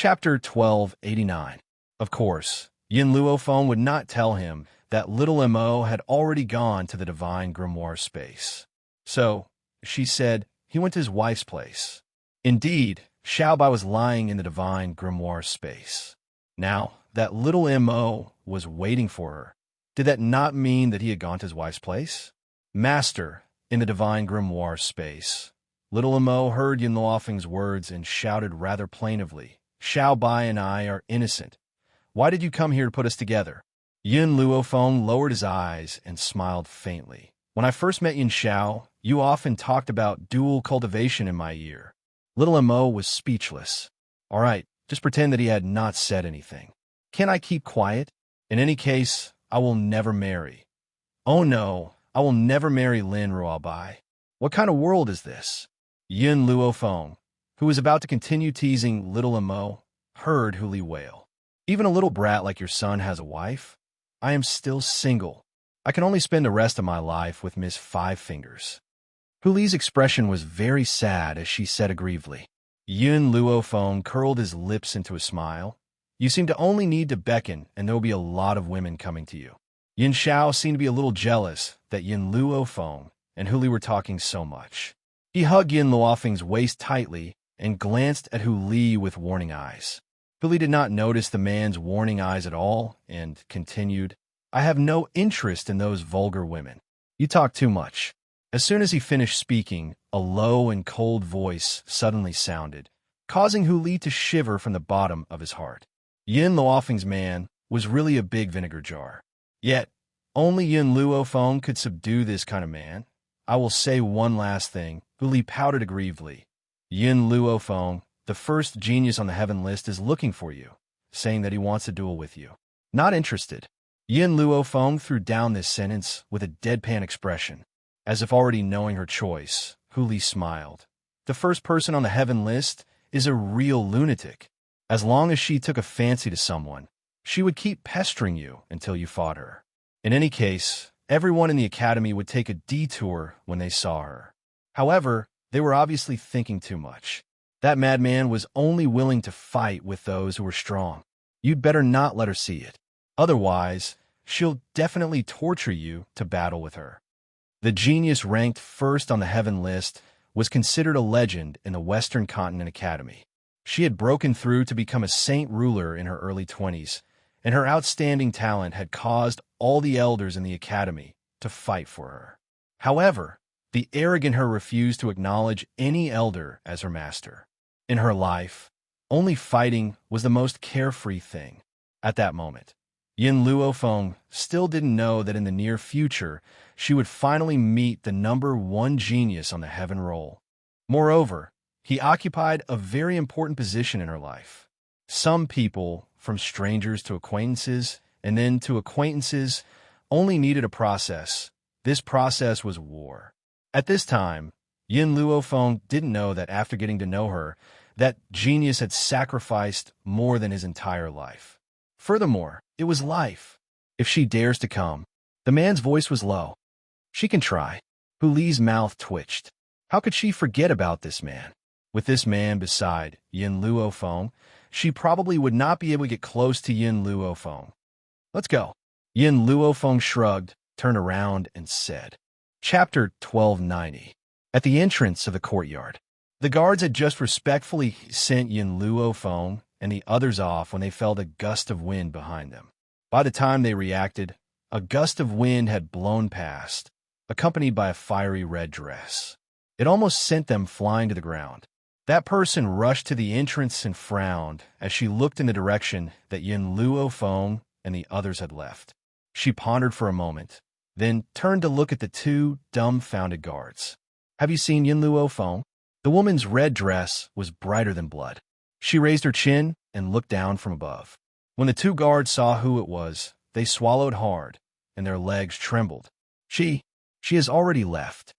Chapter 1289. Of course, Yin Luofeng would not tell him that little Mo had already gone to the divine grimoire space. So, she said, he went to his wife's place. Indeed, Xiaobai was lying in the divine grimoire space. Now, that little Mo was waiting for her. Did that not mean that he had gone to his wife's place? Master, in the divine grimoire space. Little Mo heard Yin Luofeng's words and shouted rather plaintively, Xiaobai and I are innocent. Why did you come here to put us together? Yin Luofeng lowered his eyes and smiled faintly. When I first met Yin Xiao, you often talked about dual cultivation in my ear. Little Mo was speechless. All right, just pretend that he had not said anything. Can I keep quiet? In any case, I will never marry. Oh no, I will never marry Lin Ruobai. What kind of world is this? Yin Luofeng, who was about to continue teasing little Mo, heard Huli wail. Even a little brat like your son has a wife? I am still single. I can only spend the rest of my life with Miss Five Fingers. Huli's expression was very sad as she said aggrievedly. Yin Luofeng curled his lips into a smile. You seem to only need to beckon, and there will be a lot of women coming to you. Yin Xiao seemed to be a little jealous that Yin Luofeng and Huli were talking so much. He hugged Yin Luofeng's waist tightly and glanced at Huli with warning eyes. Huli did not notice the man's warning eyes at all and continued, I have no interest in those vulgar women. You talk too much. As soon as he finished speaking, a low and cold voice suddenly sounded, causing Huli to shiver from the bottom of his heart. Yin Luofeng's man was really a big vinegar jar. Yet, only Yin Luofeng could subdue this kind of man. I will say one last thing. Huli pouted aggrievedly. Yin Luofeng, the first genius on the heaven list, is looking for you, saying that he wants to duel with you. Not interested. Yin Luofeng threw down this sentence with a deadpan expression. As if already knowing her choice, Huli smiled. The first person on the heaven list is a real lunatic. As long as she took a fancy to someone, she would keep pestering you until you fought her. In any case, everyone in the academy would take a detour when they saw her. However, they were obviously thinking too much. That madman was only willing to fight with those who were strong. You'd better not let her see it. Otherwise, she'll definitely torture you to battle with her. The genius ranked first on the heaven list was considered a legend in the Western Continent Academy. She had broken through to become a saint ruler in her early 20s, and her outstanding talent had caused all the elders in the academy to fight for her. However, the arrogant her refused to acknowledge any elder as her master. In her life, only fighting was the most carefree thing. At that moment, Yin Luofeng still didn't know that in the near future, she would finally meet the #1 genius on the heaven roll. Moreover, he occupied a very important position in her life. Some people, from strangers to acquaintances, and then to acquaintances, only needed a process. This process was war. At this time, Yin Luofeng didn't know that after getting to know her, that genius had sacrificed more than his entire life. Furthermore, it was life. If she dares to come, the man's voice was low. She can try. Huli's mouth twitched. How could she forget about this man? With this man beside Yin Luofeng, she probably would not be able to get close to Yin Luofeng. Let's go. Yin Luofeng shrugged, turned around, and said. Chapter 1290. At the entrance of the courtyard, the guards had just respectfully sent Yin Luofeng and the others off when they felt a gust of wind behind them. By the time they reacted, a gust of wind had blown past, accompanied by a fiery red dress. It almost sent them flying to the ground. That person rushed to the entrance and frowned as she looked in the direction that Yin Luofeng and the others had left. She pondered for a moment, then turned to look at the two dumbfounded guards. Have you seen Yin Luofeng? The woman's red dress was brighter than blood. She raised her chin and looked down from above. When the two guards saw who it was, they swallowed hard, and their legs trembled. She has already left.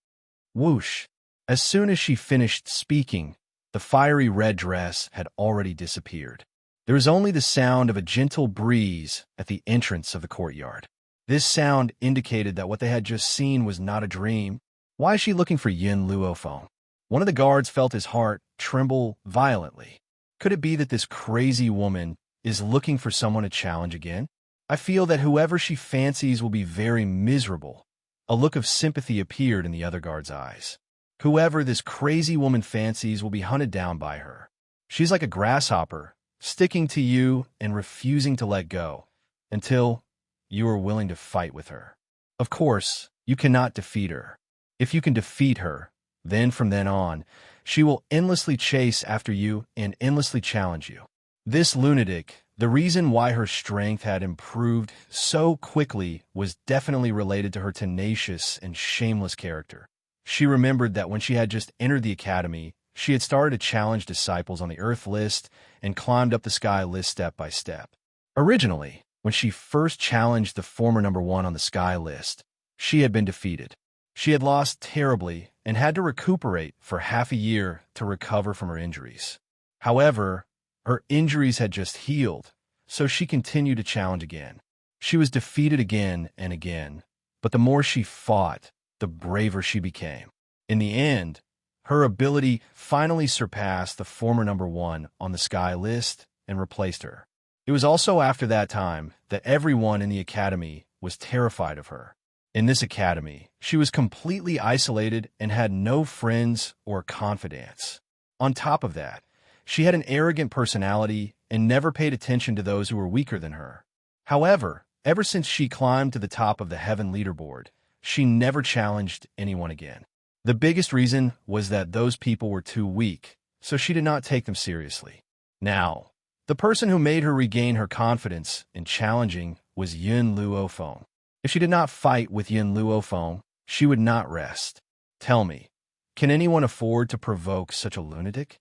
Whoosh! As soon as she finished speaking, the fiery red dress had already disappeared. There was only the sound of a gentle breeze at the entrance of the courtyard. This sound indicated that what they had just seen was not a dream. Why is she looking for Yin Luofeng? One of the guards felt his heart tremble violently. Could it be that this crazy woman is looking for someone to challenge again? I feel that whoever she fancies will be very miserable. A look of sympathy appeared in the other guard's eyes. Whoever this crazy woman fancies will be hunted down by her. She's like a grasshopper, sticking to you and refusing to let go, until you are willing to fight with her. Of course, you cannot defeat her. If you can defeat her, then from then on, she will endlessly chase after you and endlessly challenge you. This lunatic, the reason why her strength had improved so quickly was definitely related to her tenacious and shameless character. She remembered that when she had just entered the academy, she had started to challenge disciples on the Earth list and climbed up the Sky list step by step. Originally, when she first challenged the former number one on the Sky list, she had been defeated. She had lost terribly and had to recuperate for half a year to recover from her injuries. However, her injuries had just healed, so she continued to challenge again. She was defeated again and again, but the more she fought, the braver she became. In the end, her ability finally surpassed the former number one on the Sky list and replaced her. It was also after that time that everyone in the academy was terrified of her. In this academy, she was completely isolated and had no friends or confidants. On top of that, she had an arrogant personality and never paid attention to those who were weaker than her. However, ever since she climbed to the top of the heaven leaderboard, she never challenged anyone again. The biggest reason was that those people were too weak, so she did not take them seriously. Now, the person who made her regain her confidence in challenging was Yin Luofeng. If she did not fight with Yin Luofeng, she would not rest. Tell me, can anyone afford to provoke such a lunatic?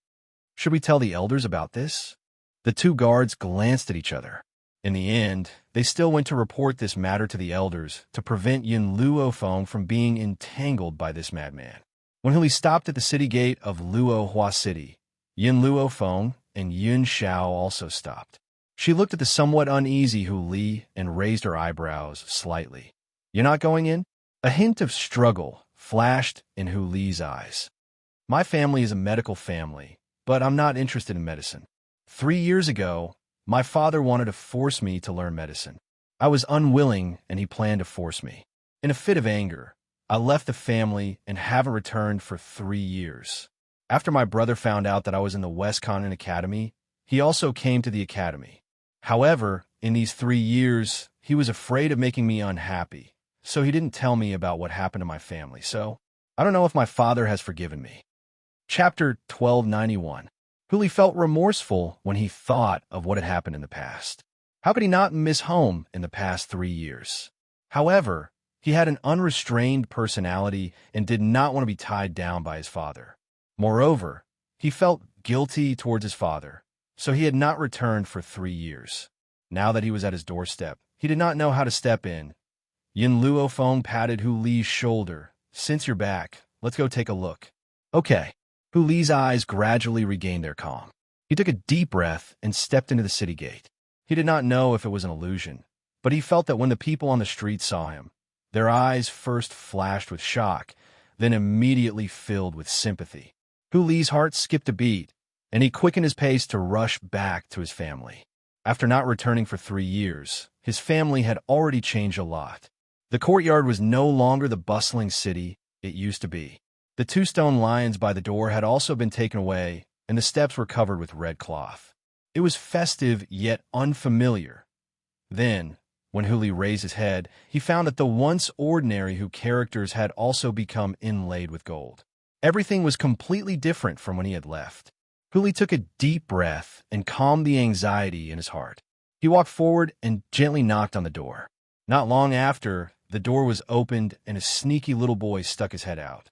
Should we tell the elders about this? The two guards glanced at each other. In the end, they still went to report this matter to the elders to prevent Yin Luofeng from being entangled by this madman. When Huli stopped at the city gate of Luohua City, Yin Luofeng and Yun Xiao also stopped. She looked at the somewhat uneasy Huli and raised her eyebrows slightly. "You're not going in?" A hint of struggle flashed in Huli's eyes. "My family is a medical family, but I'm not interested in medicine. 3 years ago, my father wanted to force me to learn medicine. I was unwilling, and he planned to force me. In a fit of anger, I left the family and haven't returned for 3 years. After my brother found out that I was in the West Continent Academy, he also came to the academy. However, in these 3 years, he was afraid of making me unhappy, so he didn't tell me about what happened to my family, so I don't know if my father has forgiven me." Chapter 1291. Huli felt remorseful when he thought of what had happened in the past. How could he not miss home in the past 3 years? However, he had an unrestrained personality and did not want to be tied down by his father. Moreover, he felt guilty towards his father, so he had not returned for 3 years. Now that he was at his doorstep, he did not know how to step in. Yin Luofeng patted Huli's shoulder. "Since you're back, let's go take a look." "Okay." Huli's eyes gradually regained their calm. He took a deep breath and stepped into the city gate. He did not know if it was an illusion, but he felt that when the people on the street saw him, their eyes first flashed with shock, then immediately filled with sympathy. Huli's heart skipped a beat, and he quickened his pace to rush back to his family. After not returning for 3 years, his family had already changed a lot. The courtyard was no longer the bustling city it used to be. The 2 stone lions by the door had also been taken away, and the steps were covered with red cloth. It was festive yet unfamiliar. Then, when Huli raised his head, he found that the once ordinary characters had also become inlaid with gold. Everything was completely different from when he had left. Huli took a deep breath and calmed the anxiety in his heart. He walked forward and gently knocked on the door. Not long after, the door was opened and a sneaky little boy stuck his head out.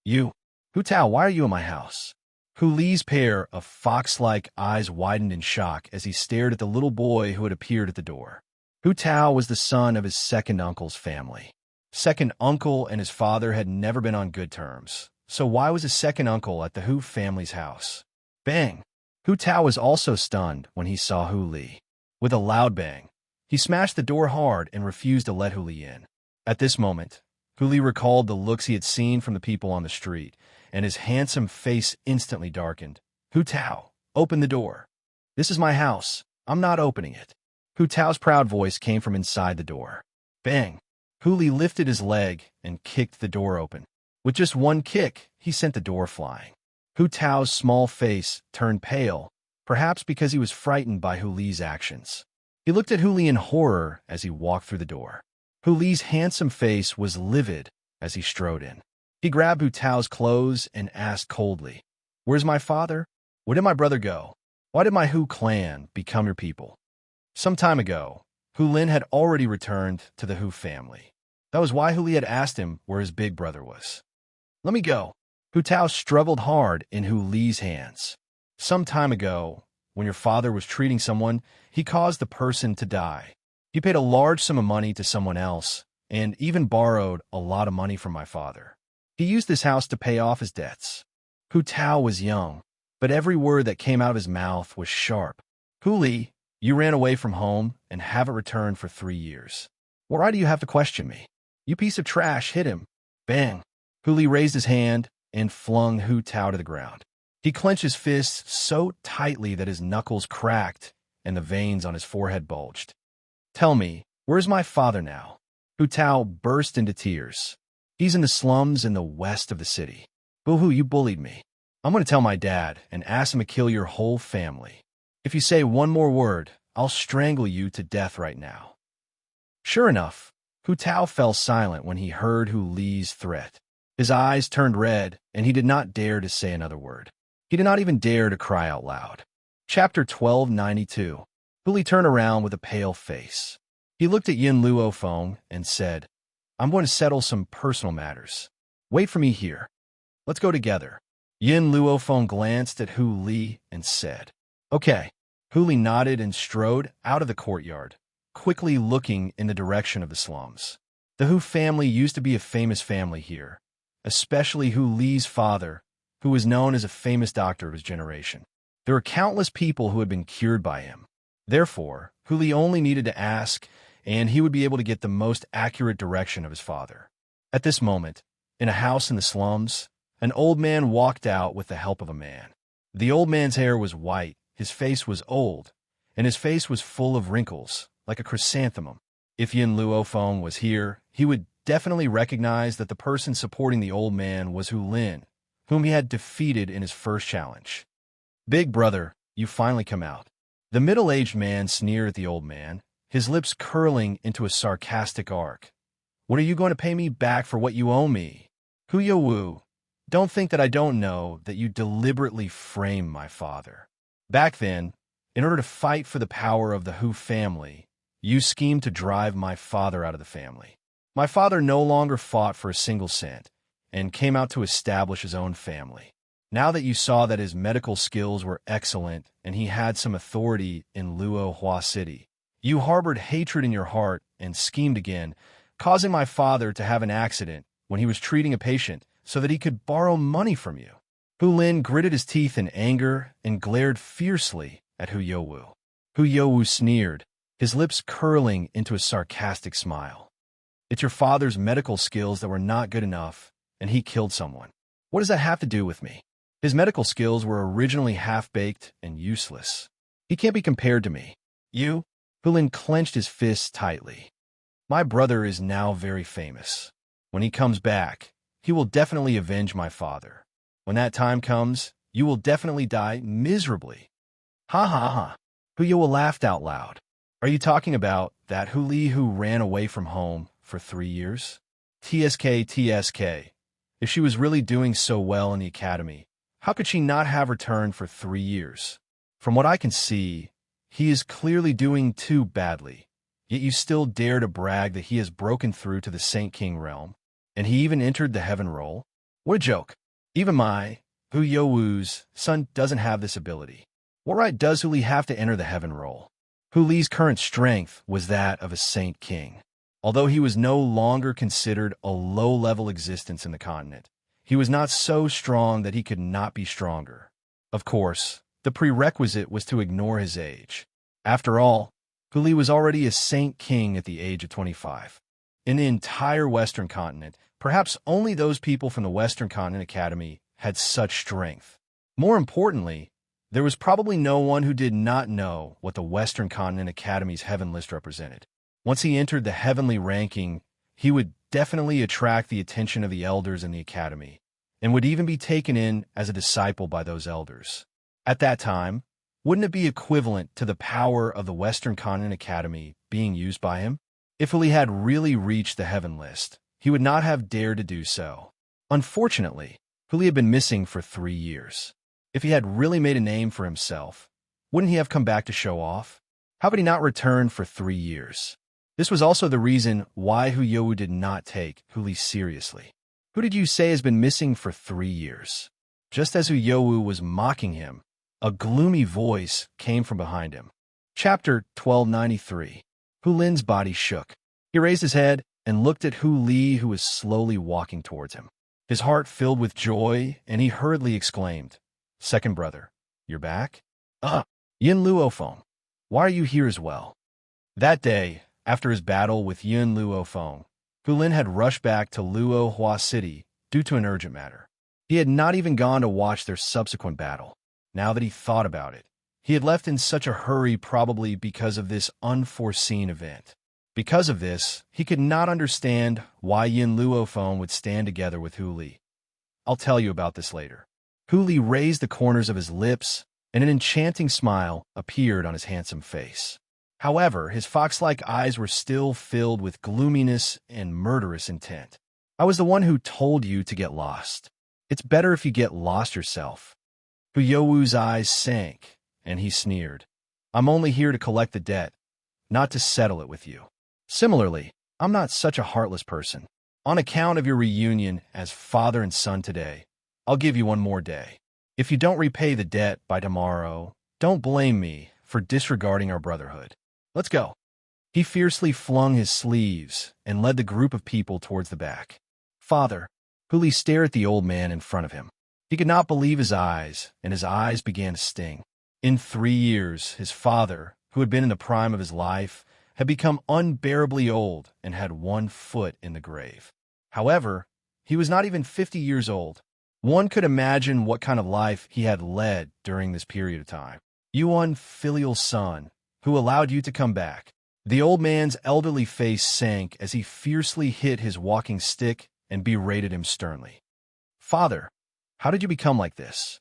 "You, Hu Tao, why are you in my house?" Huli's pair of fox-like eyes widened in shock as he stared at the little boy who had appeared at the door. Hu Tao was the son of his second uncle's family. Second uncle and his father had never been on good terms, so why was his second uncle at the Hu family's house? Bang! Hu Tao was also stunned when he saw Huli. With a loud bang, he smashed the door hard and refused to let Huli in. At this moment, Huli recalled the looks he had seen from the people on the street, and his handsome face instantly darkened. "Hu Tao, Open the door. This is my house. I'm not opening it. Hu Tao's proud voice came from inside the door. Bang! Hu Li lifted his leg and kicked the door open. With just one kick, he sent the door flying. Hu Tao's small face turned pale, perhaps because he was frightened by Hu Li's actions. He looked at Hu Li in horror as he walked through the door. Hu Li's handsome face was livid as he strode in. He grabbed Hu Tao's clothes and asked coldly, "Where's my father? Where did my brother go? Why did my Hu clan become your people?" Some time ago, Hu Lin had already returned to the Hu family. That was why Hu Li had asked him where his big brother was. "Let me go." Hu Tao struggled hard in Hu Li's hands. Some time ago, when your father was treating someone, he caused the person to die. He paid a large sum of money to someone else, and even borrowed a lot of money from my father. He used this house to pay off his debts. Hu Tao was young, but every word that came out of his mouth was sharp. "Hu Li, you ran away from home and haven't returned for 3 years. Why do you have to question me? You piece of trash, hit him." Bang! Hu Li raised his hand and flung Hu Tao to the ground. He clenched his fists so tightly that his knuckles cracked and the veins on his forehead bulged. "Tell me, where's my father now?" Hu Tao burst into tears. "He's in the slums in the west of the city." "Boo-hoo, you bullied me. I'm going to tell my dad and ask him to kill your whole family. If you say one more word, I'll strangle you to death right now." Sure enough, Hu Tao fell silent when he heard Hu Li's threat. His eyes turned red, and he did not dare to say another word. He did not even dare to cry out loud. Chapter 1292. Hu Li turned around with a pale face. He looked at Yin Luofeng and said, "I'm going to settle some personal matters. Wait for me here. Let's go together." Yin Luofeng glanced at Hu Li and said, "Okay." Hu Li nodded and strode out of the courtyard, quickly looking in the direction of the slums. The Hu family used to be a famous family here, especially Hu Li's father, who was known as a famous doctor of his generation. There were countless people who had been cured by him. Therefore, Hu Li only needed to ask, and he would be able to get the most accurate direction of his father. At this moment, in a house in the slums, an old man walked out with the help of a man. The old man's hair was white, his face was old, and his face was full of wrinkles, like a chrysanthemum. If Yin Luofeng was here, he would definitely recognize that the person supporting the old man was Hu Lin, whom he had defeated in his first challenge. "Big brother, you finally come out." The middle-aged man sneered at the old man, his lips curling into a sarcastic arc. "What are you going to pay me back for what you owe me? Hu Yowu, don't think that I don't know that you deliberately framed my father. Back then, in order to fight for the power of the Hu family, you schemed to drive my father out of the family. My father no longer fought for a single cent and came out to establish his own family. Now that you saw that his medical skills were excellent and he had some authority in Luohua City, you harbored hatred in your heart and schemed again, causing my father to have an accident when he was treating a patient so that he could borrow money from you." Hu Lin gritted his teeth in anger and glared fiercely at Hu Yowu. Hu Yowu sneered, his lips curling into a sarcastic smile. "It's your father's medical skills that were not good enough, and he killed someone. What does that have to do with me? His medical skills were originally half-baked and useless. He can't be compared to me. You?" Hu Lin clenched his fists tightly. "My brother is now very famous. When he comes back, he will definitely avenge my father. When that time comes, you will definitely die miserably." "Ha ha ha." Hu Yowu laughed out loud. "Are you talking about that Hu Li who ran away from home for 3 years? TSK. If she was really doing so well in the academy, how could she not have returned for 3 years? From what I can see, he is clearly doing too badly, yet you still dare to brag that he has broken through to the Saint King realm, and he even entered the heaven roll? What a joke. Even my, Hu Yowu's, son doesn't have this ability. What right does Hu Li have to enter the heaven roll? Hu Li's current strength was that of a Saint King. Although he was no longer considered a low-level existence in the continent, he was not so strong that he could not be stronger. Of course, the prerequisite was to ignore his age. After all, Hu Li was already a Saint King at the age of 25. In the entire Western continent, perhaps only those people from the Western Continent Academy had such strength. More importantly, There was probably no one who did not know what the Western Continent Academy's Heaven List represented. Once he entered the heavenly ranking, he would definitely attract the attention of the elders in the academy, and would even be taken in as a disciple by those elders. At that time, wouldn't it be equivalent to the power of the Western Continent Academy being used by him? If Uli had really reached the Heaven List, he would not have dared to do so. Unfortunately, Uli had been missing for 3 years. If he had really made a name for himself, wouldn't he have come back to show off? How would he not return for 3 years? This was also the reason why Hu Youwu did not take Uli seriously. Who did you say has been missing for 3 years? Just as Hu Youwu was mocking him, a gloomy voice came from behind him. Chapter 1293. Hu Lin's body shook. He raised his head and looked at Hu Li, who was slowly walking towards him. His heart filled with joy, and he hurriedly exclaimed, "Second brother, you're back? Yin Luofeng, why are you here as well?" That day, after his battle with Yin Luofeng, Hu Lin had rushed back to Luohua City due to an urgent matter. He had not even gone to watch their subsequent battle. Now that he thought about it, he had left in such a hurry probably because of this unforeseen event. Because of this, he could not understand why Yin Luofeng would stand together with Hu Li. I'll tell you about this later. Hu Li raised the corners of his lips, and an enchanting smile appeared on his handsome face. However, his fox-like eyes were still filled with gloominess and murderous intent. I was the one who told you to get lost. It's better if you get lost yourself. Hu Youwu's eyes sank, and he sneered. I'm only here to collect the debt, not to settle it with you. Similarly, I'm not such a heartless person. On account of your reunion as father and son today, I'll give you one more day. If you don't repay the debt by tomorrow, don't blame me for disregarding our brotherhood. Let's go. He fiercely flung his sleeves and led the group of people towards the back. Father, Hu Li stared at the old man in front of him. He could not believe his eyes, and his eyes began to sting. In 3 years, his father, who had been in the prime of his life, had become unbearably old and had 1 foot in the grave. However, he was not even 50 years old. One could imagine what kind of life he had led during this period of time. You unfilial son, who allowed you to come back. The old man's elderly face sank as he fiercely hit his walking stick and berated him sternly. Father, how did you become like this?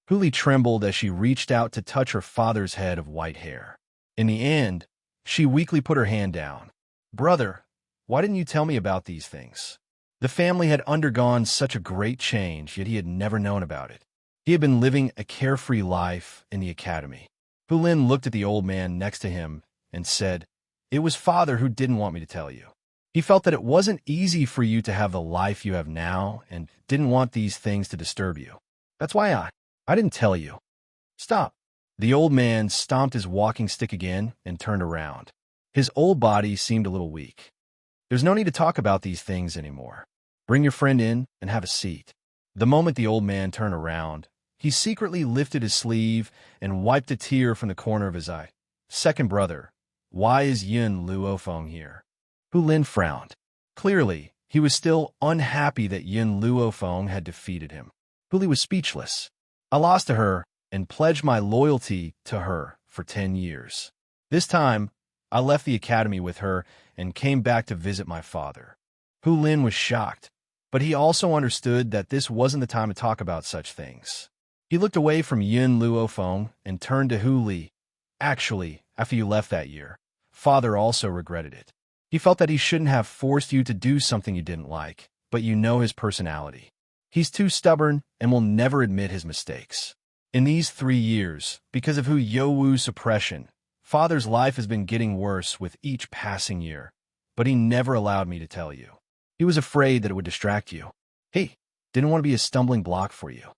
Hu Li trembled as she reached out to touch her father's head of white hair. In the end, she weakly put her hand down. Brother, why didn't you tell me about these things? The family had undergone such a great change, yet he had never known about it. He had been living a carefree life in the academy. Hu Lin looked at the old man next to him and said, It was father who didn't want me to tell you. He felt that it wasn't easy for you to have the life you have now and didn't want these things to disturb you. That's why I didn't tell you. Stop. The old man stomped his walking stick again and turned around. His old body seemed a little weak. There's no need to talk about these things anymore. Bring your friend in and have a seat. The moment the old man turned around, he secretly lifted his sleeve and wiped a tear from the corner of his eye. Second brother, why is Yin Luofeng here? Hu Lin frowned. Clearly, he was still unhappy that Yin Luofeng had defeated him. Hu Li was speechless. I lost to her and pledged my loyalty to her for 10 years. This time, I left the academy with her and came back to visit my father. Hu Lin was shocked, but he also understood that this wasn't the time to talk about such things. He looked away from Yin Luofeng and turned to Hu Li. Actually, after you left that year, father also regretted it. He felt that he shouldn't have forced you to do something you didn't like, but you know his personality. He's too stubborn and will never admit his mistakes. In these 3 years, because of Hu Youwu's suppression, father's life has been getting worse with each passing year, but he never allowed me to tell you. He was afraid that it would distract you. He didn't want to be a stumbling block for you.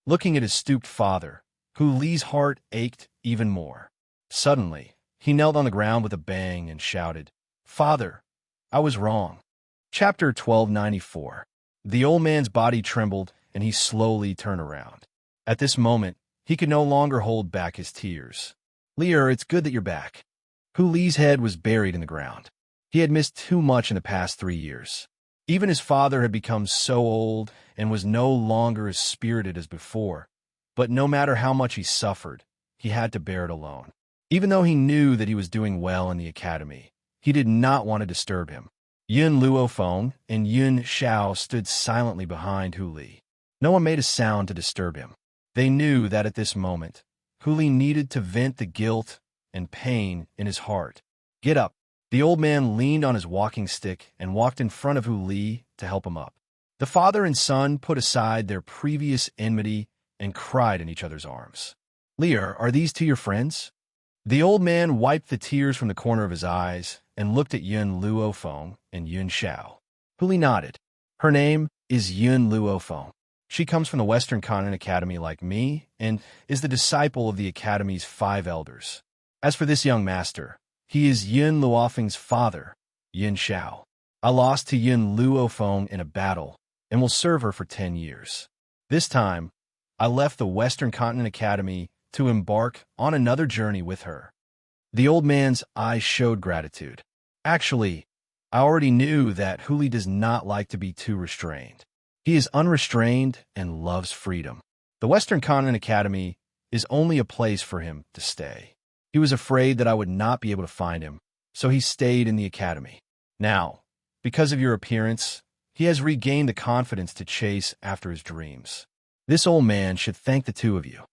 Looking at his stooped father, Hu Li's heart ached even more. Suddenly, he knelt on the ground with a bang and shouted, Father, I was wrong. Chapter 1294. The old man's body trembled, and he slowly turned around. At this moment, he could no longer hold back his tears. Lier, it's good that you're back. Hu Li's head was buried in the ground. He had missed too much in the past 3 years. Even his father had become so old and was no longer as spirited as before. But no matter how much he suffered, he had to bear it alone. Even though he knew that he was doing well in the academy, he did not want to disturb him. Yun Luofeng and Yun Xiao stood silently behind Hu Li. No one made a sound to disturb him. They knew that at this moment, Hu Li needed to vent the guilt and pain in his heart. "Get up." The old man leaned on his walking stick and walked in front of Hu Li to help him up. The father and son put aside their previous enmity and cried in each other's arms. "Lear, are these two your friends?" The old man wiped the tears from the corner of his eyes and looked at Yun Luofeng and Yun Xiao. Hu Li nodded. "Her name is Yun Luofeng. She comes from the Western Continent Academy like me and is the disciple of the Academy's 5 elders. As for this young master, he is Yun Luofeng's father, Yun Xiao. I lost to Yun Luofeng in a battle and will serve her for 10 years. This time, I left the Western Continent Academy to embark on another journey with her." The old man's eyes showed gratitude. "Actually, I already knew that Hu Li does not like to be too restrained. He is unrestrained and loves freedom. The Western Continent Academy is only a place for him to stay. He was afraid that I would not be able to find him, so he stayed in the academy. Now, because of your appearance, he has regained the confidence to chase after his dreams. This old man should thank the two of you."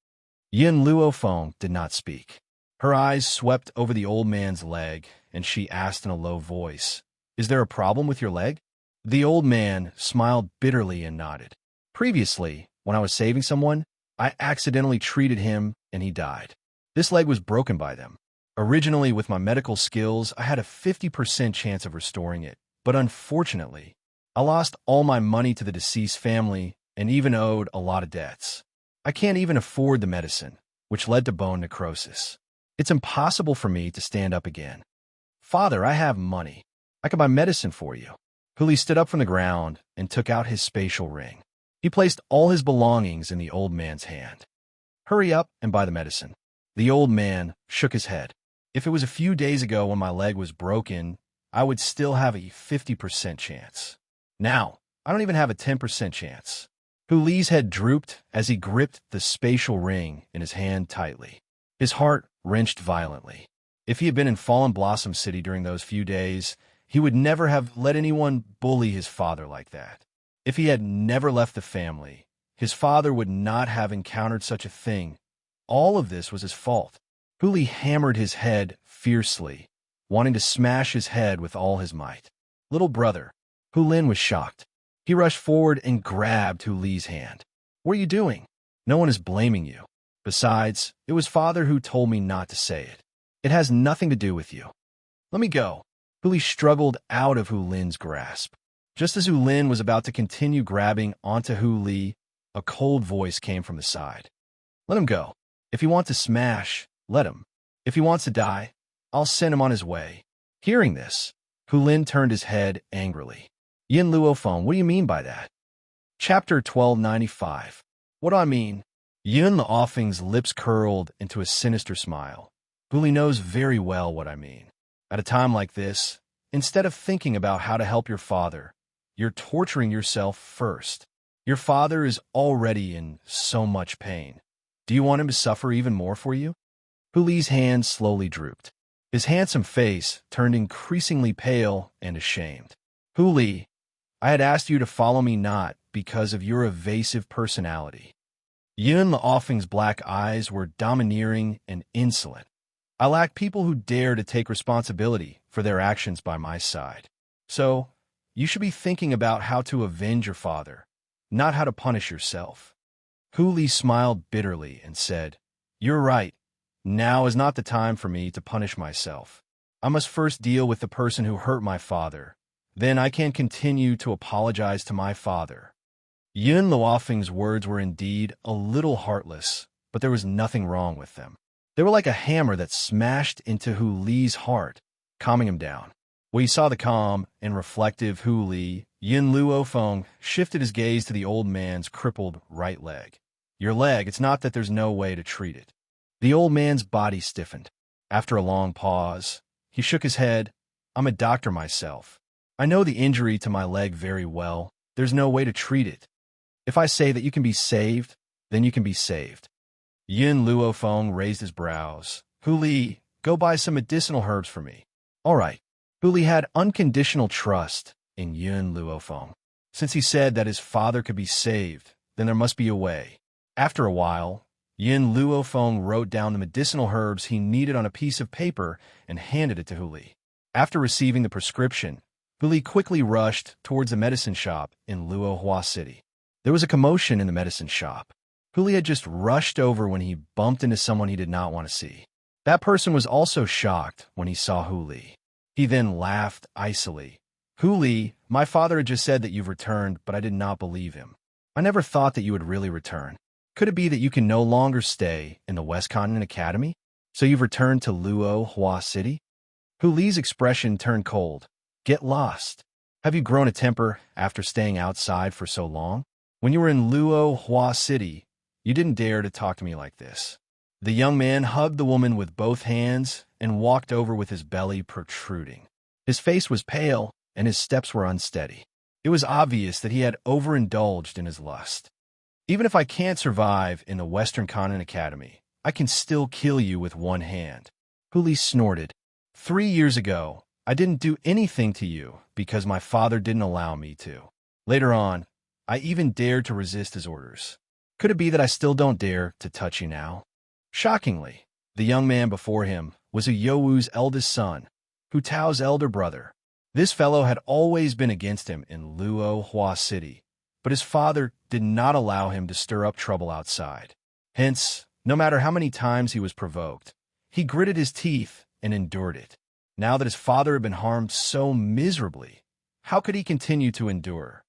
Yun Luofeng did not speak. Her eyes swept over the old man's leg, and she asked in a low voice, "Is there a problem with your leg?" The old man smiled bitterly and nodded. "Previously, when I was saving someone, I accidentally treated him and he died. This leg was broken by them. Originally, with my medical skills, I had a 50% chance of restoring it, but unfortunately, I lost all my money to the deceased family and even owed a lot of debts. I can't even afford the medicine, which led to bone necrosis. It's impossible for me to stand up again. Father, I have money. I can buy medicine for you." Hu Li stood up from the ground and took out his spatial ring. He placed all his belongings in the old man's hand. "Hurry up and buy the medicine." The old man shook his head. "If it was a few days ago when my leg was broken, I would still have a 50% chance. Now, I don't even have a 10% chance." Hu Li's head drooped as he gripped the spatial ring in his hand tightly. His heart wrenched violently. If he had been in Fallen Blossom City during those few days, he would never have let anyone bully his father like that. If he had never left the family, his father would not have encountered such a thing. All of this was his fault. Hu Li hammered his head fiercely, wanting to smash his head with all his might. "Little brother." Hu Lin was shocked. He rushed forward and grabbed Hu Li's hand. "What are you doing? No one is blaming you. Besides, it was father who told me not to say it. It has nothing to do with you. Let me go." Hu Li struggled out of Hu Lin's grasp. Just as Hu Lin was about to continue grabbing onto Hu Li, a cold voice came from the side. "Let him go. If he wants to smash, let him. If he wants to die, I'll send him on his way." Hearing this, Hu Lin turned his head angrily. "Yun Luofeng, what do you mean by that?" Chapter 1295. What do I mean? Yun Luofeng's lips curled into a sinister smile. Hu Li knows very well what I mean. At a time like this, instead of thinking about how to help your father, you're torturing yourself first. Your father is already in so much pain. Do you want him to suffer even more for you? Hu Li's hand slowly drooped. His handsome face turned increasingly pale and ashamed. "Hu Li, I had asked you to follow me not because of your evasive personality." Yun Luofeng's black eyes were domineering and insolent. "I lack people who dare to take responsibility for their actions by my side. So, you should be thinking about how to avenge your father, not how to punish yourself." Hu Li smiled bitterly and said, "You're right. Now is not the time for me to punish myself. I must first deal with the person who hurt my father. Then I can continue to apologize to my father." Yun Luofeng's words were indeed a little heartless, but there was nothing wrong with them. They were like a hammer that smashed into Hu Li's heart, calming him down. When he saw the calm and reflective Hu Li, Yun Luofeng shifted his gaze to the old man's crippled right leg. "Your leg, it's not that there's no way to treat it." The old man's body stiffened. After a long pause, he shook his head. "I'm a doctor myself. I know the injury to my leg very well. There's no way to treat it. If I say that you can be saved, then you can be saved. Yin Luofeng raised his brows. Hu Li, go buy some medicinal herbs for me. All right. Hu Li had unconditional trust in Yin Luofeng. Since he said that his father could be saved, then there must be a way. After a while, Yin Luofeng wrote down the medicinal herbs he needed on a piece of paper and handed it to Hu Li. After receiving the prescription, Hu Li quickly rushed towards the medicine shop in Luohua City. There was a commotion in the medicine shop. Hu Li had just rushed over when he bumped into someone he did not want to see. That person was also shocked when he saw Hu Li. He then laughed icily. Hu Li, my father had just said that you've returned, but I did not believe him. I never thought that you would really return. Could it be that you can no longer stay in the West Continent Academy? So you've returned to Luohua City? Hu Li's expression turned cold. Get lost. Have you grown a temper after staying outside for so long? When you were in Luohua City, you didn't dare to talk to me like this. The young man hugged the woman with both hands and walked over with his belly protruding. His face was pale and his steps were unsteady. It was obvious that he had overindulged in his lust. Even if I can't survive in the Western Continent Academy, I can still kill you with one hand. Hu Li snorted. 3 years ago, I didn't do anything to you because my father didn't allow me to. Later on, I even dared to resist his orders. Could it be that I still don't dare to touch you now? Shockingly, the young man before him was a Youwu's eldest son, Hu Tao's elder brother. This fellow had always been against him in Luohua City, but his father did not allow him to stir up trouble outside. Hence, no matter how many times he was provoked, he gritted his teeth and endured it. Now that his father had been harmed so miserably, how could he continue to endure?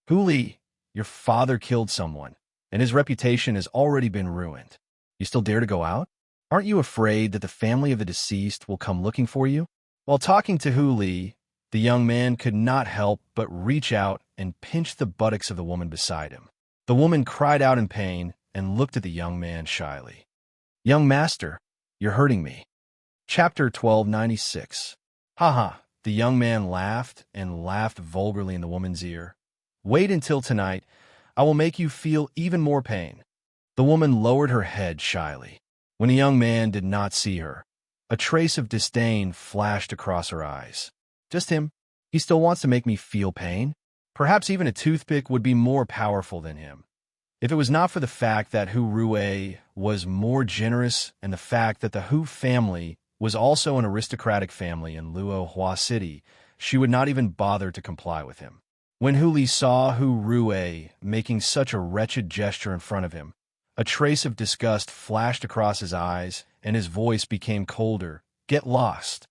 Hu Li, your father killed someone, and his reputation has already been ruined. You still dare to go out? Aren't you afraid that the family of the deceased will come looking for you? While talking to Hu Li, the young man could not help but reach out and pinch the buttocks of the woman beside him. The woman cried out in pain and looked at the young man shyly. Young master, you're hurting me. Chapter 1296. Haha, the young man laughed and laughed vulgarly in the woman's ear. Wait until tonight. I will make you feel even more pain. The woman lowered her head shyly. When the young man did not see her, a trace of disdain flashed across her eyes. Just him. He still wants to make me feel pain? Perhaps even a toothpick would be more powerful than him. If it was not for the fact that Hu Rui was more generous and the fact that the Hu family was also an aristocratic family in Luohua City, she would not even bother to comply with him. When Hu Li saw Hu Rui making such a wretched gesture in front of him, a trace of disgust flashed across his eyes and his voice became colder. Get lost.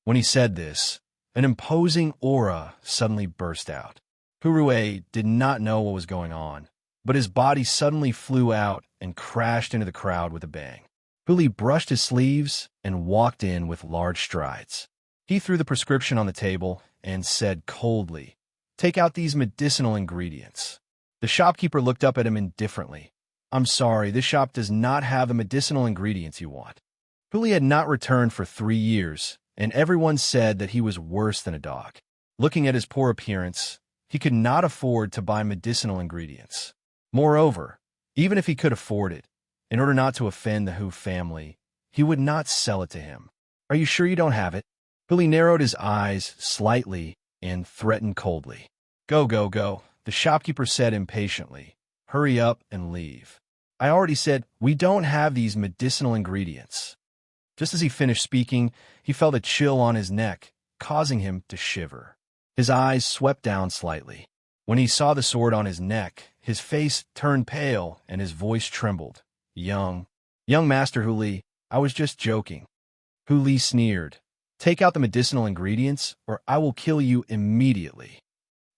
When he said this, an imposing aura suddenly burst out. Hu Rui did not know what was going on, but his body suddenly flew out and crashed into the crowd with a bang. Hu Li brushed his sleeves and walked in with large strides. He threw the prescription on the table and said coldly, Take out these medicinal ingredients. The shopkeeper looked up at him indifferently. I'm sorry, this shop does not have the medicinal ingredients you want. Hu Li had not returned for 3 years, and everyone said that he was worse than a dog. Looking at his poor appearance, he could not afford to buy medicinal ingredients. Moreover, even if he could afford it, in order not to offend the Hu family, he would not sell it to him. Are you sure you don't have it? Hu Li narrowed his eyes slightly and threatened coldly. Go, go, go, the shopkeeper said impatiently. Hurry up and leave. I already said, we don't have these medicinal ingredients. Just as he finished speaking, he felt a chill on his neck, causing him to shiver. His eyes swept down slightly. When he saw the sword on his neck, his face turned pale and his voice trembled. Young Master Hu Li, I was just joking. Hu Li sneered. Take out the medicinal ingredients, or I will kill you immediately.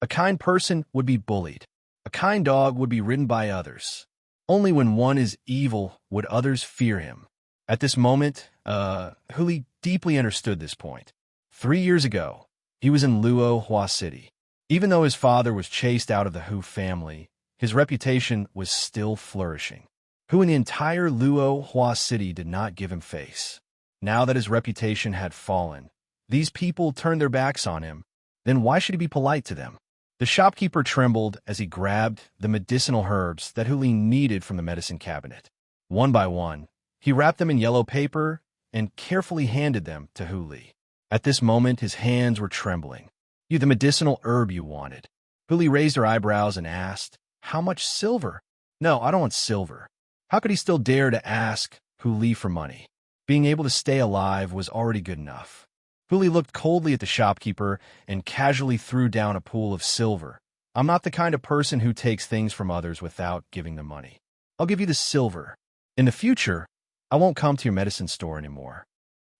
A kind person would be bullied. A kind dog would be ridden by others. Only when one is evil would others fear him. At this moment, Hu Li deeply understood this point. 3 years ago, he was in Luohua City. Even though his father was chased out of the Hu family, his reputation was still flourishing. Who in the entire Luohua City did not give him face. Now that his reputation had fallen, these people turned their backs on him. Then why should he be polite to them? The shopkeeper trembled as he grabbed the medicinal herbs that Hu Li needed from the medicine cabinet. One by one, he wrapped them in yellow paper and carefully handed them to Hu Li. At this moment, his hands were trembling. "You, the medicinal herb you wanted." Hu Li raised her eyebrows and asked, "How much silver?" "No, I don't want silver." How could he still dare to ask Hu Li for money? Being able to stay alive was already good enough. Hu Li looked coldly at the shopkeeper and casually threw down a pool of silver. "I'm not the kind of person who takes things from others without giving them money. I'll give you the silver. In the future, I won't come to your medicine store anymore."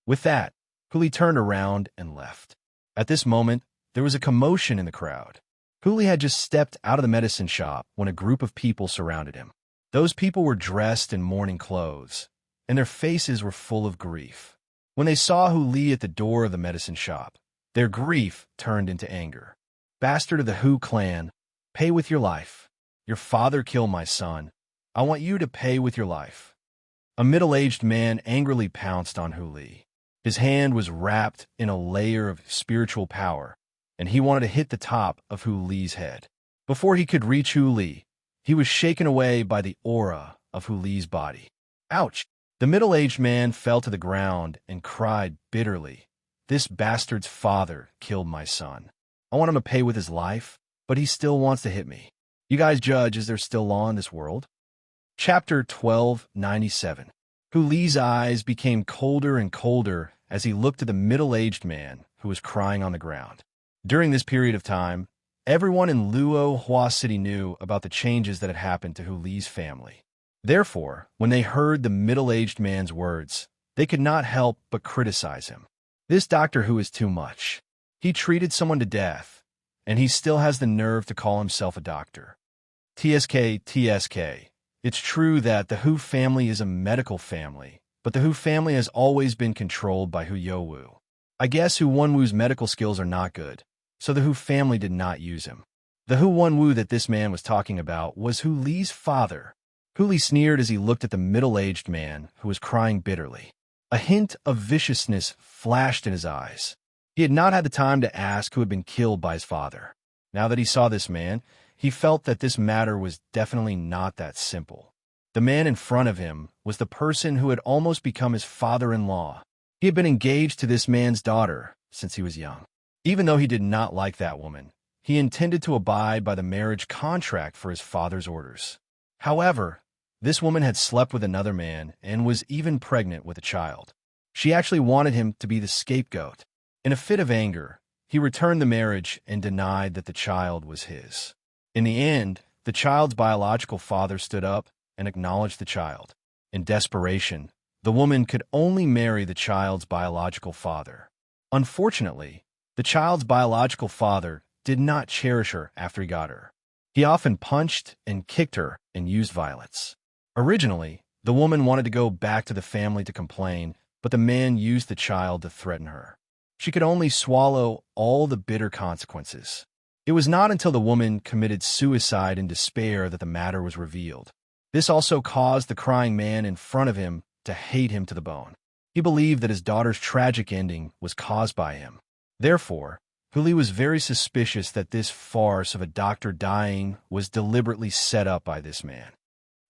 With that, Hu Li turned around and left. At this moment, there was a commotion in the crowd. Hu Li had just stepped out of the medicine shop when a group of people surrounded him. Those people were dressed in mourning clothes, and their faces were full of grief. When they saw Hu Li at the door of the medicine shop, their grief turned into anger. "Bastard of the Hu clan, pay with your life. Your father killed my son. I want you to pay with your life." A middle-aged man angrily pounced on Hu Li. His hand was wrapped in a layer of spiritual power, and he wanted to hit the top of Hu Li's head. Before he could reach Hu Li, he was shaken away by the aura of Hu Li's body. "Ouch!" The middle-aged man fell to the ground and cried bitterly, "This bastard's father killed my son. I want him to pay with his life, but he still wants to hit me. You guys judge, is there still law in this world?" Chapter 1297. Hu Li's eyes became colder and colder as he looked at the middle-aged man who was crying on the ground. During this period of time, everyone in Luo Hua City knew about the changes that had happened to Hu Li's family. Therefore, when they heard the middle-aged man's words, they could not help but criticize him. "This doctor who is too much. He treated someone to death, and he still has the nerve to call himself a doctor." TSK. It's true that the Hu family is a medical family, but the Hu family has always been controlled by Hu Youwu. I guess Hu Wenwu's medical skills are not good, so the Hu family did not use him. The Hu Wenwu that this man was talking about was Hu Li's father. Hu Li sneered as he looked at the middle-aged man who was crying bitterly. A hint of viciousness flashed in his eyes. He had not had the time to ask who had been killed by his father. Now that he saw this man, he felt that this matter was definitely not that simple. The man in front of him was the person who had almost become his father-in-law. He had been engaged to this man's daughter since he was young. Even though he did not like that woman, he intended to abide by the marriage contract for his father's orders. However, this woman had slept with another man and was even pregnant with a child. She actually wanted him to be the scapegoat. In a fit of anger, he returned the marriage and denied that the child was his. In the end, the child's biological father stood up and acknowledged the child. In desperation, the woman could only marry the child's biological father. Unfortunately, the child's biological father did not cherish her after he got her. He often punched and kicked her and used violence. Originally, the woman wanted to go back to the family to complain, but the man used the child to threaten her. She could only swallow all the bitter consequences. It was not until the woman committed suicide in despair that the matter was revealed. This also caused the crying man in front of him to hate him to the bone. He believed that his daughter's tragic ending was caused by him. Therefore, Hu Li was very suspicious that this farce of a doctor dying was deliberately set up by this man.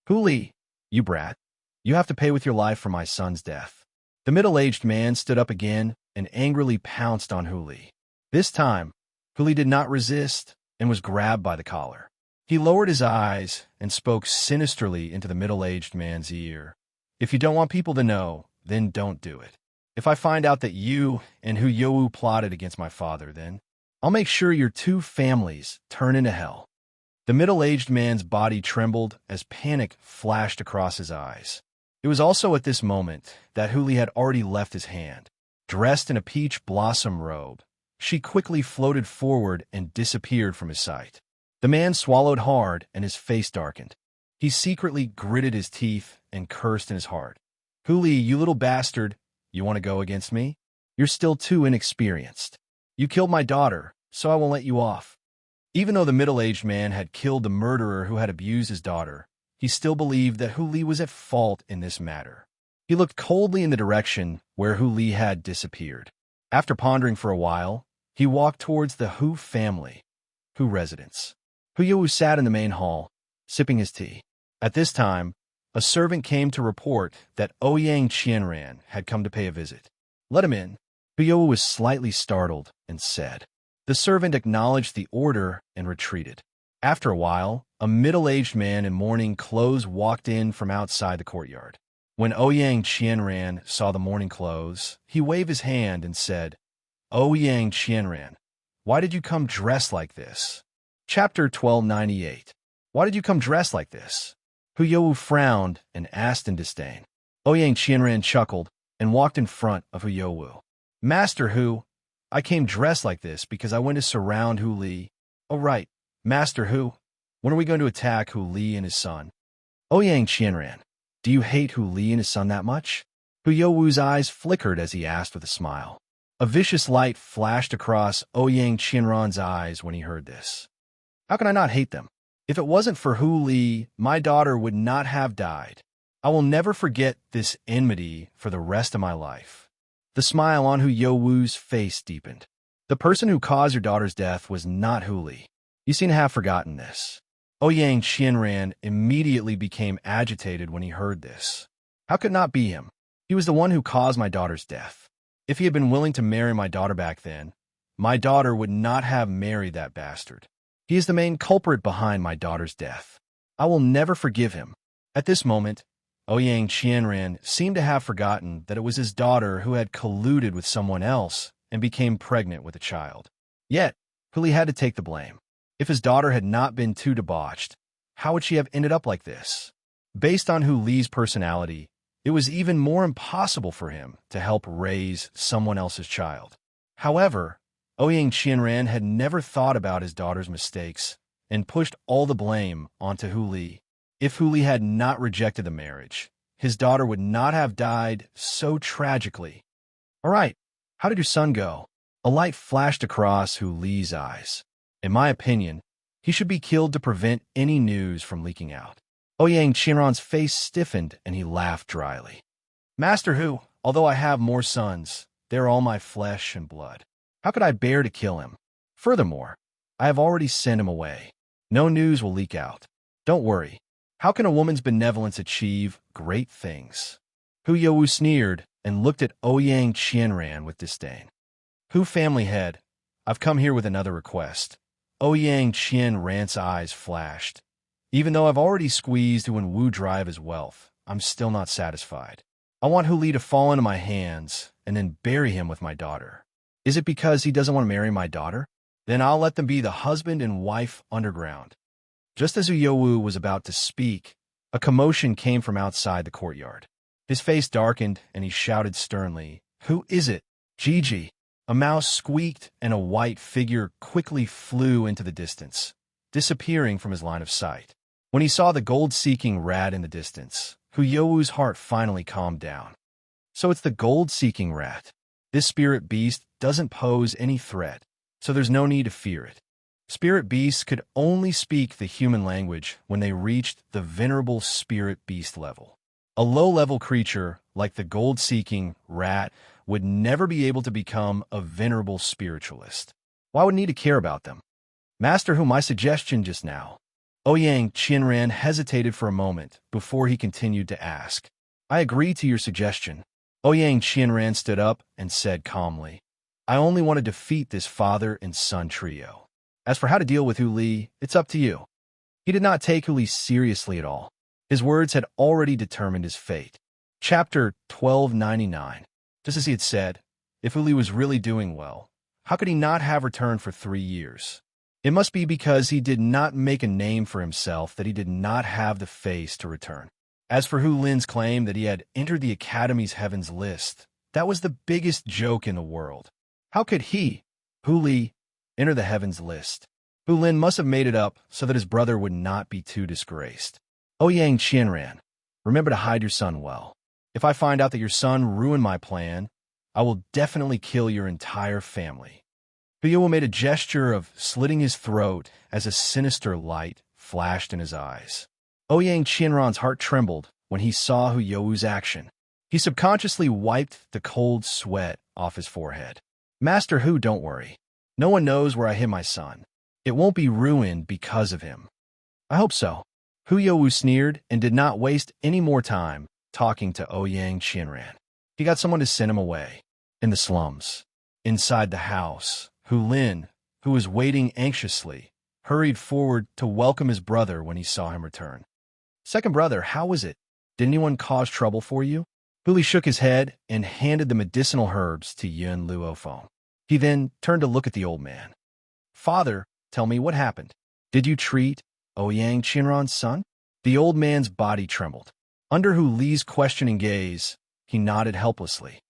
"Hu Li, you brat, you have to pay with your life for my son's death." The middle-aged man stood up again and angrily pounced on Hu Li. This time, Hu Li did not resist and was grabbed by the collar. He lowered his eyes and spoke sinisterly into the middle-aged man's ear. "If you don't want people to know, then don't do it. If I find out that you and Hu Youwu plotted against my father, then I'll make sure your two families turn into hell." The middle-aged man's body trembled as panic flashed across his eyes. It was also at this moment that Hu Li had already left his hand. Dressed in a peach blossom robe, she quickly floated forward and disappeared from his sight. The man swallowed hard and his face darkened. He secretly gritted his teeth and cursed in his heart. "Hu Li, you little bastard, you want to go against me? You're still too inexperienced. You killed my daughter, so I won't let you off." Even though the middle-aged man had killed the murderer who had abused his daughter, he still believed that Hu Li was at fault in this matter. He looked coldly in the direction where Hu Li had disappeared. After pondering for a while, he walked towards the Hu family, Hu residence. Hu Youwu sat in the main hall, sipping his tea. At this time, a servant came to report that Ouyang Qianran had come to pay a visit. "Let him in." Huyo was slightly startled and said. The servant acknowledged the order and retreated. After a while, a middle-aged man in mourning clothes walked in from outside the courtyard. When Ouyang Qianran saw the mourning clothes, he waved his hand and said, "Ouyang Qianran, why did you come dressed like this?" Chapter 1298. Why did you come dressed like this? Huyo frowned and asked in disdain. Ouyang Qianran chuckled and walked in front of Huyo. "Master Hu, I came dressed like this because I went to surround Hu Li." "Oh right, Master Hu, when are we going to attack Hu Li and his son?" "Ouyang Qianran, do you hate Hu Li and his son that much?" Huyo's eyes flickered as he asked with a smile. A vicious light flashed across Ouyang Qianran's eyes when he heard this. "How can I not hate them? If it wasn't for Hu Li, my daughter would not have died. I will never forget this enmity for the rest of my life." The smile on Huyo's face deepened. The person who caused your daughter's death was not Hu Li. You seem to have forgotten this. Ouyang Qianran immediately became agitated when he heard this. How could it not be him? He was the one who caused my daughter's death. If he had been willing to marry my daughter back then, my daughter would not have married that bastard. He is the main culprit behind my daughter's death. I will never forgive him. At this moment, Ouyang Qianran seemed to have forgotten that it was his daughter who had colluded with someone else and became pregnant with a child. Yet, Hu Li had to take the blame. If his daughter had not been too debauched, how would she have ended up like this? Based on Hu Li's personality, it was even more impossible for him to help raise someone else's child. However, Ouyang Qianran had never thought about his daughter's mistakes and pushed all the blame onto Hu Li. If Hu Li had not rejected the marriage, his daughter would not have died so tragically. "All right, how did your son go?" A light flashed across Hu Li's eyes. "In my opinion, he should be killed to prevent any news from leaking out." Ouyang Qianran's face stiffened and he laughed dryly. "Master Hu, although I have more sons, they are all my flesh and blood. How could I bear to kill him? Furthermore, I have already sent him away. No news will leak out. Don't worry. How can a woman's benevolence achieve great things?" Huyo sneered and looked at Ouyang Qianran with disdain. "Hu family head, I've come here with another request." Ouyang Qianran's eyes flashed. "Even though I've already squeezed Hu and Wu dry of his wealth, I'm still not satisfied. I want Hu Li to fall into my hands and then bury him with my daughter. Is it because he doesn't want to marry my daughter? Then I'll let them be the husband and wife underground." Just as Huyo was about to speak, a commotion came from outside the courtyard. His face darkened and he shouted sternly, "Who is it?" "Gigi." A mouse squeaked and a white figure quickly flew into the distance, disappearing from his line of sight. When he saw the gold-seeking rat in the distance, Huyo's heart finally calmed down. So it's the gold-seeking rat. This spirit beast doesn't pose any threat, so there's no need to fear it. Spirit beasts could only speak the human language when they reached the venerable spirit beast level. A low-level creature like the gold-seeking rat would never be able to become a venerable spiritualist. Why would need to care about them? "Master Hu, my suggestion just now." Ouyang Qianran hesitated for a moment before he continued to ask. "I agree to your suggestion." Ouyang Qianran stood up and said calmly, "I only want to defeat this father and son trio. As for how to deal with Hu Li, it's up to you." He did not take Hu Li seriously at all. His words had already determined his fate. Chapter 1299. Just as he had said, if Hu Li was really doing well, how could he not have returned for 3 years? It must be because he did not make a name for himself that he did not have the face to return. As for Hu Lin's claim that he had entered the Academy's Heavens list, that was the biggest joke in the world. How could he, Hu Li, enter the Heavens list? Hu Lin must have made it up so that his brother would not be too disgraced. Ouyang Qianran, remember to hide your son well. If I find out that your son ruined my plan, I will definitely kill your entire family. Huyo made a gesture of slitting his throat as a sinister light flashed in his eyes. Ouyang Qianran's heart trembled when he saw Huyo's action. He subconsciously wiped the cold sweat off his forehead. "Master Hu, don't worry. No one knows where I hid my son. It won't be ruined because of him." "I hope so." Hu Youwu sneered and did not waste any more time talking to Ouyang Qianran. He got someone to send him away. In the slums, inside the house, Hu Lin, who was waiting anxiously, hurried forward to welcome his brother when he saw him return. "Second brother, how was it? Did anyone cause trouble for you?" Hu Li shook his head and handed the medicinal herbs to Yun Luofeng. He then turned to look at the old man. "Father, tell me what happened. Did you treat Ouyang Qianran's son?" The old man's body trembled. Under Hu Li's questioning gaze, he nodded helplessly.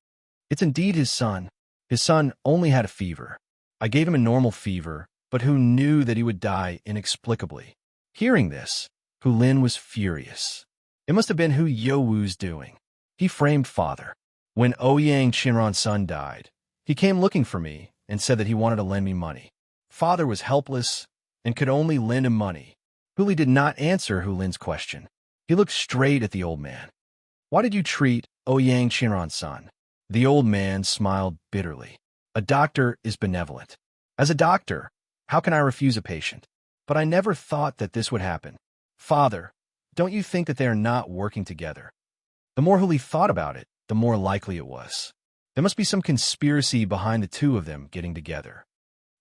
"It's indeed his son. His son only had a fever. I gave him a normal fever, but Hu knew that he would die inexplicably." Hearing this, Hu Lin was furious. It must have been Hu Youwu's doing. He framed father. When Ouyang Qianran's son died, he came looking for me and said that he wanted to lend me money. Father was helpless and could only lend him money. Hu Li did not answer Hu Lin's question. He looked straight at the old man. "Why did you treat Ouyang Qianran's son?" The old man smiled bitterly. "A doctor is benevolent. As a doctor, how can I refuse a patient? But I never thought that this would happen. Father, don't you think that they are not working together?" The more Hu Li thought about it, the more likely it was. There must be some conspiracy behind the two of them getting together.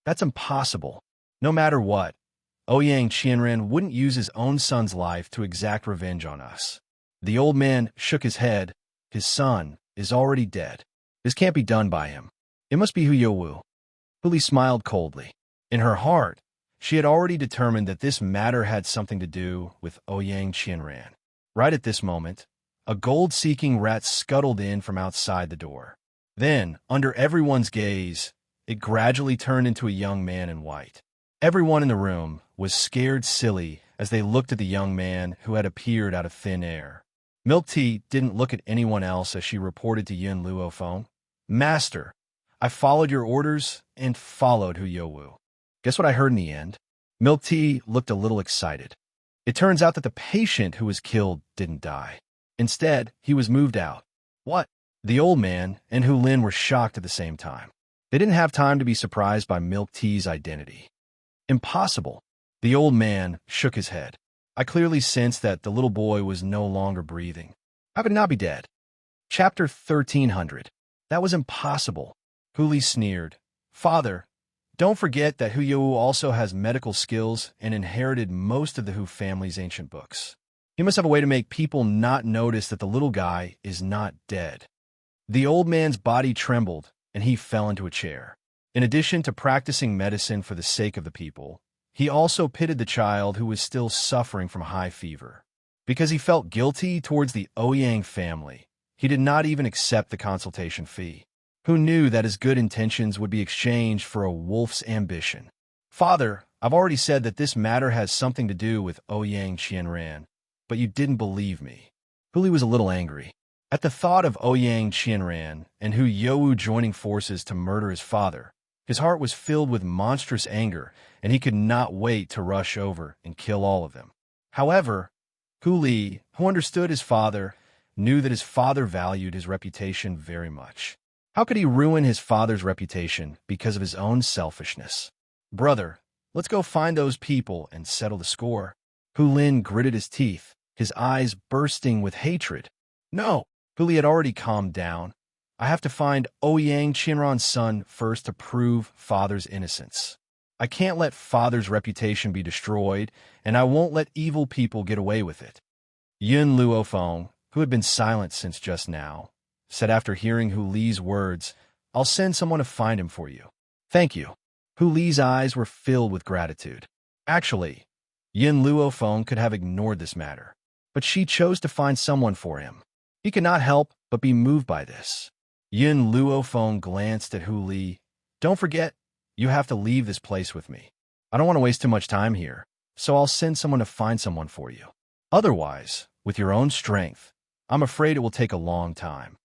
That's impossible. No matter what, Ouyang Qianran wouldn't use his own son's life to exact revenge on us. The old man shook his head. His son is already dead. This can't be done by him. It must be Hu Youwu. Hu Li smiled coldly. In her heart, she had already determined that this matter had something to do with Ouyang Qianran. Right at this moment, a gold-seeking rat scuttled in from outside the door. Then, under everyone's gaze, it gradually turned into a young man in white. Everyone in the room was scared silly as they looked at the young man who had appeared out of thin air. Milk Tea didn't look at anyone else as she reported to Yun Luofeng. "Master, I followed your orders and followed Hu Youwu. Guess what I heard in the end?" Milk Tea looked a little excited. "It turns out that the patient who was killed didn't die. Instead, he was moved out." "What?" The old man and Hu Lin were shocked at the same time. They didn't have time to be surprised by Milk Tea's identity. "Impossible." The old man shook his head. "I clearly sensed that the little boy was no longer breathing. How could he not be dead?" Chapter 1300. "That was impossible." Hu Li sneered. "Father, don't forget that Hu Youwu also has medical skills and inherited most of the Hu family's ancient books. He must have a way to make people not notice that the little guy is not dead." The old man's body trembled, and he fell into a chair. In addition to practicing medicine for the sake of the people, he also pitied the child who was still suffering from high fever. Because he felt guilty towards the Ouyang family, he did not even accept the consultation fee. Who knew that his good intentions would be exchanged for a wolf's ambition? "Father, I've already said that this matter has something to do with Ouyang Qianran, but you didn't believe me." Hu Li was a little angry. At the thought of Ouyang Qianran and Hu Youwu joining forces to murder his father, his heart was filled with monstrous anger, and he could not wait to rush over and kill all of them. However, Hu Li, who understood his father, knew that his father valued his reputation very much. How could he ruin his father's reputation because of his own selfishness? "Brother, let's go find those people and settle the score." Hu Lin gritted his teeth, his eyes bursting with hatred. "No." Hu Li had already calmed down. "I have to find Ouyang Qianran's son first to prove father's innocence. I can't let father's reputation be destroyed, and I won't let evil people get away with it." Yun Luofeng, who had been silent since just now, said after hearing Hu Li's words, "I'll send someone to find him for you." "Thank you." Hu Li's eyes were filled with gratitude. Actually, Yun Luofeng could have ignored this matter, but she chose to find someone for him. He could not help but be moved by this. Yun Luofeng glanced at Hu Li. "Don't forget, you have to leave this place with me. I don't want to waste too much time here, so I'll send someone to find someone for you. Otherwise, with your own strength, I'm afraid it will take a long time."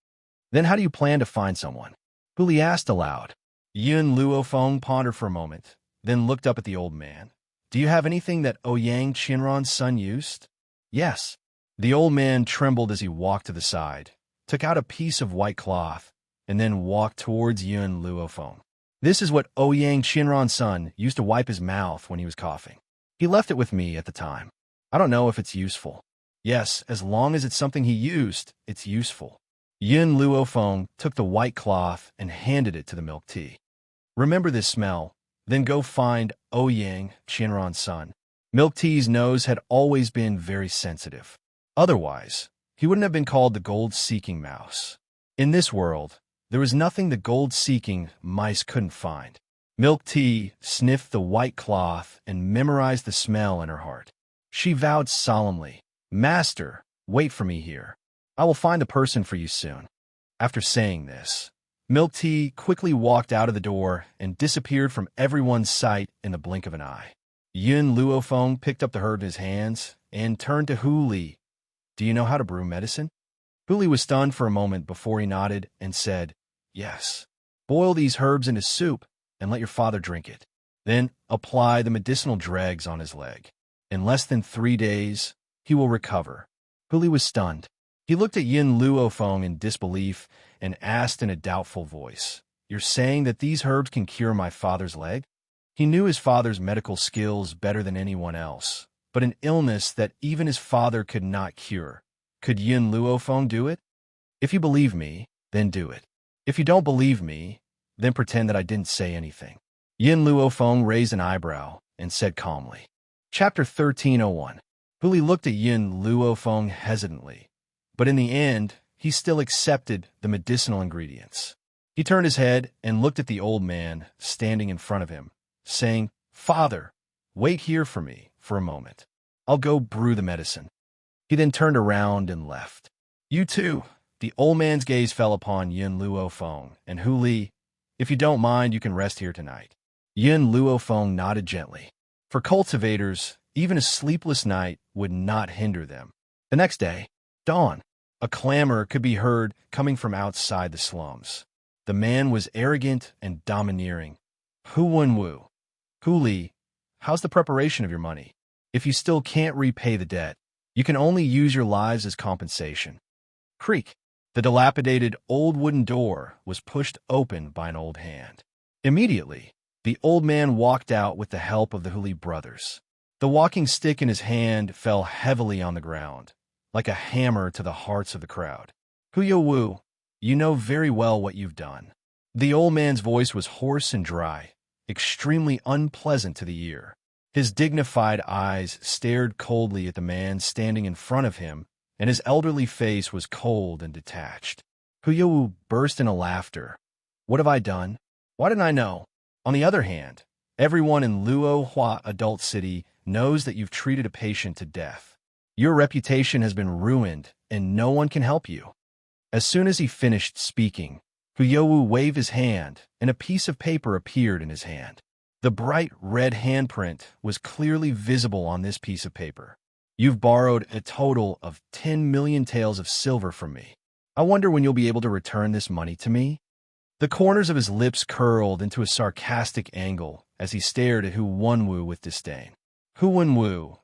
"Then how do you plan to find someone?" Hu Li asked aloud. Yun Luofeng pondered for a moment, then looked up at the old man. "Do you have anything that Ouyang Qianran's son used?" "Yes." The old man trembled as he walked to the side, took out a piece of white cloth, and then walked towards Yun Luofeng. "This is what Ouyang Qianran's son used to wipe his mouth when he was coughing. He left it with me at the time." I don't know if it's useful. Yes, as long as it's something he used, it's useful. Yin Luofeng took the white cloth and handed it to the milk tea. Remember this smell, then go find Ouyang, Qianran's son. Milk tea's nose had always been very sensitive. Otherwise, he wouldn't have been called the gold-seeking mouse. In this world, there was nothing the gold-seeking mice couldn't find. Milk tea sniffed the white cloth and memorized the smell in her heart. She vowed solemnly, "Master, wait for me here. I will find the person for you soon." After saying this, Milk tea quickly walked out of the door and disappeared from everyone's sight in the blink of an eye. Yun Luofeng picked up the herb in his hands and turned to Hu Li. "Do you know how to brew medicine?" Hu Li was stunned for a moment before he nodded and said, "Yes. Boil these herbs into soup and let your father drink it. Then apply the medicinal dregs on his leg. In less than 3 days, he will recover." Hu Li was stunned. He looked at Yin Luofeng in disbelief and asked in a doubtful voice, "You're saying that these herbs can cure my father's leg?" He knew his father's medical skills better than anyone else, but an illness that even his father could not cure. Could Yin Luofeng do it? "If you believe me, then do it. If you don't believe me, then pretend that I didn't say anything." Yin Luofeng raised an eyebrow and said calmly. Chapter 1301. Hu Li looked at Yin Luofeng hesitantly, but in the end, he still accepted the medicinal ingredients. He turned his head and looked at the old man standing in front of him, saying, "Father, wait here for me for a moment. I'll go brew the medicine." He then turned around and left. "You too." The old man's gaze fell upon Yin Luofeng and Hu Li. "If you don't mind, you can rest here tonight." Yin Luofeng nodded gently. For cultivators, even a sleepless night would not hinder them. The next day, dawn. A clamor could be heard coming from outside the slums. The man was arrogant and domineering. "Hu Wenwu, Hu Li, how's the preparation of your money? If you still can't repay the debt, you can only use your lives as compensation." Creak. The dilapidated old wooden door was pushed open by an old hand. Immediately, the old man walked out with the help of the Hu Li brothers. The walking stick in his hand fell heavily on the ground, like a hammer to the hearts of the crowd. "Hu Wu, you know very well what you've done." The old man's voice was hoarse and dry, extremely unpleasant to the ear. His dignified eyes stared coldly at the man standing in front of him, and his elderly face was cold and detached. Hu Wu burst into laughter. "What have I done? Why didn't I know? On the other hand, everyone in Luo Hua Adult City knows that you've treated a patient to death. Your reputation has been ruined, and no one can help you." As soon as he finished speaking, Hu Wu waved his hand, and a piece of paper appeared in his hand. The bright red handprint was clearly visible on this piece of paper. "You've borrowed a total of 10 million taels of silver from me. I wonder when you'll be able to return this money to me?" The corners of his lips curled into a sarcastic angle as he stared at Hu Wenwu with disdain. "Hu Wenwu,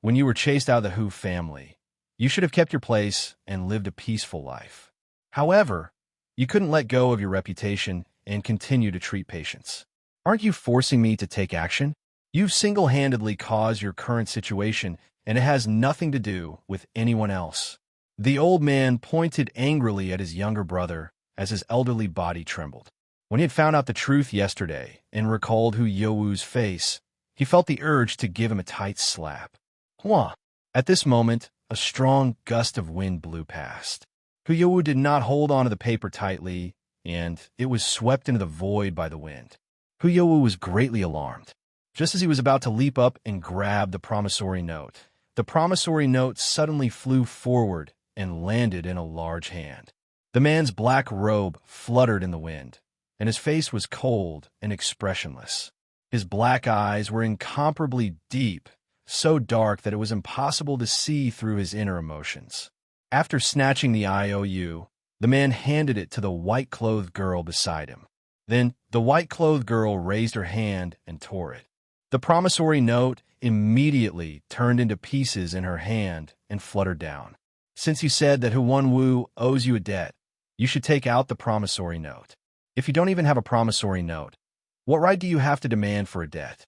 when you were chased out of the Hu family, you should have kept your place and lived a peaceful life. However, you couldn't let go of your reputation and continue to treat patients. Aren't you forcing me to take action? You've single-handedly caused your current situation, and it has nothing to do with anyone else." The old man pointed angrily at his younger brother as his elderly body trembled. When he had found out the truth yesterday and recalled Hu Youwu's face, he felt the urge to give him a tight slap. Hua! At this moment, a strong gust of wind blew past. Hu Youwu did not hold onto the paper tightly, and it was swept into the void by the wind. Hu Youwu was greatly alarmed. Just as he was about to leap up and grab the promissory note, the promissory note suddenly flew forward and landed in a large hand. The man's black robe fluttered in the wind, and his face was cold and expressionless. His black eyes were incomparably deep, so dark that it was impossible to see through his inner emotions. After snatching the IOU, the man handed it to the white-clothed girl beside him. Then the white-clothed girl raised her hand and tore it. The promissory note immediately turned into pieces in her hand and fluttered down. "Since you said that Hu Wenwu owes you a debt, you should take out the promissory note. If you don't even have a promissory note, what right do you have to demand for a debt?"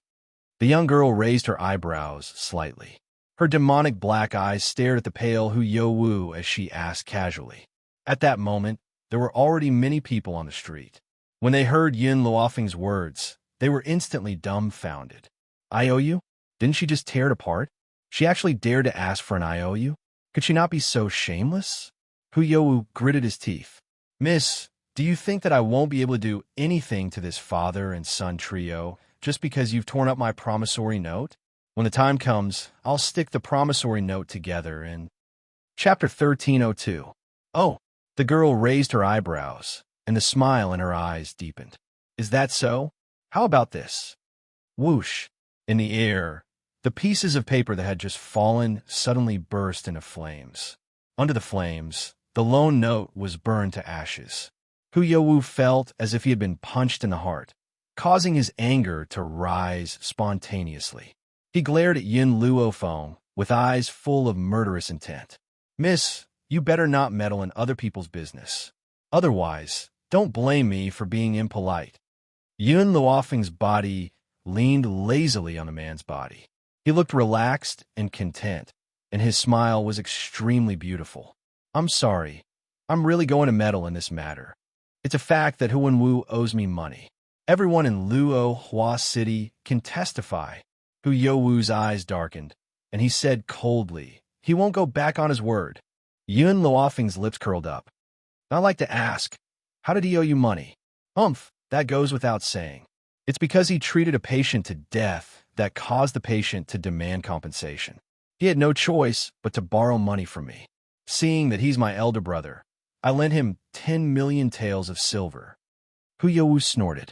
The young girl raised her eyebrows slightly. Her demonic black eyes stared at the pale Hu Youwu as she asked casually. At that moment, there were already many people on the street. When they heard Yin Luofeng's words, they were instantly dumbfounded. IOU? Didn't she just tear it apart? She actually dared to ask for an IOU? Could she not be so shameless? Hu Youwu gritted his teeth. Miss, do you think that I won't be able to do anything to this father and son trio just because you've torn up my promissory note? When the time comes, I'll stick the promissory note together in Chapter 1302. Oh, the girl raised her eyebrows, and the smile in her eyes deepened. Is that so? How about this? Whoosh! In the air, the pieces of paper that had just fallen suddenly burst into flames. Under the flames, the lone note was burned to ashes. Hu Youwu felt as if he had been punched in the heart, causing his anger to rise spontaneously. He glared at Yin Luofeng with eyes full of murderous intent. Miss, you better not meddle in other people's business. Otherwise, don't blame me for being impolite. Yin Luofeng's body leaned lazily on the man's body. He looked relaxed and content, and his smile was extremely beautiful. I'm sorry. I'm really going to meddle in this matter. It's a fact that Huanwu owes me money. Everyone in Luo Hua City can testify. Hu Youwu's eyes darkened, and he said coldly, he won't go back on his word. Yun Luofeng's lips curled up. I'd like to ask, how did he owe you money? Humph, that goes without saying. It's because he treated a patient to death that caused the patient to demand compensation. He had no choice but to borrow money from me. Seeing that he's my elder brother, I lent him 10 million taels of silver. Hu Youwu snorted.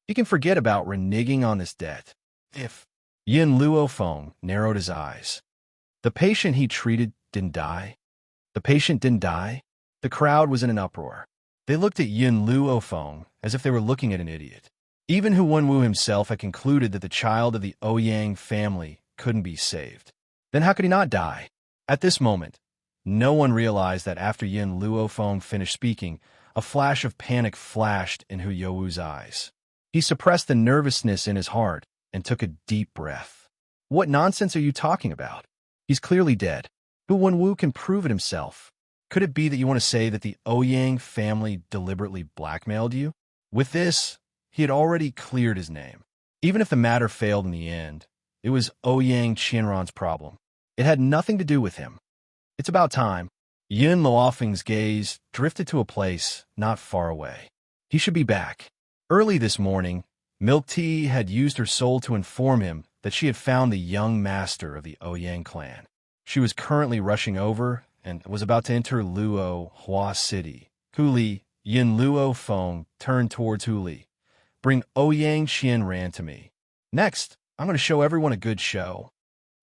You can forget about reneging on this debt. If Yin Luofeng narrowed his eyes. The patient he treated didn't die. The patient didn't die. The crowd was in an uproar. They looked at Yin Luofeng as if they were looking at an idiot. Even Hu Wenwu himself had concluded that the child of the Ouyang family couldn't be saved. Then how could he not die? At this moment, no one realized that after Yin Luofeng finished speaking, a flash of panic flashed in Hu Youwu's eyes. He suppressed the nervousness in his heart and took a deep breath. What nonsense are you talking about? He's clearly dead. Hu Wenwu can prove it himself. Could it be that you want to say that the Ouyang family deliberately blackmailed you? With this, he had already cleared his name. Even if the matter failed in the end, it was Ouyang Qianran's problem. It had nothing to do with him. It's about time. Yin Luofeng's gaze drifted to a place not far away. He should be back. Early this morning, Milk Tea had used her soul to inform him that she had found the young master of the Ouyang clan. She was currently rushing over and was about to enter Luo Hua City. Huli, Yin Luofeng turned towards Huli. Bring Ouyang Qianran to me. Next, I'm going to show everyone a good show.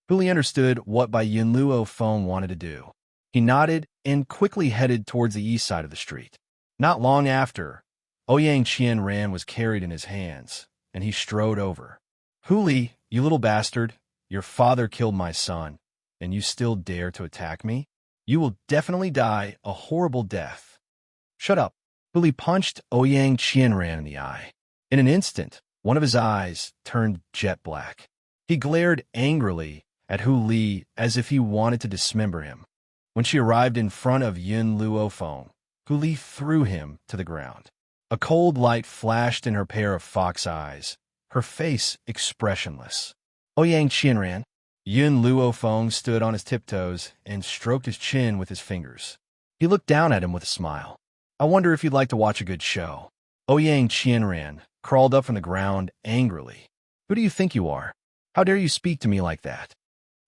Huli understood what Bai Yin Luofeng wanted to do. He nodded and quickly headed towards the east side of the street. Not long after, Ouyang Qianran was carried in his hands, and he strode over. Huli, you little bastard, your father killed my son, and you still dare to attack me? You will definitely die a horrible death. Shut up. Huli punched Ouyang Qianran in the eye. In an instant, one of his eyes turned jet black. He glared angrily at Huli as if he wanted to dismember him. When she arrived in front of Yin Luofeng, Huli threw him to the ground. A cold light flashed in her pair of fox eyes, her face expressionless. Ouyang Qianran. Yin Luofeng stood on his tiptoes and stroked his chin with his fingers. He looked down at him with a smile. I wonder if you'd like to watch a good show. Ouyang Qianran crawled up from the ground angrily. Who do you think you are? How dare you speak to me like that?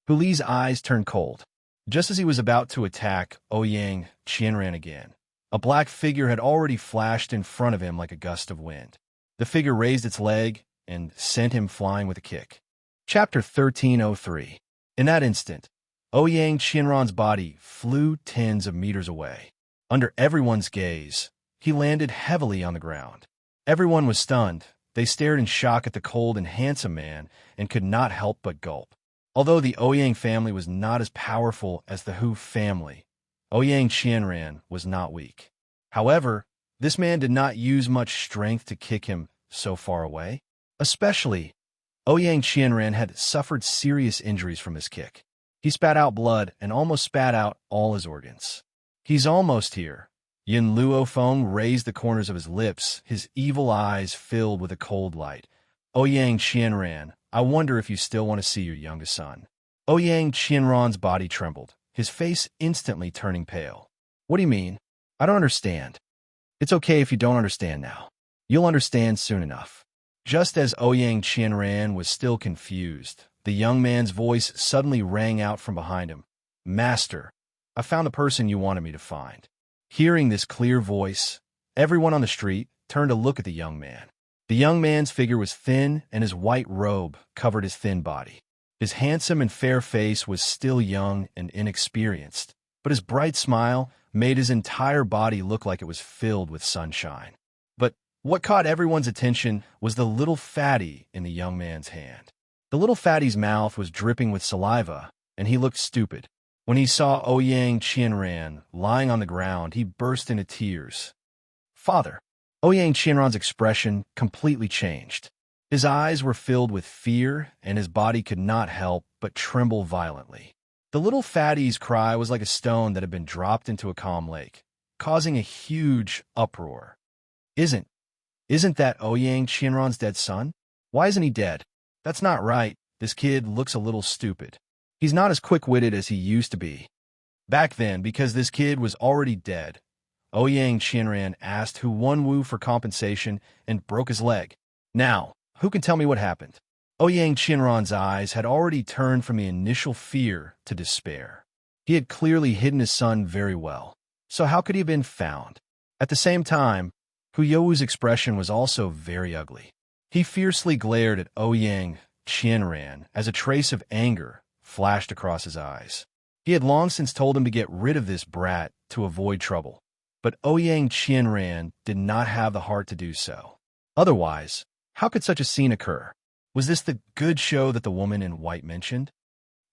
Huli's eyes turned cold. Just as he was about to attack Ouyang Qianran again, a black figure had already flashed in front of him like a gust of wind. The figure raised its leg and sent him flying with a kick. Chapter 1303. In that instant, Ouyang Qianran's body flew tens of meters away. Under everyone's gaze, he landed heavily on the ground. Everyone was stunned. They stared in shock at the cold and handsome man and could not help but gulp. Although the Ouyang family was not as powerful as the Hu family, Ouyang Qianran was not weak. However, this man did not use much strength to kick him so far away. Especially, Ouyang Qianran had suffered serious injuries from his kick. He spat out blood and almost spat out all his organs. He's almost here. Yin Luofeng raised the corners of his lips, his evil eyes filled with a cold light. Ouyang Qianran, I wonder if you still want to see your youngest son. Ouyang Qianran's body trembled, his face instantly turning pale. What do you mean? I don't understand. It's okay if you don't understand now. You'll understand soon enough. Just as Ouyang Qianran was still confused, the young man's voice suddenly rang out from behind him. Master, I found the person you wanted me to find. Hearing this clear voice, everyone on the street turned to look at the young man. The young man's figure was thin, and his white robe covered his thin body. His handsome and fair face was still young and inexperienced, but his bright smile made his entire body look like it was filled with sunshine. But what caught everyone's attention was the little fatty in the young man's hand. The little fatty's mouth was dripping with saliva, and he looked stupid. When he saw Ouyang Qianran lying on the ground, he burst into tears. Father! Ouyang Qianran's expression completely changed. His eyes were filled with fear, and his body could not help but tremble violently. The little fatty's cry was like a stone that had been dropped into a calm lake, causing a huge uproar. Isn't that Ouyang Qianran's dead son? Why isn't he dead? That's not right. This kid looks a little stupid. He's not as quick-witted as he used to be. Back then, because this kid was already dead, Ouyang Qianran asked Hu Wenwu for compensation and broke his leg. Now, who can tell me what happened? Ouyang Qianran's eyes had already turned from the initial fear to despair. He had clearly hidden his son very well, so how could he have been found? At the same time, Hu Youwu's expression was also very ugly. He fiercely glared at Ouyang Qianran as a trace of anger flashed across his eyes. He had long since told him to get rid of this brat to avoid trouble, but Ouyang Qianran did not have the heart to do so. Otherwise, how could such a scene occur? Was this the good show that the woman in white mentioned?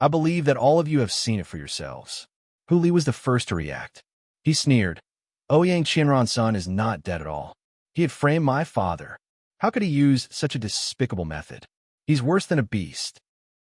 I believe that all of you have seen it for yourselves. Hu Li was the first to react. He sneered. Ouyang Qianran's son is not dead at all. He had framed my father. How could he use such a despicable method? He's worse than a beast.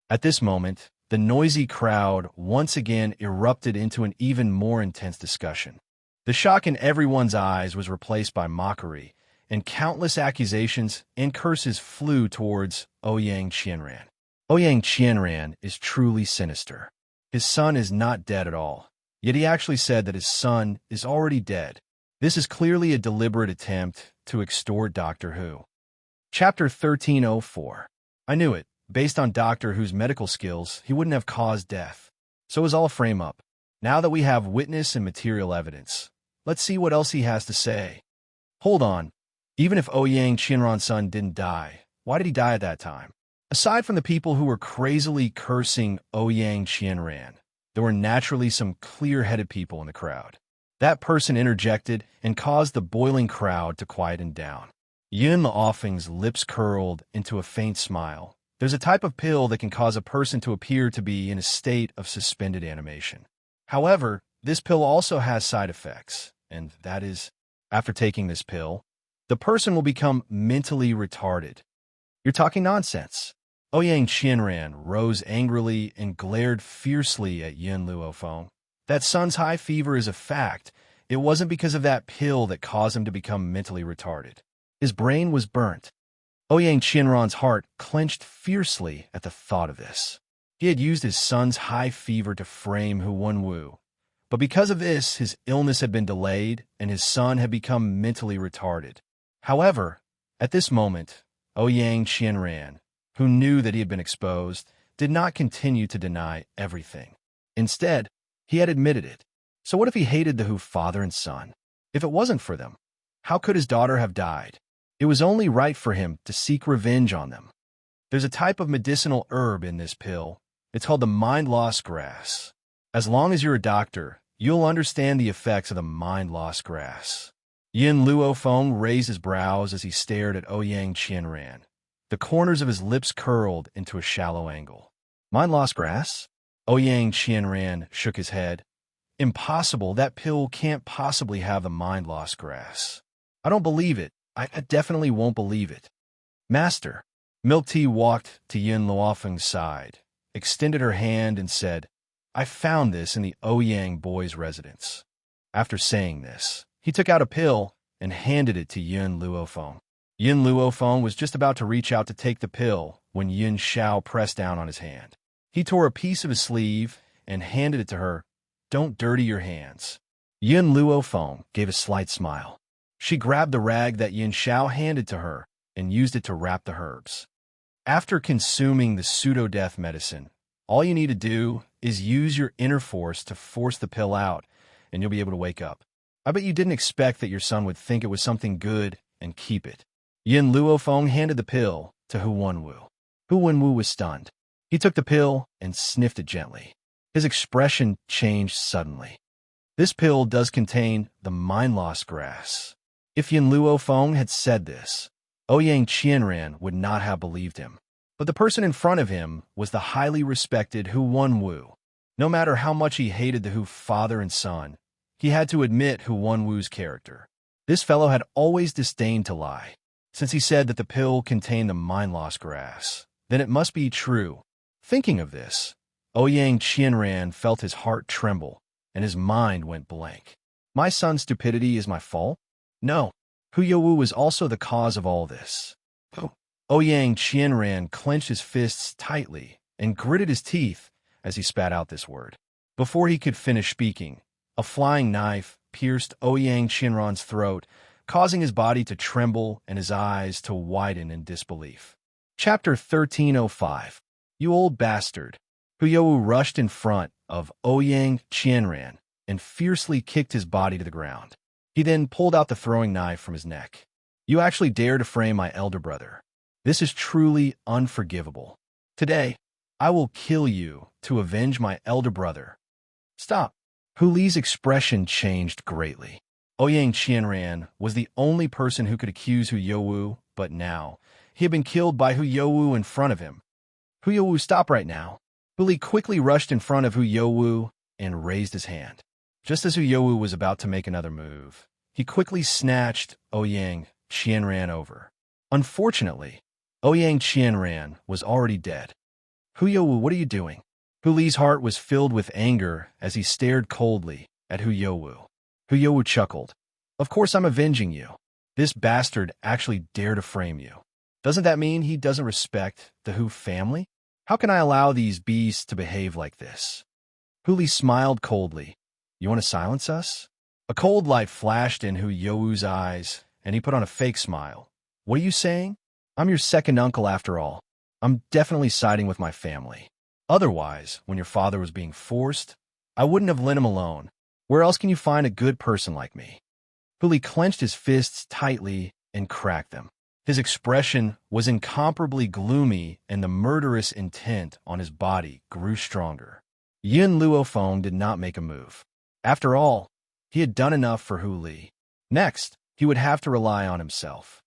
At this moment, the noisy crowd once again erupted into an even more intense discussion. The shock in everyone's eyes was replaced by mockery, and countless accusations and curses flew towards Ouyang Qianran. Ouyang Qianran is truly sinister. His son is not dead at all, yet he actually said that his son is already dead. This is clearly a deliberate attempt to extort Doctor Who. Chapter 1304. I knew it. Based on Doctor Who's medical skills, he wouldn't have caused death. So it was all a frame-up. Now that we have witness and material evidence, let's see what else he has to say. Hold on. Even if Ouyang Qianran's son didn't die, why did he die at that time? Aside from the people who were crazily cursing Ouyang Qianran, there were naturally some clear-headed people in the crowd. That person interjected and caused the boiling crowd to quieten down. Yin Luofeng's lips curled into a faint smile. There's a type of pill that can cause a person to appear to be in a state of suspended animation. However, this pill also has side effects, and that is, after taking this pill, the person will become mentally retarded. You're talking nonsense. Ouyang Qianran rose angrily and glared fiercely at Yin Luofeng. That son's high fever is a fact. It wasn't because of that pill that caused him to become mentally retarded. His brain was burnt. Ouyang Qianran's heart clenched fiercely at the thought of this. He had used his son's high fever to frame Hu Wenwu, but because of this, his illness had been delayed and his son had become mentally retarded. However, at this moment, Ouyang Qianran, who knew that he had been exposed, did not continue to deny everything. Instead, he had admitted it. So what if he hated the Hu father and son? If it wasn't for them, how could his daughter have died? It was only right for him to seek revenge on them. There's a type of medicinal herb in this pill. It's called the mind-loss grass. As long as you're a doctor, you'll understand the effects of the mind-loss grass. Yin Luofeng raised his brows as he stared at Ouyang Qianran. The corners of his lips curled into a shallow angle. Mind-loss grass? Ouyang Qianran shook his head. Impossible. That pill can't possibly have the mind-loss grass. I don't believe it. I definitely won't believe it. Master. Milk Tea walked to Yin Luofeng's side, extended her hand and said, I found this in the Ouyang boy's residence." After saying this, he took out a pill and handed it to Yun Luofeng. Yun Luofeng was just about to reach out to take the pill when Yun Xiao pressed down on his hand. He tore a piece of his sleeve and handed it to her. "Don't dirty your hands." Yun Luofeng gave a slight smile. She grabbed the rag that Yun Xiao handed to her and used it to wrap the herbs. After consuming the pseudo-death medicine, all you need to do is use your inner force to force the pill out, and you'll be able to wake up. I bet you didn't expect that your son would think it was something good and keep it. Yin Luofeng handed the pill to Hu Wenwu. Hu Wenwu was stunned. He took the pill and sniffed it gently. His expression changed suddenly. This pill does contain the mind-loss grass. If Yin Luofeng had said this, Ouyang Qianran would not have believed him. But the person in front of him was the highly respected Hu Wenwu. No matter how much he hated the Hu father and son, he had to admit Hu Wenwu's character. This fellow had always disdained to lie. Since he said that the pill contained the mind-loss grass, then it must be true. Thinking of this, Ouyang Qianran felt his heart tremble, and his mind went blank. My son's stupidity is my fault? No. Hu Youwu was also the cause of all this. Ouyang Qianran clenched his fists tightly and gritted his teeth as he spat out this word. Before he could finish speaking, a flying knife pierced Ouyang Qianran's throat, causing his body to tremble and his eyes to widen in disbelief. Chapter 1305. You old bastard. Hu Youwu rushed in front of Ouyang Qianran and fiercely kicked his body to the ground. He then pulled out the throwing knife from his neck. You actually dare to frame my elder brother. This is truly unforgivable. Today, I will kill you to avenge my elder brother. Stop. Hu Li's expression changed greatly. Ouyang Qianran was the only person who could accuse Hu Youwu, but now, he had been killed by Hu Youwu in front of him. Hu Youwu, stop right now. Hu Li quickly rushed in front of Hu Youwu and raised his hand. Just as Hu Youwu was about to make another move, he quickly snatched Ouyang Qianran over. Unfortunately, Ouyang Qianran was already dead. Hu Youwu, what are you doing? Hu Li's heart was filled with anger as he stared coldly at Hu Youwu. Hu Youwu chuckled. Of course I'm avenging you. This bastard actually dared to frame you. Doesn't that mean he doesn't respect the Hu family? How can I allow these beasts to behave like this? Hu Li smiled coldly. You want to silence us? A cold light flashed in Hu Youwu's eyes, and he put on a fake smile. What are you saying? I'm your second uncle after all. I'm definitely siding with my family. Otherwise, when your father was being forced, I wouldn't have let him alone. Where else can you find a good person like me? Hu Li clenched his fists tightly and cracked them. His expression was incomparably gloomy, and the murderous intent on his body grew stronger. Yin Luofeng did not make a move. After all, he had done enough for Hu Li. Next, he would have to rely on himself.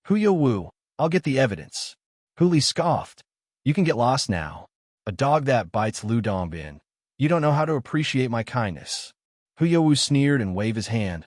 Hu Youwu, I'll get the evidence. Hu Li scoffed. You can get lost now. A dog that bites Lu Dongbin. You don't know how to appreciate my kindness. Hu Youwu sneered and waved his hand.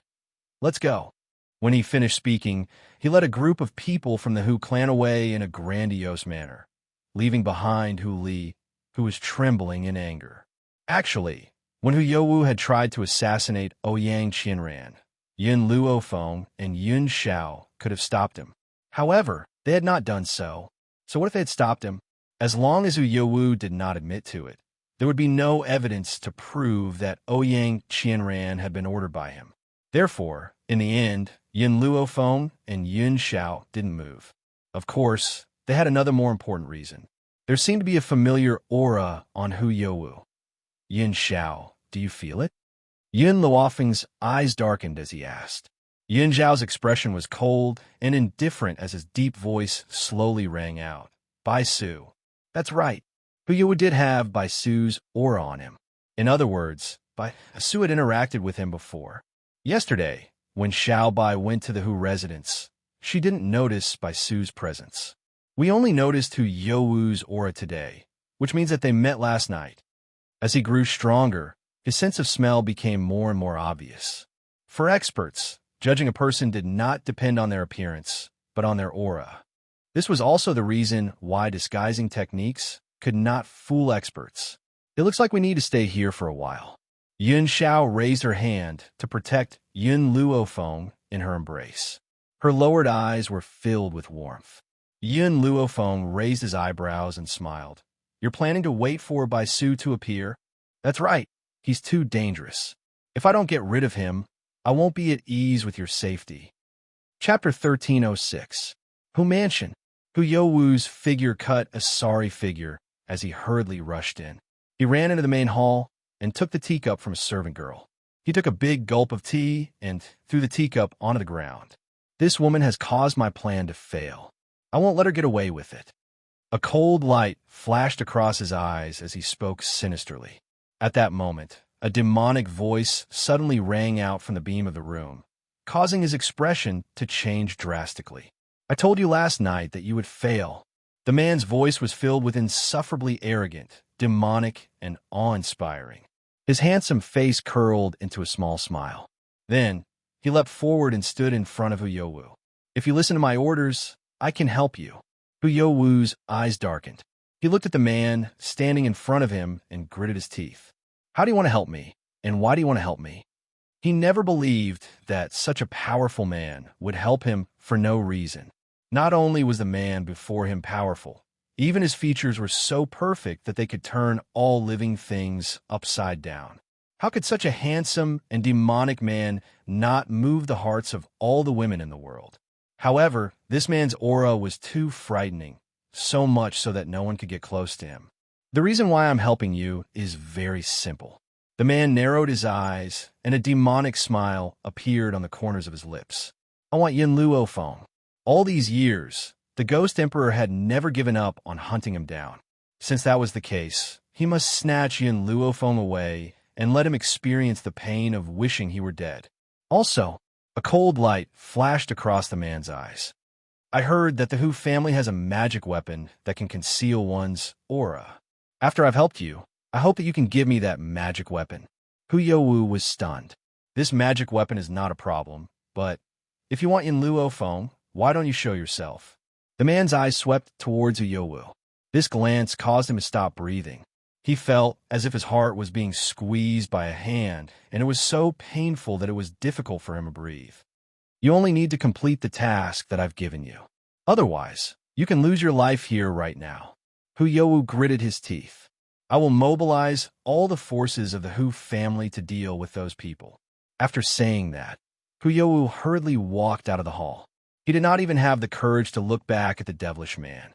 Let's go. When he finished speaking, he led a group of people from the Hu clan away in a grandiose manner, leaving behind Hu Li, who was trembling in anger. Actually, when Hu Youwu had tried to assassinate Ouyang Qianran, Yin Luofeng and Yun Xiao could have stopped him. However, they had not done so. So what if they had stopped him? As long as Hu Youwu did not admit to it, there would be no evidence to prove that Ouyang Qianran had been ordered by him. Therefore, in the end, Yin Luofeng and Yun Xiao didn't move. Of course, they had another more important reason. There seemed to be a familiar aura on Hu Youwu. Yin Xiao, do you feel it? Yin Luofeng's eyes darkened as he asked. Yin Xiao's expression was cold and indifferent as his deep voice slowly rang out. Bai Su. That's right. Hu Youwu did have Bai Su's aura on him. In other words, Bai Su had interacted with him before. Yesterday, when Xiao Bai went to the Hu residence, she didn't notice Bai Su's presence. We only noticed Hu Youwu's aura today, which means that they met last night. As he grew stronger, his sense of smell became more and more obvious. For experts, judging a person did not depend on their appearance, but on their aura. This was also the reason why disguising techniques could not fool experts. It looks like we need to stay here for a while. Xianxia raised her hand to protect Yun Luofeng in her embrace. Her lowered eyes were filled with warmth. Yun Luofeng raised his eyebrows and smiled. You're planning to wait for Bai Su to appear? That's right. He's too dangerous. If I don't get rid of him, I won't be at ease with your safety. Chapter 1306. Hu Mansion. Hu Youwu's figure cut a sorry figure as he hurriedly rushed in. He ran into the main hall and took the teacup from a servant girl. He took a big gulp of tea and threw the teacup onto the ground. This woman has caused my plan to fail. I won't let her get away with it. A cold light flashed across his eyes as he spoke sinisterly. At that moment, a demonic voice suddenly rang out from the beam of the room, causing his expression to change drastically. I told you last night that you would fail. The man's voice was filled with insufferably arrogant, demonic, and awe-inspiring. His handsome face curled into a small smile. Then, he leapt forward and stood in front of Hu Youwu. If you listen to my orders, I can help you. Hu Youwu's eyes darkened. He looked at the man standing in front of him and gritted his teeth. How do you want to help me? And why do you want to help me? He never believed that such a powerful man would help him for no reason. Not only was the man before him powerful, even his features were so perfect that they could turn all living things upside down. How could such a handsome and demonic man not move the hearts of all the women in the world? However, this man's aura was too frightening, so much so that no one could get close to him. The reason why I'm helping you is very simple. The man narrowed his eyes, and a demonic smile appeared on the corners of his lips. I want Yun Luofeng. All these years, the Ghost Emperor had never given up on hunting him down. Since that was the case, he must snatch Yun Luofeng away and let him experience the pain of wishing he were dead. Also, a cold light flashed across the man's eyes. I heard that the Hu family has a magic weapon that can conceal one's aura. After I've helped you, I hope that you can give me that magic weapon. Hu Youwu was stunned. This magic weapon is not a problem, but if you want Yun Luofeng, why don't you show yourself? The man's eyes swept towards Hu Youwu. This glance caused him to stop breathing. He felt as if his heart was being squeezed by a hand, and it was so painful that it was difficult for him to breathe. You only need to complete the task that I've given you. Otherwise, you can lose your life here right now. Hu Youwu gritted his teeth. I will mobilize all the forces of the Hu family to deal with those people. After saying that, Hu Youwu hurriedly walked out of the hall. He did not even have the courage to look back at the devilish man.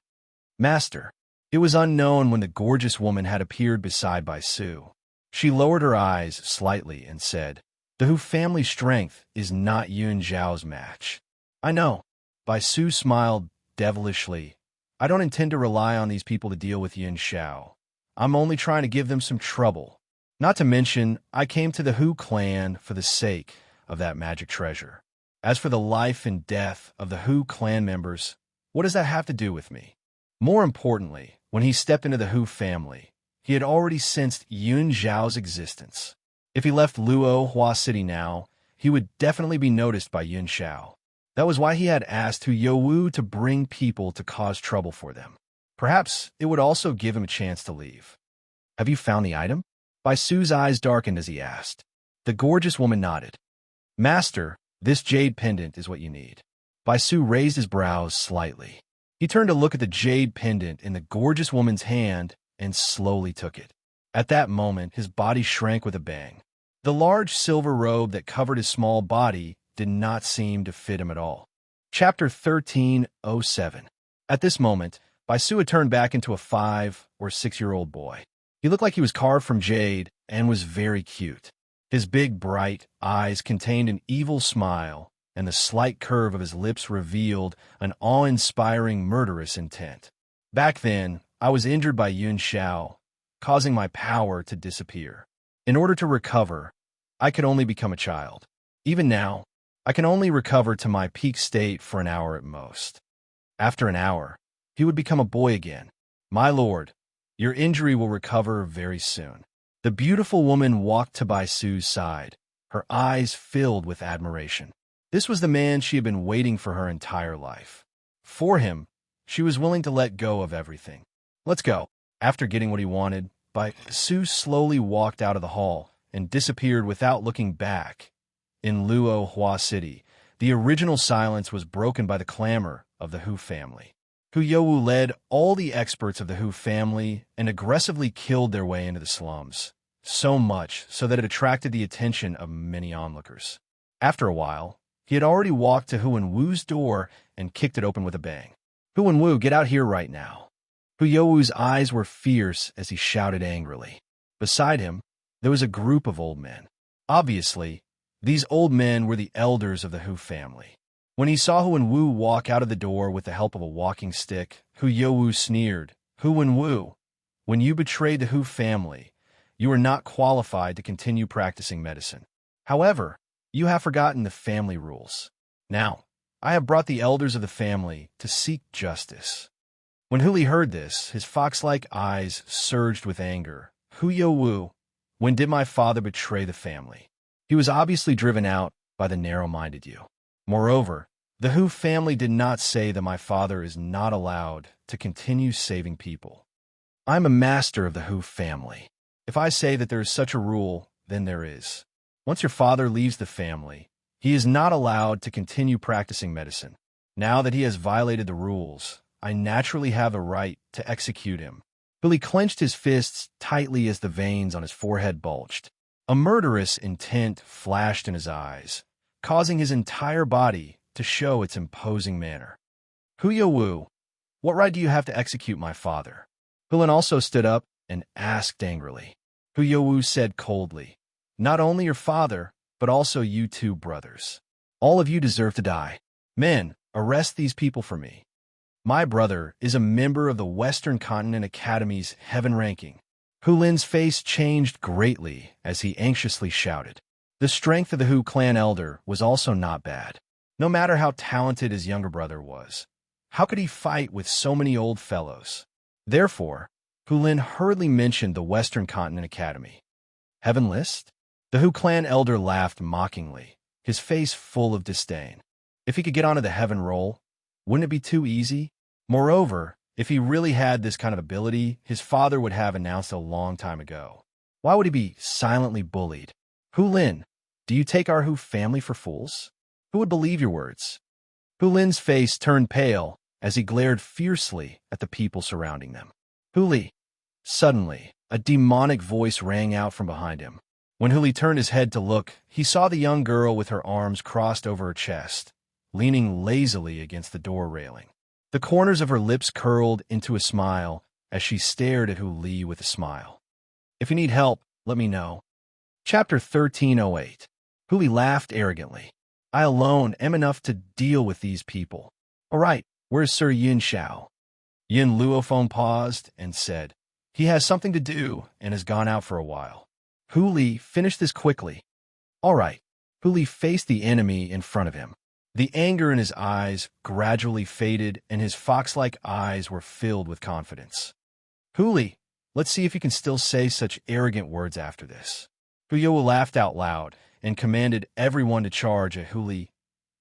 Master, it was unknown when the gorgeous woman had appeared beside Bai Su. She lowered her eyes slightly and said, The Hu family's strength is not Yun Zhao's match. I know. Bai Su smiled devilishly. I don't intend to rely on these people to deal with Yun Zhao. I'm only trying to give them some trouble. Not to mention, I came to the Hu clan for the sake of that magic treasure. As for the life and death of the Hu clan members, what does that have to do with me? More importantly, when he stepped into the Hu family, he had already sensed Yun Zhao's existence. If he left Luo Hua City now, he would definitely be noticed by Yun Zhao. That was why he had asked Hu Youwu to bring people to cause trouble for them. Perhaps it would also give him a chance to leave. Have you found the item? Bai Su's eyes darkened as he asked. The gorgeous woman nodded. Master, this jade pendant is what you need. Bai Su raised his brows slightly. He turned to look at the jade pendant in the gorgeous woman's hand and slowly took it. At that moment, his body shrank with a bang. The large silver robe that covered his small body did not seem to fit him at all. Chapter 1307. At this moment, Bai Su had turned back into a 5- or 6-year-old boy. He looked like he was carved from jade and was very cute. His big, bright eyes contained an evil smile, and the slight curve of his lips revealed an awe-inspiring murderous intent. Back then, I was injured by Yun Zhao, causing my power to disappear. In order to recover, I could only become a child. Even now, I can only recover to my peak state for an hour at most. After an hour, he would become a boy again. My lord, your injury will recover very soon. The beautiful woman walked to Bai Su's side, her eyes filled with admiration. This was the man she had been waiting for her entire life. For him, she was willing to let go of everything. Let's go. After getting what he wanted, Su slowly walked out of the hall and disappeared without looking back. In Luo Hua City, the original silence was broken by the clamor of the Hu family. Hu Youwu led all the experts of the Hu family and aggressively killed their way into the slums, so much so that it attracted the attention of many onlookers. After a while, he had already walked to Hu Wenwu's door and kicked it open with a bang. Hu Wenwu, get out here right now. Hu Youwu's eyes were fierce as he shouted angrily. Beside him, there was a group of old men. Obviously, these old men were the elders of the Hu family. When he saw Hu Wenwu walk out of the door with the help of a walking stick, Hu Youwu sneered, "Hu Wenwu, when you betrayed the Hu family, you are not qualified to continue practicing medicine. However, you have forgotten the family rules. Now, I have brought the elders of the family to seek justice." When Hu Li heard this, his fox-like eyes surged with anger. "Hu Youwu, when did my father betray the family?" He was obviously driven out by the narrow-minded you. Moreover, the Hu family did not say that my father is not allowed to continue saving people. I'm a master of the Hu family. If I say that there is such a rule, then there is. Once your father leaves the family, he is not allowed to continue practicing medicine. Now that he has violated the rules, I naturally have a right to execute him. Billy clenched his fists tightly as the veins on his forehead bulged. A murderous intent flashed in his eyes, causing his entire body to show its imposing manner. "Hu Youwu, what right do you have to execute my father?" Hulin also stood up and asked angrily. Hu Youwu said coldly, "Not only your father, but also you two brothers. All of you deserve to die. Men, arrest these people for me. My brother is a member of the Western Continent Academy's Heaven ranking." Hu Lin's face changed greatly as he anxiously shouted. The strength of the Hu clan elder was also not bad. No matter how talented his younger brother was, how could he fight with so many old fellows? Therefore, Hu Lin hurriedly mentioned the Western Continent Academy. "Heaven list?" The Hu clan elder laughed mockingly, his face full of disdain. If he could get onto the Heaven roll, wouldn't it be too easy? Moreover, if he really had this kind of ability, his father would have announced a long time ago. Why would he be silently bullied? Hu Lin, do you take our Hu family for fools? Who would believe your words? Hu Lin's face turned pale as he glared fiercely at the people surrounding them. Hu Li. Suddenly, a demonic voice rang out from behind him. When Hu Li turned his head to look, he saw the young girl with her arms crossed over her chest, leaning lazily against the door railing. The corners of her lips curled into a smile as she stared at Hu Li with a smile. "If you need help, let me know." Chapter 1308. Hu Li laughed arrogantly. "I alone am enough to deal with these people. All right, where's Sir Xianxia?" Yin Luofeng paused and said, "He has something to do and has gone out for a while." Hu Li finished this quickly. All right. Hu Li faced the enemy in front of him. The anger in his eyes gradually faded, and his fox-like eyes were filled with confidence. "Hu Li, let's see if you can still say such arrogant words after this." Hu Youwu laughed out loud and commanded everyone to charge at Hu Li.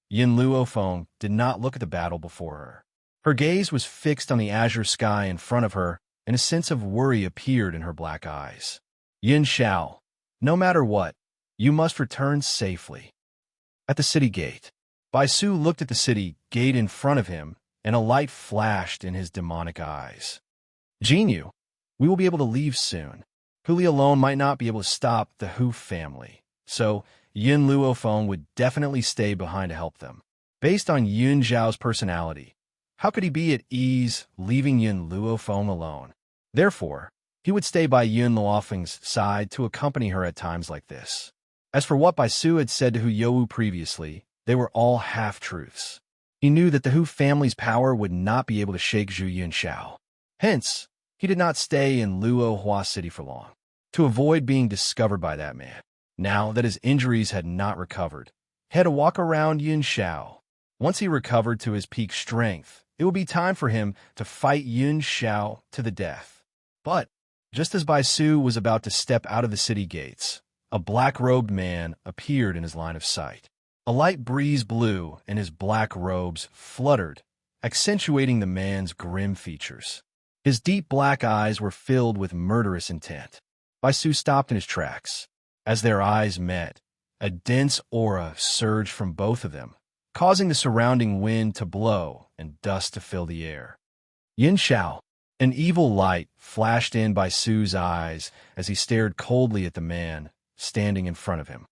Yin Luofeng did not look at the battle before her. Her gaze was fixed on the azure sky in front of her, and a sense of worry appeared in her black eyes. "Yin Xiao, no matter what, you must return safely." At the city gate, Bai Su looked at the city gate in front of him, and a light flashed in his demonic eyes. "Jinyu, we will be able to leave soon. Hu Li alone might not be able to stop the Hu family, so Yin Luofeng would definitely stay behind to help them." Based on Yun Zhao's personality, how could he be at ease leaving Yin Luofeng alone? Therefore, he would stay by Yun Luofeng's side to accompany her at times like this. As for what Bai Su had said to Hu Youwu previously, they were all half-truths. He knew that the Hu family's power would not be able to shake Zhu Yunxiao. Hence, he did not stay in Luo Hua City for long, to avoid being discovered by that man. Now that his injuries had not recovered, he had to walk around Yunxiao. Once he recovered to his peak strength, it would be time for him to fight Yunxiao to the death. But, just as Bai Su was about to step out of the city gates, a black-robed man appeared in his line of sight. A light breeze blew, and his black robes fluttered, accentuating the man's grim features. His deep black eyes were filled with murderous intent. Bai Su stopped in his tracks. As their eyes met, a dense aura surged from both of them, causing the surrounding wind to blow and dust to fill the air. Xianxia, an evil light flashed in Bai Su's eyes as he stared coldly at the man standing in front of him.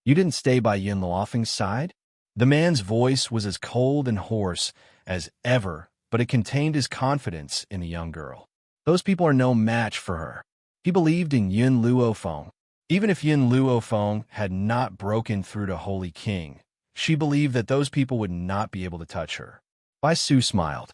You didn't stay by Yin Luofeng's side? The man's voice was as cold and hoarse as ever, but it contained his confidence in the young girl. Those people are no match for her. He believed in Yin Luofeng. Even if Yin Luofeng had not broken through to Holy King, she believed that those people would not be able to touch her. Bai Su smiled.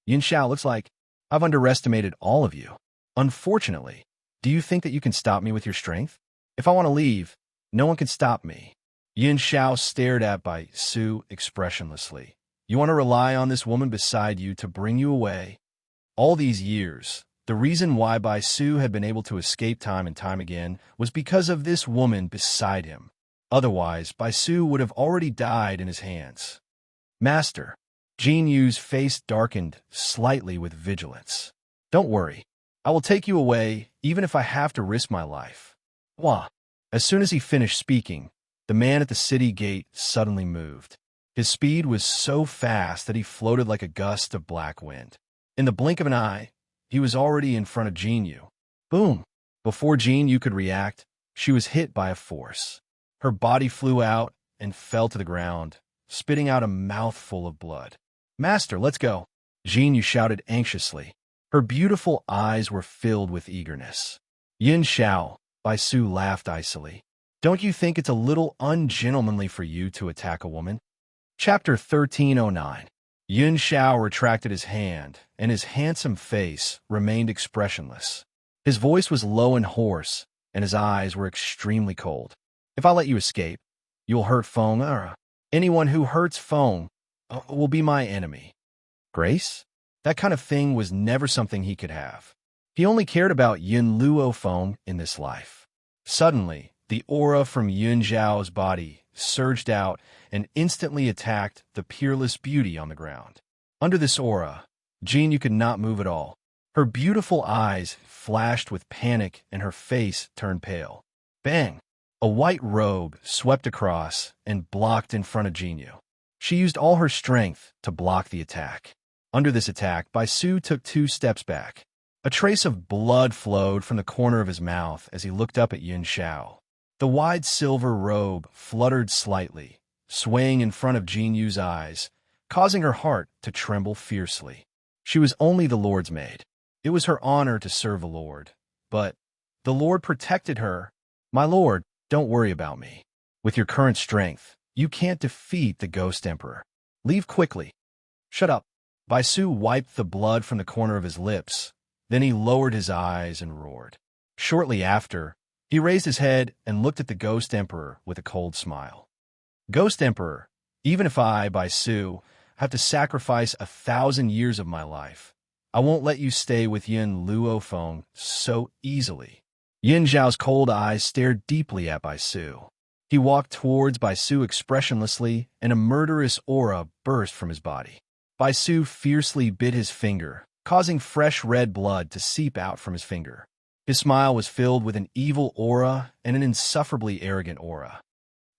Xianxia, looks like I've underestimated all of you. Unfortunately, do you think that you can stop me with your strength? If I want to leave, no one can stop me. Xianxia stared at Bai Su expressionlessly. You want to rely on this woman beside you to bring you away? All these years, the reason why Bai Su had been able to escape time and time again was because of this woman beside him. Otherwise, Bai Su would have already died in his hands. Master, Jin Yu's face darkened slightly with vigilance. Don't worry. I will take you away, even if I have to risk my life. Wah! As soon as he finished speaking, the man at the city gate suddenly moved. His speed was so fast that he floated like a gust of black wind. In the blink of an eye, he was already in front of Jin Yu. Boom! Before Jin Yu could react, she was hit by a force. Her body flew out and fell to the ground, spitting out a mouthful of blood. Master, let's go, Jin Yu shouted anxiously. Her beautiful eyes were filled with eagerness. Xianxia, Bai Su laughed icily. Don't you think it's a little ungentlemanly for you to attack a woman? Chapter 1309. Xianxia retracted his hand, and his handsome face remained expressionless. His voice was low and hoarse, and his eyes were extremely cold. If I let you escape, you'll hurt Feng. Anyone who hurts Feng will be my enemy. Grace? That kind of thing was never something he could have. He only cared about Yin Luofeng in this life. Suddenly, the aura from Xianxia's body surged out and instantly attacked the peerless beauty on the ground. Under this aura, Jin Yu could not move at all. Her beautiful eyes flashed with panic and her face turned pale. Bang! A white robe swept across and blocked in front of Jin Yu. She used all her strength to block the attack. Under this attack, Bai Su took 2 steps back. A trace of blood flowed from the corner of his mouth as he looked up at Xianxia. The wide silver robe fluttered slightly, swaying in front of Jin Yu's eyes, causing her heart to tremble fiercely. She was only the Lord's maid. It was her honor to serve the Lord. But the Lord protected her. My Lord, don't worry about me. With your current strength, you can't defeat the Ghost Emperor. Leave quickly. Shut up. Bai Su wiped the blood from the corner of his lips. Then he lowered his eyes and roared. Shortly after, he raised his head and looked at the Ghost Emperor with a cold smile. Ghost Emperor, even if I, Bai Su, have to sacrifice 1,000 years of my life, I won't let you stay with Yin Luofeng so easily. Xianxia's cold eyes stared deeply at Bai Su. He walked towards Bai Su expressionlessly, and a murderous aura burst from his body. Bai Su fiercely bit his finger, causing fresh red blood to seep out from his finger. His smile was filled with an evil aura and an insufferably arrogant aura.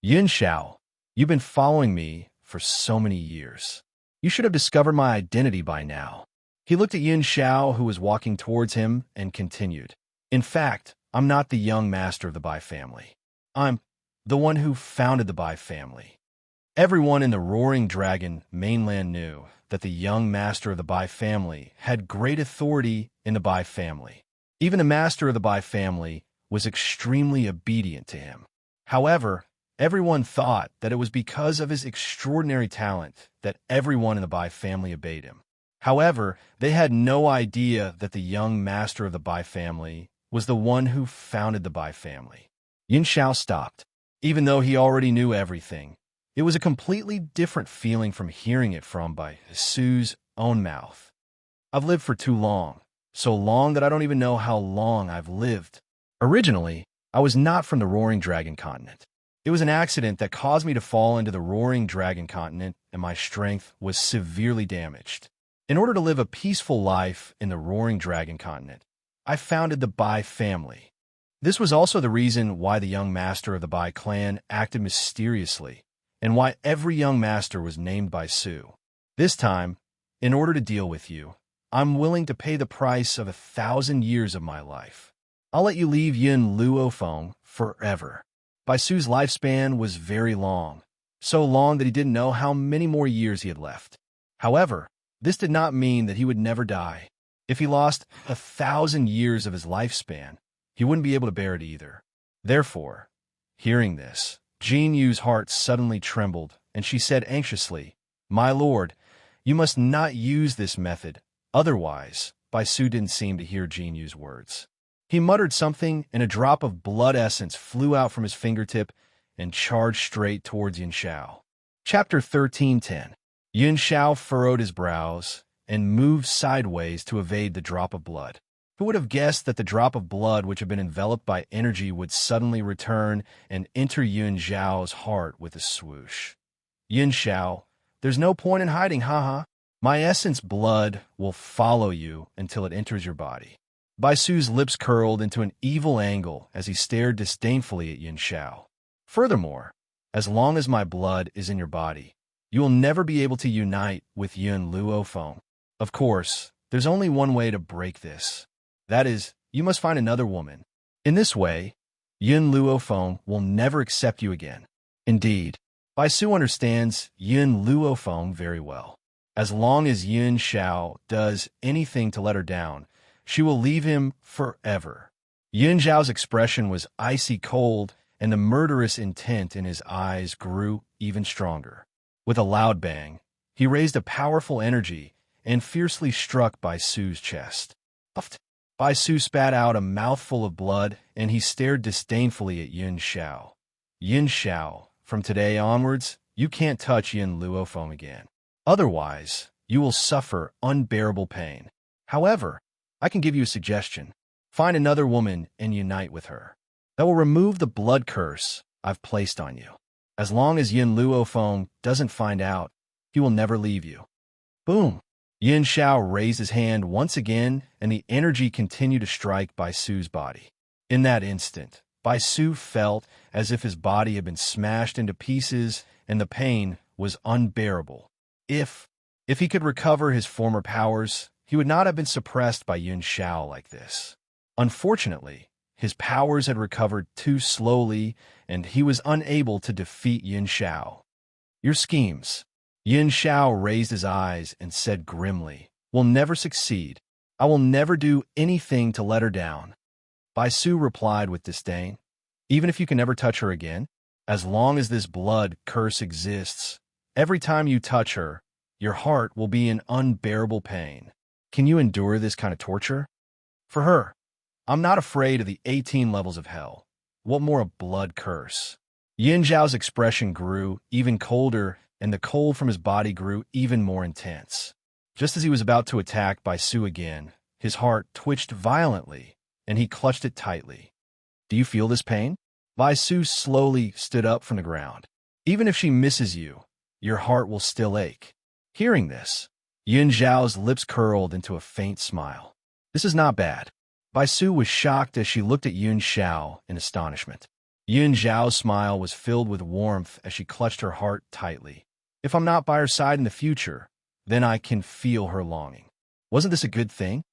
Xianxia, you've been following me for so many years. You should have discovered my identity by now. He looked at Xianxia, who was walking towards him, and continued. In fact, I'm not the young master of the Bai family. I'm the one who founded the Bai family. Everyone in the Roaring Dragon mainland knew that the young master of the Bai family had great authority in the Bai family. Even the master of the Bai family was extremely obedient to him. However, everyone thought that it was because of his extraordinary talent that everyone in the Bai family obeyed him. However, they had no idea that the young master of the Bai family was the one who founded the Bai family. Xianxia stopped. Even though he already knew everything, it was a completely different feeling from hearing it from Bai Su's own mouth. I've lived for too long. So long that I don't even know how long I've lived. Originally, I was not from the Roaring Dragon continent. It was an accident that caused me to fall into the Roaring Dragon continent, and my strength was severely damaged. In order to live a peaceful life in the Roaring Dragon continent, I founded the Bai family. This was also the reason why the young master of the Bai clan acted mysteriously, and why every young master was named by Su. This time, in order to deal with you, I'm willing to pay the price of 1,000 years of my life. I'll let you leave Yin Luofeng forever. Bai Su's lifespan was very long, so long that he didn't know how many more years he had left. However, this did not mean that he would never die. If he lost 1,000 years of his lifespan, he wouldn't be able to bear it either. Therefore, hearing this, Jin Yu's heart suddenly trembled, and she said anxiously, "My lord, you must not use this method. Otherwise," Bai Su didn't seem to hear Jin Yu's words. He muttered something, and a drop of blood essence flew out from his fingertip and charged straight towards Yin Xiao. Chapter 13:10. Yin Xiao furrowed his brows and moved sideways to evade the drop of blood. Who would have guessed that the drop of blood which had been enveloped by energy would suddenly return and enter Yin Xiao's heart with a swoosh? "Yin Xiao, there's no point in hiding, haha. My essence blood will follow you until it enters your body." Bai Su's lips curled into an evil angle as he stared disdainfully at Yin Xiao. "Furthermore, as long as my blood is in your body, you will never be able to unite with Yin Luofeng. Of course, there's only one way to break this. That is, you must find another woman. In this way, Yin Luofeng will never accept you again." Indeed, Bai Su understands Yin Luofeng very well. As long as Yin Xiao does anything to let her down, she will leave him forever. Yin Xiao's expression was icy cold, and the murderous intent in his eyes grew even stronger. With a loud bang, he raised a powerful energy and fiercely struck Bai Su's chest. Bai Su spat out a mouthful of blood, and he stared disdainfully at Yin Xiao. "Yin Xiao, from today onwards, you can't touch Yin Luofeng again. Otherwise, you will suffer unbearable pain. However, I can give you a suggestion. Find another woman and unite with her. That will remove the blood curse I've placed on you. As long as Yin Luofeng doesn't find out, he will never leave you." Boom! Yin Xiao raised his hand once again, and the energy continued to strike Bai Su's body. In that instant, Bai Su felt as if his body had been smashed into pieces, and the pain was unbearable. If he could recover his former powers, he would not have been suppressed by Yin Xiao like this. Unfortunately, his powers had recovered too slowly, and he was unable to defeat Yin Xiao. "Your schemes," Yin Xiao raised his eyes and said grimly, "will never succeed. I will never do anything to let her down." Bai Su replied with disdain, "Even if you can never touch her again? As long as this blood curse exists, every time you touch her, your heart will be in unbearable pain. Can you endure this kind of torture? For her, I'm not afraid of the 18 levels of hell. What more a blood curse?" Yin Zhao's expression grew even colder, and the cold from his body grew even more intense. Just as he was about to attack Bai Su again, his heart twitched violently, and he clutched it tightly. "Do you feel this pain?" Bai Su slowly stood up from the ground. "Even if she misses you, your heart will still ache." Hearing this, Yin Zhao's lips curled into a faint smile. "This is not bad." Bai Su was shocked as she looked at Yin Xiao in astonishment. Yin Zhao's smile was filled with warmth as she clutched her heart tightly. "If I'm not by her side in the future, then I can feel her longing. Wasn't this a good thing?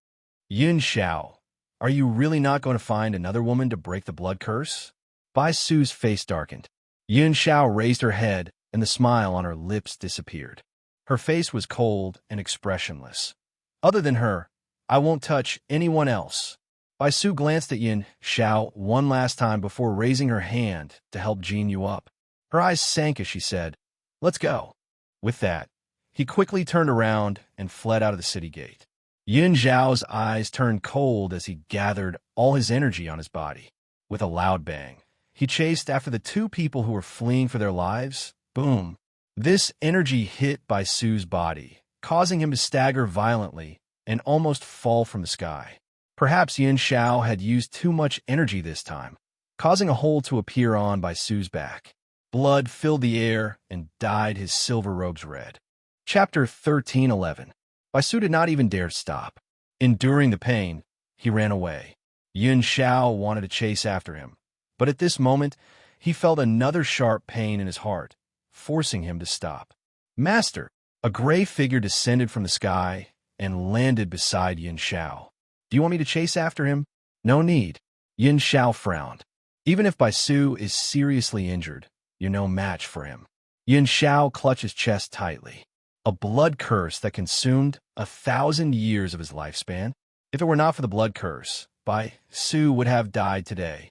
Yin Xiao, are you really not going to find another woman to break the blood curse?" Bai Su's face darkened. Yin Xiao raised her head, and the smile on her lips disappeared. Her face was cold and expressionless. "Other than her, I won't touch anyone else." Bai Su glanced at Yin Xiao one last time before raising her hand to help Jin Yu up. Her eyes sank as she said, "Let's go." With that, he quickly turned around and fled out of the city gate. Yin Zhao's eyes turned cold as he gathered all his energy on his body. With a loud bang, he chased after the two people who were fleeing for their lives. Boom! This energy hit Bai Su's body, causing him to stagger violently and almost fall from the sky. Perhaps Yin Xiao had used too much energy this time, causing a hole to appear on Bai Su's back. Blood filled the air and dyed his silver robes red. Chapter 13:11. Baisu did not even dare stop. Enduring the pain, he ran away. Xianxia wanted to chase after him, but at this moment, he felt another sharp pain in his heart, forcing him to stop. Master! A gray figure descended from the sky and landed beside Xianxia. Do you want me to chase after him? No need. Xianxia frowned. Even if Baisu is seriously injured, you're no match for him. Xianxia clutched his chest tightly. A blood curse that consumed 1,000 years of his lifespan? If it were not for the blood curse, Baisu would have died today.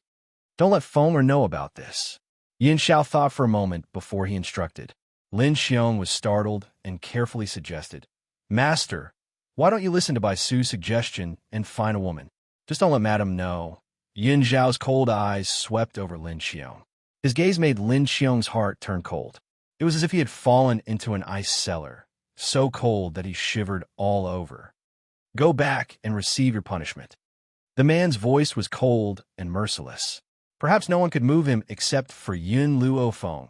Don't let Fenger know about this. Xianxia thought for a moment before he instructed. Lin Xiong was startled and carefully suggested, Master, why don't you listen to Baisu's suggestion and find a woman? Just don't let Madame know. Yin Zhao's cold eyes swept over Lin Xiong. His gaze made Lin Xiong's heart turn cold. It was as if he had fallen into an ice cellar, so cold that he shivered all over. Go back and receive your punishment. The man's voice was cold and merciless. Perhaps no one could move him except for Yun Luofeng.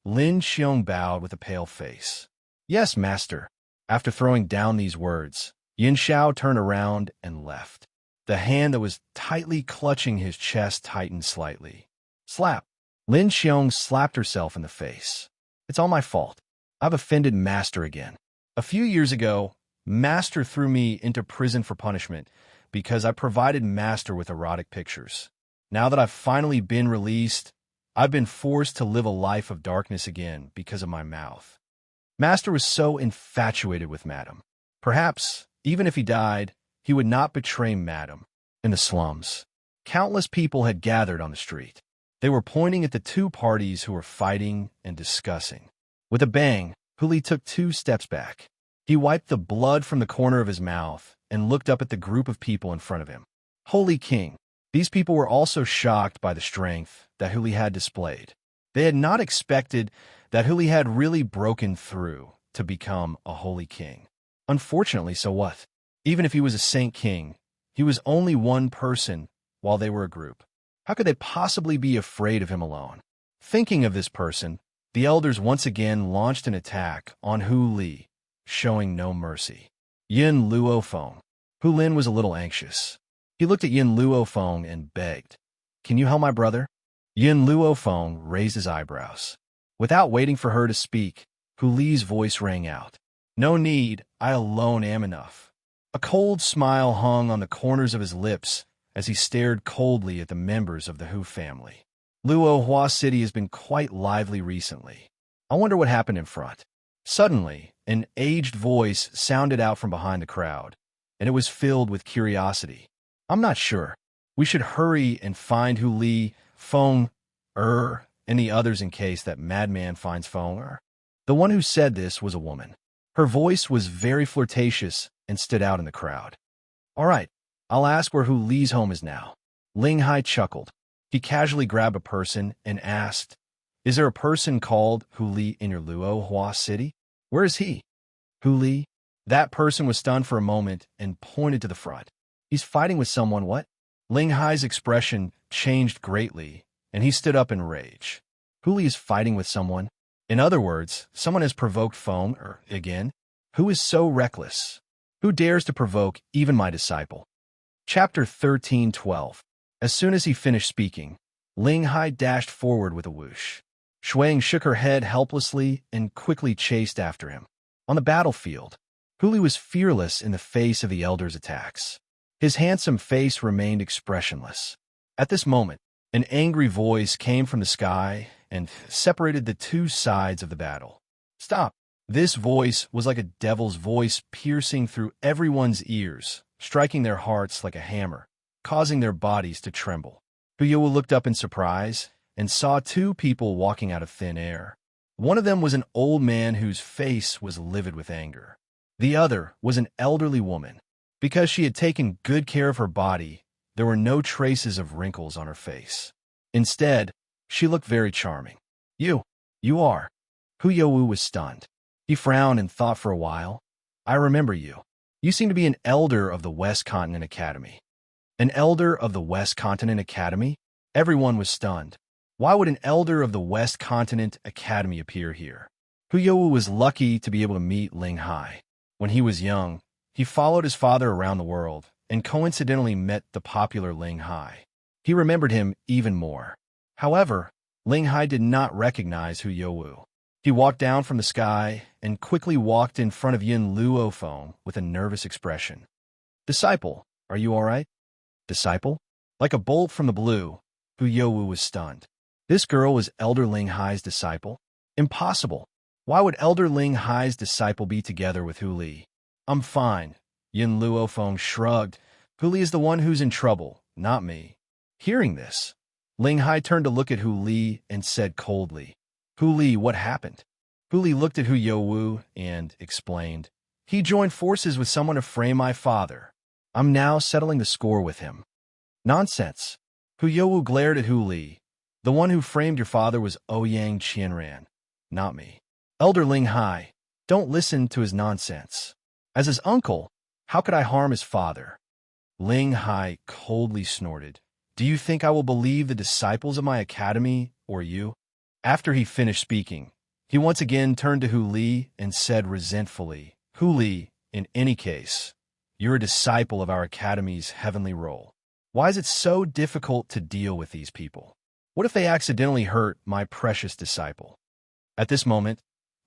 Lin Xiong bowed with a pale face. Yes, master. After throwing down these words, Xianxia turned around and left. The hand that was tightly clutching his chest tightened slightly. Slap! Lin Xiong slapped herself in the face. It's all my fault. I've offended Master again. A few years ago, Master threw me into prison for punishment because I provided Master with erotic pictures. Now that I've finally been released, I've been forced to live a life of darkness again because of my mouth. Master was so infatuated with Madame. Perhaps, even if he died, he would not betray Madame. In the slums, countless people had gathered on the street. They were pointing at the two parties who were fighting and discussing. With a bang, Huli took 2 steps back. He wiped the blood from the corner of his mouth and looked up at the group of people in front of him. Holy King! These people were also shocked by the strength that Huli had displayed. They had not expected that Huli had really broken through to become a holy king. Unfortunately, so what? Even if he was a saint king, he was only one person while they were a group. How could they possibly be afraid of him alone? Thinking of this person, the elders once again launched an attack on Hu Li, showing no mercy. Yin Luofeng. Hu Lin was a little anxious. He looked at Yin Luofeng and begged, Can you help my brother? Yin Luofeng raised his eyebrows. Without waiting for her to speak, Hu Li's voice rang out. No need, I alone am enough. A cold smile hung on the corners of his lips as he stared coldly at the members of the Hu family. Luohua City has been quite lively recently. I wonder what happened in front. Suddenly, an aged voice sounded out from behind the crowd, and it was filled with curiosity. I'm not sure. We should hurry and find Hu Li, Feng, and the others in case that madman finds Feng. The one who said this was a woman. Her voice was very flirtatious and stood out in the crowd. All right, I'll ask where Hu Li's home is now. Ling Hai chuckled. He casually grabbed a person and asked, Is there a person called Hu Li in your Luohua city? Where is he? Hu Li? That person was stunned for a moment and pointed to the front. He's fighting with someone, what? Ling Hai's expression changed greatly, and he stood up in rage. Hu Li is fighting with someone? In other words, someone has provoked Feng again? Who is so reckless? Who dares to provoke even my disciple? Chapter 13:12. As soon as he finished speaking, Ling Hai dashed forward with a whoosh. Shuang shook her head helplessly and quickly chased after him. On the battlefield, Hu Li was fearless in the face of the elders' attacks. His handsome face remained expressionless. At this moment, an angry voice came from the sky and separated the two sides of the battle. Stop! This voice was like a devil's voice piercing through everyone's ears, striking their hearts like a hammer, causing their bodies to tremble. Huyo looked up in surprise and saw 2 people walking out of thin air. One of them was an old man whose face was livid with anger. The other was an elderly woman. Because she had taken good care of her body, there were no traces of wrinkles on her face. Instead, she looked very charming. You are. Huyo was stunned. He frowned and thought for a while. I remember you. You seem to be an elder of the West Continent Academy. An elder of the West Continent Academy? Everyone was stunned. Why would an elder of the West Continent Academy appear here? Huyo was lucky to be able to meet Ling Hai. When he was young, He followed his father around the world and coincidentally met the popular Ling Hai. He remembered him even more. However, Ling Hai did not recognize Hu Youwu. He walked down from the sky and quickly walked in front of Yin Luofeng with a nervous expression. "Disciple, are you all right?" "Disciple?" Like a bolt from the blue, Hu Youwu was stunned. This girl was Elder Ling Hai's disciple? Impossible. Why would Elder Ling Hai's disciple be together with Hu Li? "I'm fine." Yin Luofeng shrugged. "Hu Li is the one who's in trouble, not me." Hearing this, Ling Hai turned to look at Hu Li and said coldly, "Hu Li, what happened?" Hu Li looked at Hu Youwu and explained, "He joined forces with someone to frame my father. I'm now settling the score with him." "Nonsense." Hu Youwu glared at Hu Li. "The one who framed your father was Ouyang Qianran, not me." "Elder Ling Hai, don't listen to his nonsense. As his uncle, how could I harm his father?" Ling Hai coldly snorted. "Do you think I will believe the disciples of my academy or you?" After he finished speaking, he once again turned to Hu Li and said resentfully, "Hu Li, in any case, you're a disciple of our academy's heavenly role. Why is it so difficult to deal with these people? What if they accidentally hurt my precious disciple?" At this moment,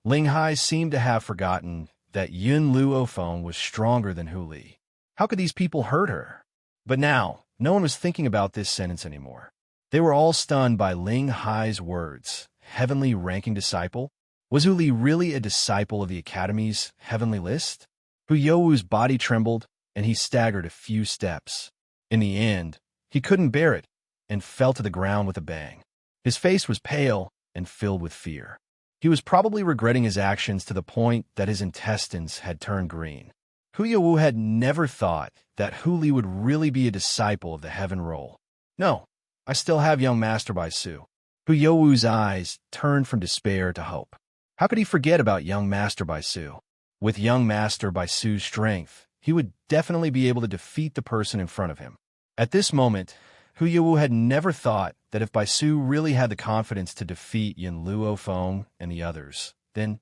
Ling Hai seemed to have forgotten that Yin Luofeng was stronger than Hu Li. How could these people hurt her? But now, no one was thinking about this sentence anymore. They were all stunned by Ling Hai's words. Heavenly ranking disciple? Was Hu Li really a disciple of the Academy's heavenly list? Hu Youwu's body trembled, and he staggered a few steps. In the end, he couldn't bear it, and fell to the ground with a bang. His face was pale and filled with fear. He was probably regretting his actions to the point that his intestines had turned green. Hu Youwu had never thought that Hu Li would really be a disciple of the heaven role. "No, I still have young Master Baisu." Hu Youwu's eyes turned from despair to hope. How could he forget about young Master Baisu? With young Master Baisu's strength, he would definitely be able to defeat the person in front of him. At this moment, Hu Youwu had never thought that if Baisu really had the confidence to defeat Yin Luofeng and the others, then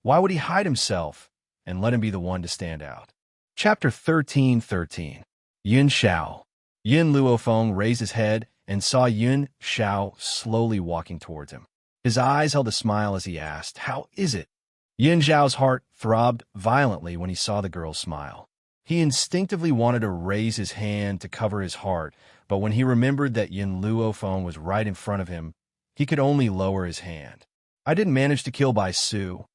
why would he hide himself and let him be the one to stand out? Chapter 13:13. Yun Xiao. Yin Luofeng raised his head and saw Yun Xiao slowly walking towards him. His eyes held a smile as he asked, "How is it?" Yun Xiao's heart throbbed violently when he saw the girl's smile. He instinctively wanted to raise his hand to cover his heart, but when he remembered that Yin Luofeng was right in front of him, he could only lower his hand. "I didn't manage to kill Baisu,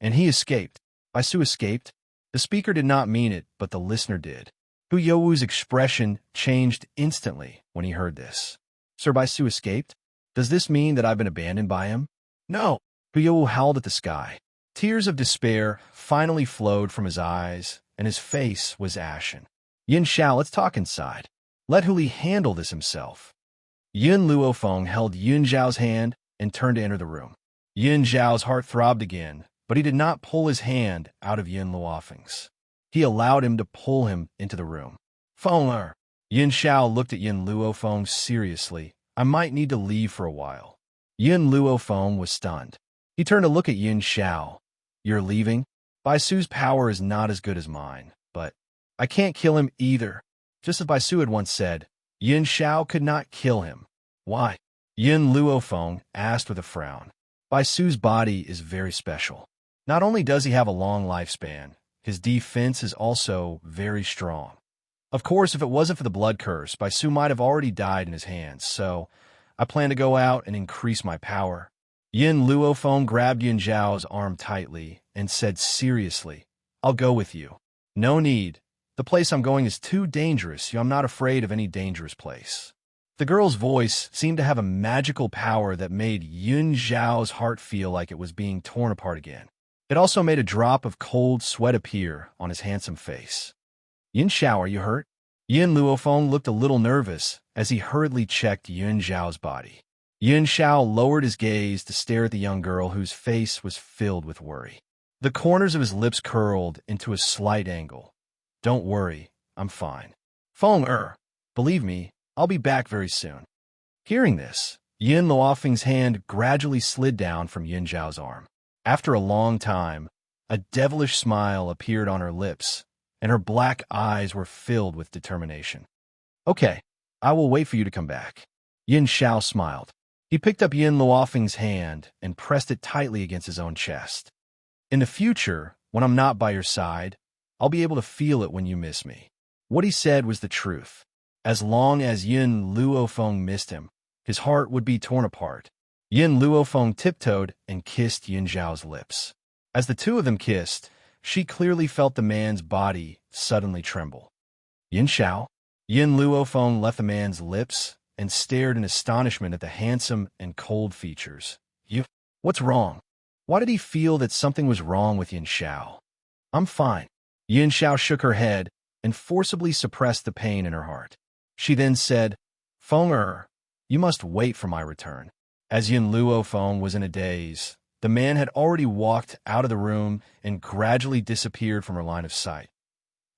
and he escaped." Baisu escaped? The speaker did not mean it, but the listener did. Hu Youwu's expression changed instantly when he heard this. "Sir Baisu escaped? Does this mean that I've been abandoned by him?" "No!" Hu Youwu howled at the sky. Tears of despair finally flowed from his eyes, and his face was ashen. "Yin Xiao, let's talk inside. Let Hu Li handle this himself." Yin Luofeng held Yun Zhao's hand and turned to enter the room. Yun Zhao's heart throbbed again, but he did not pull his hand out of Yin Luofeng's. He allowed him to pull him into the room. "Feng. Yin Xiao looked at Yin Luofeng seriously. "I might need to leave for a while." Yin Luofeng was stunned. He turned to look at Yin Xiao. "You're leaving? Baisu's power is not as good as mine, but I can't kill him either." Just as Baisu had once said, Yin Xiao could not kill him. "Why?" Yin Luofeng asked with a frown. "Baisu's body is very special. Not only does he have a long lifespan, his defense is also very strong. Of course, if it wasn't for the blood curse, Baisu might have already died in his hands, so I plan to go out and increase my power." Yin Luofeng grabbed Yin Zhao's arm tightly and said seriously, "I'll go with you." "No need. The place I'm going is too dangerous. I'm not afraid of any dangerous place." The girl's voice seemed to have a magical power that made Yun Zhao's heart feel like it was being torn apart again. It also made a drop of cold sweat appear on his handsome face. "Yin Xiao, are you hurt?" Yin Luofeng looked a little nervous as he hurriedly checked Yun Zhao's body. Yin Xiao lowered his gaze to stare at the young girl whose face was filled with worry. The corners of his lips curled into a slight angle. "Don't worry, I'm fine. Feng. Believe me, I'll be back very soon." Hearing this, Yin Luofeng's hand gradually slid down from Yin Zhao's arm. After a long time, a devilish smile appeared on her lips, and her black eyes were filled with determination. Okay, I will wait for you to come back. Yin Xiao smiled. He picked up Yin Luofeng's hand and pressed it tightly against his own chest. In the future, when I'm not by your side, I'll be able to feel it when you miss me. What he said was the truth. As long as Yin Luofeng missed him, his heart would be torn apart. Yin Luofeng tiptoed and kissed Yin Xiao's lips. As the two of them kissed, she clearly felt the man's body suddenly tremble. Yin Xiao. Yin Luofeng left the man's lips and stared in astonishment at the handsome and cold features. What's wrong? Why did he feel that something was wrong with Yin Xiao? I'm fine. Yin Xiao shook her head and forcibly suppressed the pain in her heart. She then said, Feng you must wait for my return. As Yin Luofeng was in a daze, the man had already walked out of the room and gradually disappeared from her line of sight.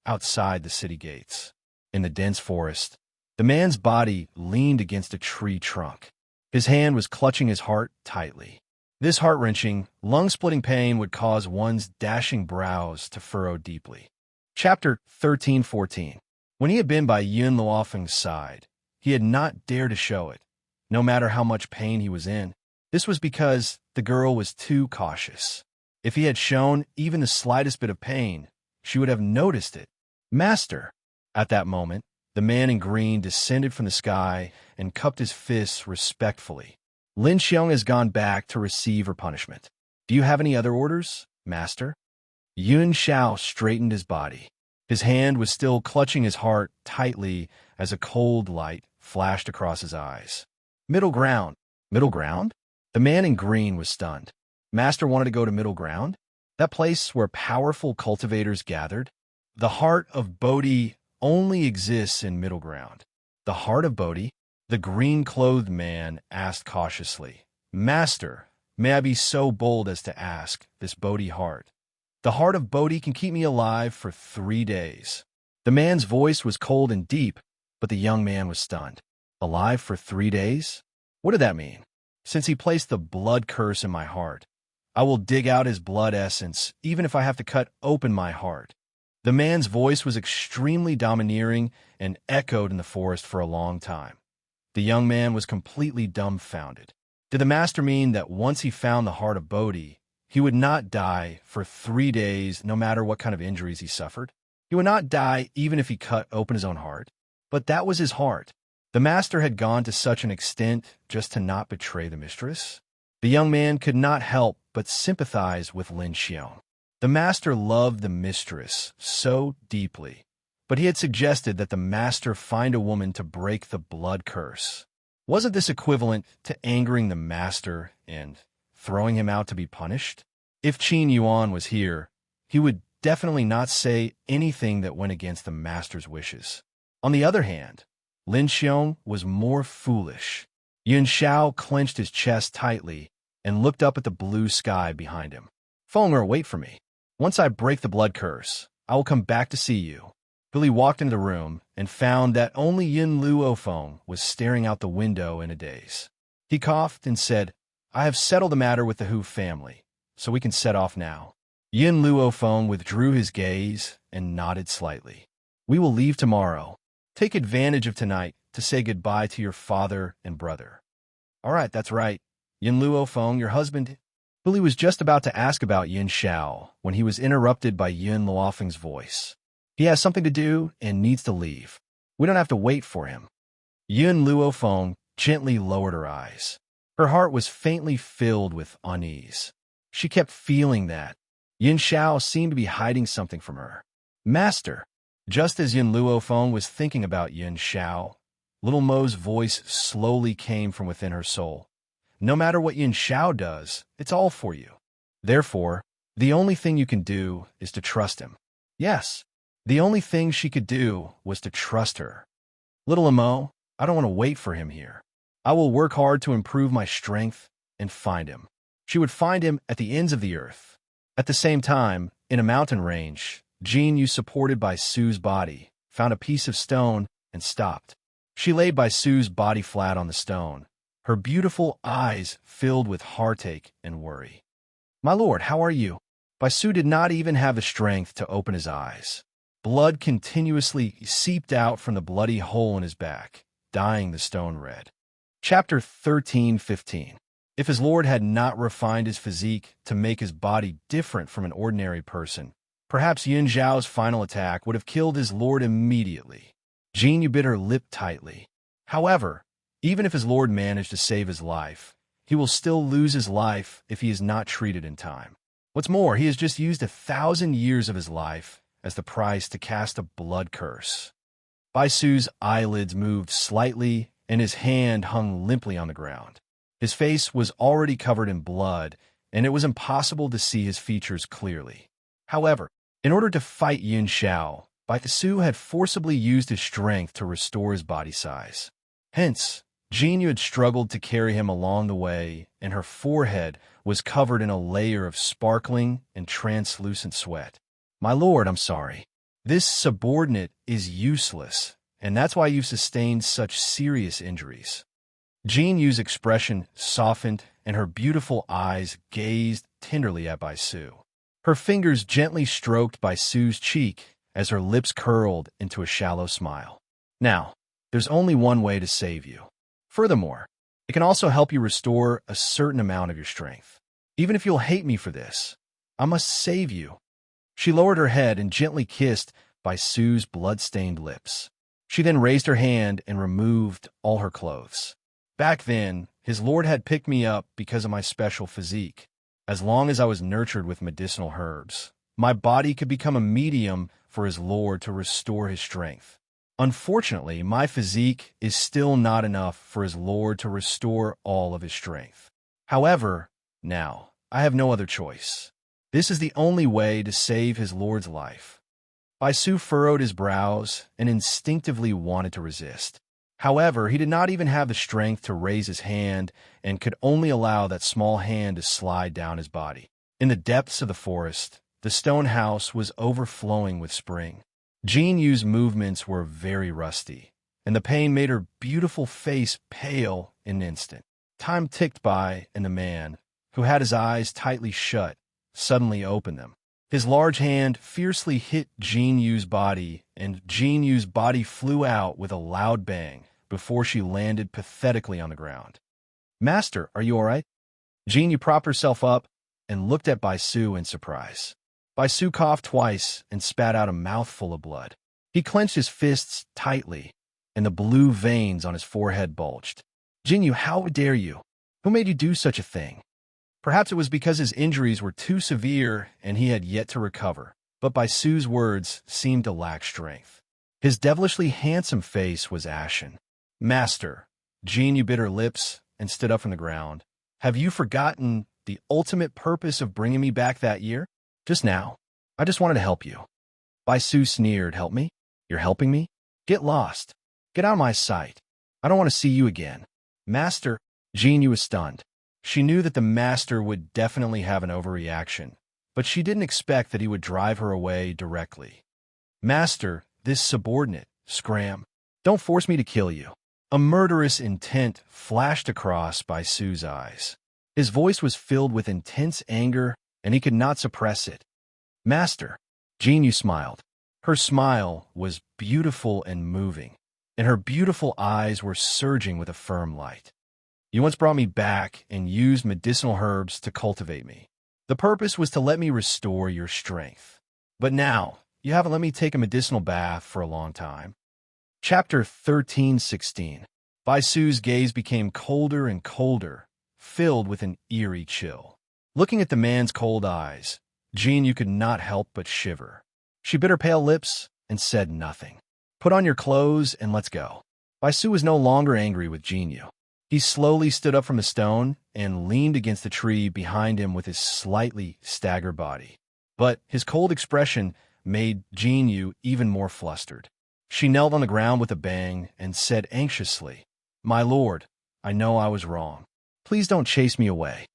Outside the city gates, in the dense forest, the man's body leaned against a tree trunk. His hand was clutching his heart tightly. This heart-wrenching, lung-splitting pain would cause one's dashing brows to furrow deeply. Chapter 13-14. When he had been by Yin Luofeng's side, he had not dared to show it, no matter how much pain he was in. This was because the girl was too cautious. If he had shown even the slightest bit of pain, she would have noticed it. Master! At that moment, the man in green descended from the sky and cupped his fists respectfully. Lin Xiong has gone back to receive her punishment. Do you have any other orders, Master? Yun Xiao straightened his body. His hand was still clutching his heart tightly as a cold light flashed across his eyes. Middle ground. Middle ground? The man in green was stunned. Master wanted to go to middle ground? That place where powerful cultivators gathered? The heart of Bodhi only exists in middle ground. The heart of Bodhi? The green-clothed man asked cautiously. Master, may I be so bold as to ask this Bodhi heart? The heart of Bodhi can keep me alive for 3 days. The man's voice was cold and deep, but the young man was stunned. Alive for 3 days? What did that mean? Since he placed the blood curse in my heart, I will dig out his blood essence, even if I have to cut open my heart. The man's voice was extremely domineering and echoed in the forest for a long time. The young man was completely dumbfounded. Did the master mean that once he found the heart of Bodhi, he would not die for 3 days no matter what kind of injuries he suffered? He would not die even if he cut open his own heart? But that was his heart. The master had gone to such an extent just to not betray the mistress? The young man could not help but sympathize with Lin Xiong. The master loved the mistress so deeply, but he had suggested that the master find a woman to break the blood curse. Wasn't this equivalent to angering the master and throwing him out to be punished? If Qin Yuan was here, he would definitely not say anything that went against the master's wishes. On the other hand, Lin Xiong was more foolish. Yun Xiao clenched his chest tightly and looked up at the blue sky behind him. Feng wait for me. Once I break the blood curse, I will come back to see you. Billy walked into the room and found that only Yin Luofeng was staring out the window in a daze. He coughed and said, I have settled the matter with the Hu family, so we can set off now. Yin Luofeng withdrew his gaze and nodded slightly. We will leave tomorrow. Take advantage of tonight to say goodbye to your father and brother. All right, that's right. Yin Luofeng, your husband. Billy was just about to ask about Yin Xiao when he was interrupted by Yin Luofeng's voice. He has something to do and needs to leave. We don't have to wait for him. Yin Luofeng gently lowered her eyes. Her heart was faintly filled with unease. She kept feeling that Yin Xiao seemed to be hiding something from her. Master. Just as Yin Luofeng was thinking about Yin Xiao, little Mo's voice slowly came from within her soul. No matter what Yin Xiao does, it's all for you. Therefore, the only thing you can do is to trust him. Yes, the only thing she could do was to trust her. Little Mo, I don't want to wait for him here. I will work hard to improve my strength and find him. She would find him at the ends of the earth. At the same time, in a mountain range, Jean Yu, supported by Sue's body, found a piece of stone and stopped. She lay by Sue's body flat on the stone, her beautiful eyes filled with heartache and worry. My lord, how are you? Baisu did not even have the strength to open his eyes. Blood continuously seeped out from the bloody hole in his back, dyeing the stone red. Chapter 13:15. If his lord had not refined his physique to make his body different from an ordinary person, perhaps Yin Zhao's final attack would have killed his lord immediately. Jinyu bit her lip tightly. However, even if his lord managed to save his life, he will still lose his life if he is not treated in time. What's more, he has just used 1,000 years of his life as the price to cast a blood curse. Bai Su's eyelids moved slightly, and his hand hung limply on the ground. His face was already covered in blood, and it was impossible to see his features clearly. However, in order to fight Yin Zhao, Bai Su had forcibly used his strength to restore his body size. Hence, Jinyu had struggled to carry him along the way, and her forehead was covered in a layer of sparkling and translucent sweat. "My lord, I'm sorry. This subordinate is useless, and that's why you've sustained such serious injuries." Jinyu's expression softened, and her beautiful eyes gazed tenderly at Bai Su. Her fingers gently stroked Bai Su's cheek as her lips curled into a shallow smile. "Now, there's only one way to save you. Furthermore, it can also help you restore a certain amount of your strength. Even if you'll hate me for this, I must save you." She lowered her head and gently kissed Bai Su's blood-stained lips. She then raised her hand and removed all her clothes. "Back then, his lord had picked me up because of my special physique. As long as I was nurtured with medicinal herbs, my body could become a medium for his lord to restore his strength. Unfortunately, my physique is still not enough for his lord to restore all of his strength. However, now, I have no other choice. This is the only way to save his lord's life." Bai Su furrowed his brows and instinctively wanted to resist. However, he did not even have the strength to raise his hand and could only allow that small hand to slide down his body. In the depths of the forest, the stone house was overflowing with spring. Jinyu's movements were very rusty, and the pain made her beautiful face pale in an instant. Time ticked by, and the man, who had his eyes tightly shut, suddenly opened them. His large hand fiercely hit Jinyu's body, and Jinyu's body flew out with a loud bang before she landed pathetically on the ground. "Master, are you all right?" Jinyu propped herself up and looked at Bai Su in surprise. Bai Su coughed twice and spat out a mouthful of blood. He clenched his fists tightly, and the blue veins on his forehead bulged. "Jinyu, how dare you? Who made you do such a thing?" Perhaps it was because his injuries were too severe and he had yet to recover, but Bai Su's words seemed to lack strength. His devilishly handsome face was ashen. "Master," Jinyu bit her lips and stood up from the ground. "Have you forgotten the ultimate purpose of bringing me back that year? Just now, I just wanted to help you." Bai Su sneered. "Help me? You're helping me? Get lost. Get out of my sight. I don't want to see you again." "Master," Jinyu was stunned. She knew that the master would definitely have an overreaction, but she didn't expect that he would drive her away directly. "Master, this subordinate, scram. Don't force me to kill you." A murderous intent flashed across Bai Su's eyes. His voice was filled with intense anger, and he could not suppress it. "Master," Jinyu smiled. Her smile was beautiful and moving, and her beautiful eyes were surging with a firm light. "You once brought me back and used medicinal herbs to cultivate me. The purpose was to let me restore your strength. But now, you haven't let me take a medicinal bath for a long time." Chapter 13:16. Bai Su's gaze became colder and colder, filled with an eerie chill. Looking at the man's cold eyes, Jinyu could not help but shiver. She bit her pale lips and said nothing. "Put on your clothes and let's go." Bai Su was no longer angry with Jinyu. He slowly stood up from the stone and leaned against the tree behind him with his slightly staggered body. But his cold expression made Jinyu even more flustered. She knelt on the ground with a bang and said anxiously, "My lord, I know I was wrong. Please don't chase me away."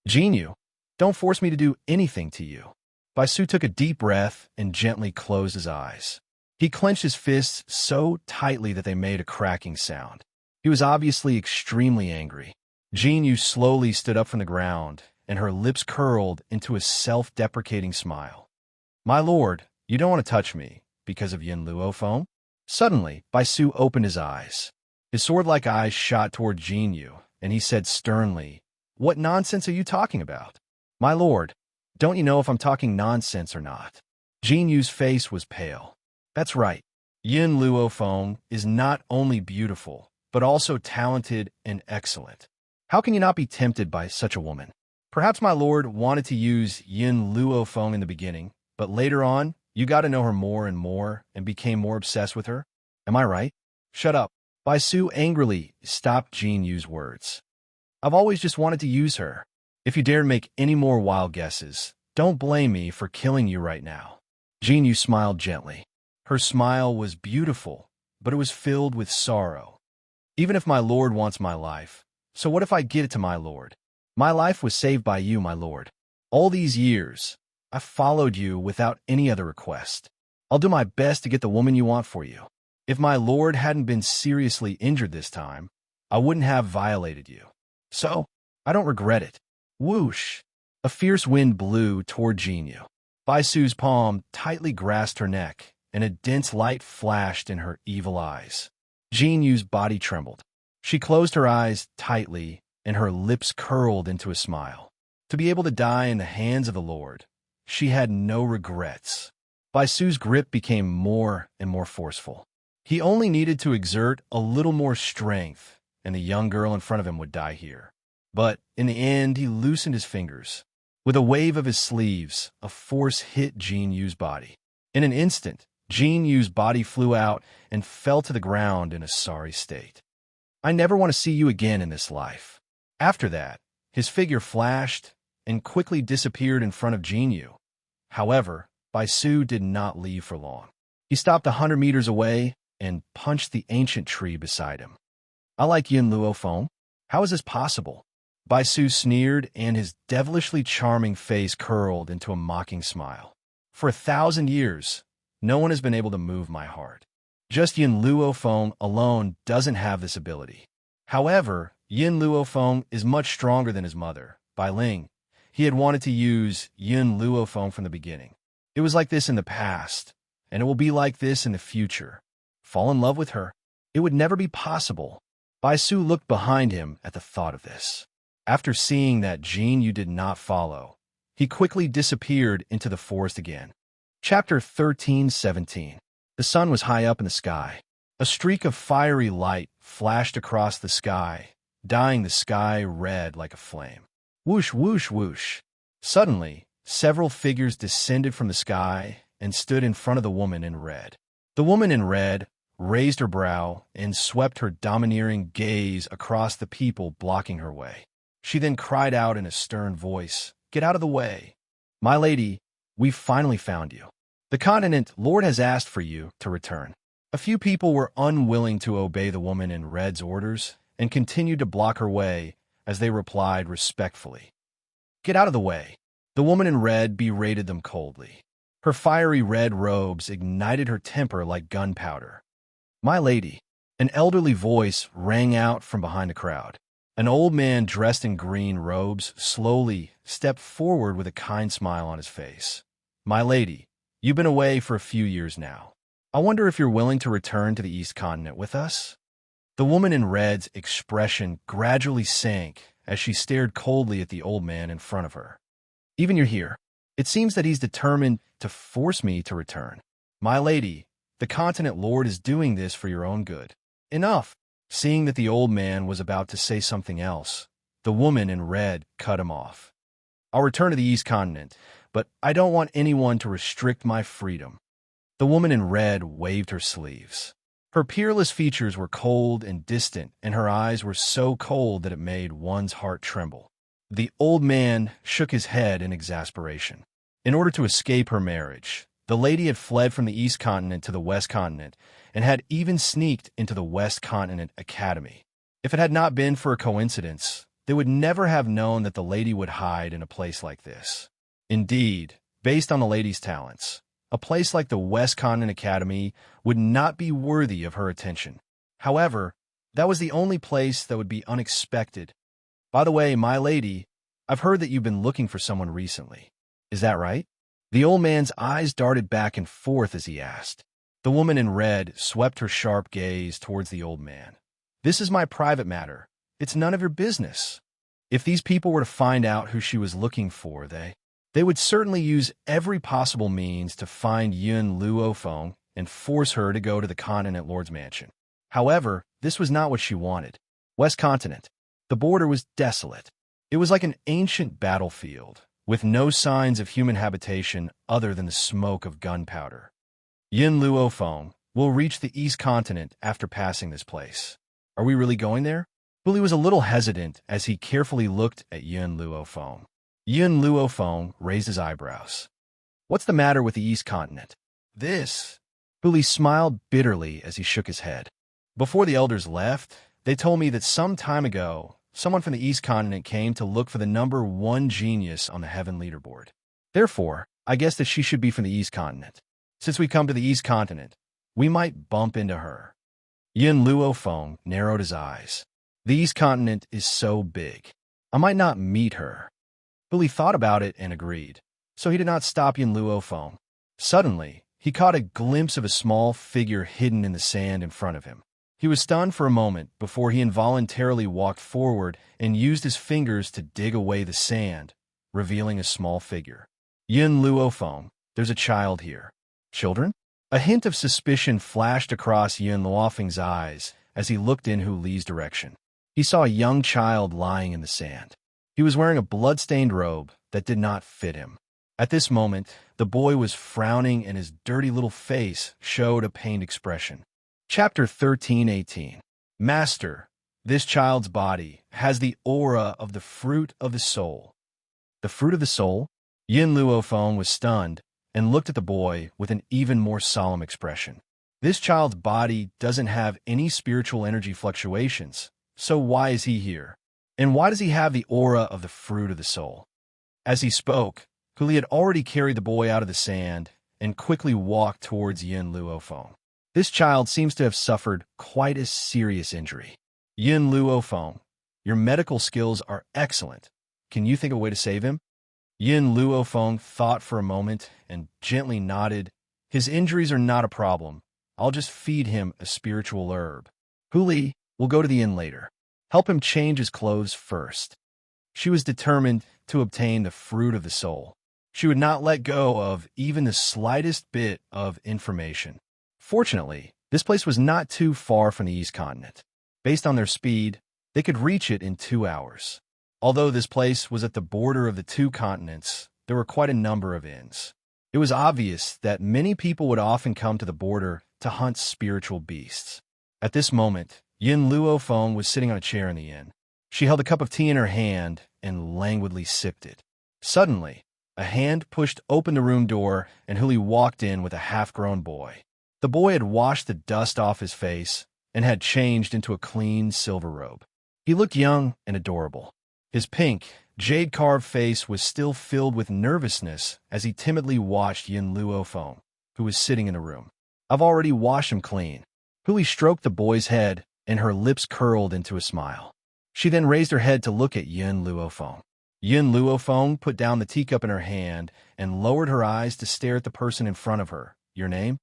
"Jinyu, don't force me to do anything to you." Bai Su took a deep breath and gently closed his eyes. He clenched his fists so tightly that they made a cracking sound. He was obviously extremely angry. Jinyu slowly stood up from the ground, and her lips curled into a self-deprecating smile. "My lord, you don't want to touch me, because of Yin Luo Feng? Suddenly, Bai Su opened his eyes. His sword-like eyes shot toward Jin Yu, and he said sternly, "What nonsense are you talking about? My lord, don't you know if I'm talking nonsense or not?" Jin Yu's face was pale. "That's right. Yin Luo Feng is not only beautiful, but also talented and excellent. How can you not be tempted by such a woman? Perhaps my lord wanted to use Yin Luo Feng in the beginning, but later on, you got to know her more and more and became more obsessed with her. Am I right?" "Shut up." Bai Su angrily stopped Jin Yu's words. "I've always just wanted to use her. If you dare make any more wild guesses, don't blame me for killing you right now." Jin Yu smiled gently. Her smile was beautiful, but it was filled with sorrow. "Even if my lord wants my life, so what if I give it to my lord? My life was saved by you, my lord. All these years, I followed you without any other request. I'll do my best to get the woman you want for you. If my lord hadn't been seriously injured this time, I wouldn't have violated you. So, I don't regret it." Whoosh! A fierce wind blew toward Jin Yu. Bai Su's palm tightly grasped her neck, and a dense light flashed in her evil eyes. Jin Yu's body trembled. She closed her eyes tightly, and her lips curled into a smile. To be able to die in the hands of the Lord, she had no regrets. Bai Su's grip became more and more forceful. He only needed to exert a little more strength, and the young girl in front of him would die here. But in the end, he loosened his fingers. With a wave of his sleeves, a force hit Jin Yu's body. In an instant, Jin Yu's body flew out and fell to the ground in a sorry state. "I never want to see you again in this life." After that, his figure flashed and quickly disappeared in front of Jin Yu. However, Bai Su did not leave for long. He stopped 100 meters away and punched the ancient tree beside him. "I like Yin Luo Feng. How is this possible?" Bai Su sneered, and his devilishly charming face curled into a mocking smile. "For 1,000 years, no one has been able to move my heart. Just Yin Luo Feng alone doesn't have this ability. However, Yin Luo Feng is much stronger than his mother, Bai Ling. He had wanted to use Yin Luo Feng from the beginning. It was like this in the past, and it will be like this in the future. Fall in love with her? It would never be possible." Bai Su looked behind him at the thought of this. After seeing that Jin Yu did not follow, he quickly disappeared into the forest again. Chapter 13:17. The sun was high up in the sky. A streak of fiery light flashed across the sky, dyeing the sky red like a flame. Whoosh, whoosh, whoosh. Suddenly, several figures descended from the sky and stood in front of the woman in red. The woman in red raised her brow and swept her domineering gaze across the people blocking her way. She then cried out in a stern voice, "Get out of the way! My lady, we've finally found you. The continent Lord has asked for you to return." A few people were unwilling to obey the woman in red's orders and continued to block her way as they replied respectfully, "Get out of the way." The woman in red berated them coldly. Her fiery red robes ignited her temper like gunpowder. "My lady," an elderly voice rang out from behind the crowd. An old man dressed in green robes slowly stepped forward with a kind smile on his face. "My lady, you've been away for a few years now. I wonder if you're willing to return to the East Continent with us?" The woman in red's expression gradually sank as she stared coldly at the old man in front of her. "Even you're here. It seems that he's determined to force me to return. My lady, the continent lord is doing this for your own good." "Enough." Seeing that the old man was about to say something else, the woman in red cut him off. "I'll return to the East Continent, but I don't want anyone to restrict my freedom." The woman in red waved her sleeves. Her peerless features were cold and distant, and her eyes were so cold that it made one's heart tremble. The old man shook his head in exasperation. In order to escape her marriage, the lady had fled from the East Continent to the West Continent and had even sneaked into the West Continent Academy. If it had not been for a coincidence, they would never have known that the lady would hide in a place like this. Indeed, based on the lady's talents, a place like the West Continent Academy would not be worthy of her attention. However, that was the only place that would be unexpected. "By the way, my lady, I've heard that you've been looking for someone recently. Is that right?" The old man's eyes darted back and forth as he asked. The woman in red swept her sharp gaze towards the old man. This is my private matter. It's none of your business. If these people were to find out who she was looking for, they would certainly use every possible means to find Yun Luofeng and force her to go to the Continent Lord's mansion. However, this was not what she wanted. West Continent. The border was desolate. It was like an ancient battlefield, with no signs of human habitation other than the smoke of gunpowder. Yun Luofeng will reach the East Continent after passing this place. Are we really going there? Willie was a little hesitant as he carefully looked at Yun Luofeng. Yun Luofeng raised his eyebrows. What's the matter with the East Continent? This. Willie smiled bitterly as he shook his head. Before the elders left, they told me that some time ago, someone from the East Continent came to look for the number 1 genius on the Heaven leaderboard. Therefore, I guess that she should be from the East Continent. Since we come to the East Continent, we might bump into her. Yun Luofeng narrowed his eyes. The East Continent is so big. I might not meet her. Billy thought about it and agreed, so he did not stop Yun Luofeng. Suddenly, he caught a glimpse of a small figure hidden in the sand in front of him. He was stunned for a moment before he involuntarily walked forward and used his fingers to dig away the sand, revealing a small figure. Yun Luofeng, there's a child here. Children? A hint of suspicion flashed across Yun Luofeng's eyes as he looked in Hu Li's direction. He saw a young child lying in the sand. He was wearing a blood-stained robe that did not fit him. At this moment, the boy was frowning and his dirty little face showed a pained expression. Chapter 13:18. Master, this child's body has the aura of the fruit of the soul. The fruit of the soul? Yun Luofeng was stunned and looked at the boy with an even more solemn expression. This child's body doesn't have any spiritual energy fluctuations, so why is he here? And why does he have the aura of the fruit of the soul? As he spoke, Kuli had already carried the boy out of the sand and quickly walked towards Yun Luofeng. This child seems to have suffered quite a serious injury. Yun Luofeng, your medical skills are excellent. Can you think of a way to save him? Yun Luofeng thought for a moment and gently nodded. His injuries are not a problem. I'll just feed him a spiritual herb. Hu Li, we'll go to the inn later. Help him change his clothes first. She was determined to obtain the fruit of the soul. She would not let go of even the slightest bit of information. Fortunately, this place was not too far from the East Continent. Based on their speed, they could reach it in 2 hours. Although this place was at the border of the 2 continents, there were quite a number of inns. It was obvious that many people would often come to the border to hunt spiritual beasts. At this moment, Yun Luofeng was sitting on a chair in the inn. She held a cup of tea in her hand and languidly sipped it. Suddenly, a hand pushed open the room door and Hu Li walked in with a half-grown boy. The boy had washed the dust off his face and had changed into a clean silver robe. He looked young and adorable. His pink, jade-carved face was still filled with nervousness as he timidly watched Yun Luofeng, who was sitting in the room. I've already washed him clean. Hu Li stroked the boy's head and her lips curled into a smile. She then raised her head to look at Yun Luofeng. Yun Luofeng put down the teacup in her hand and lowered her eyes to stare at the person in front of her. Your name?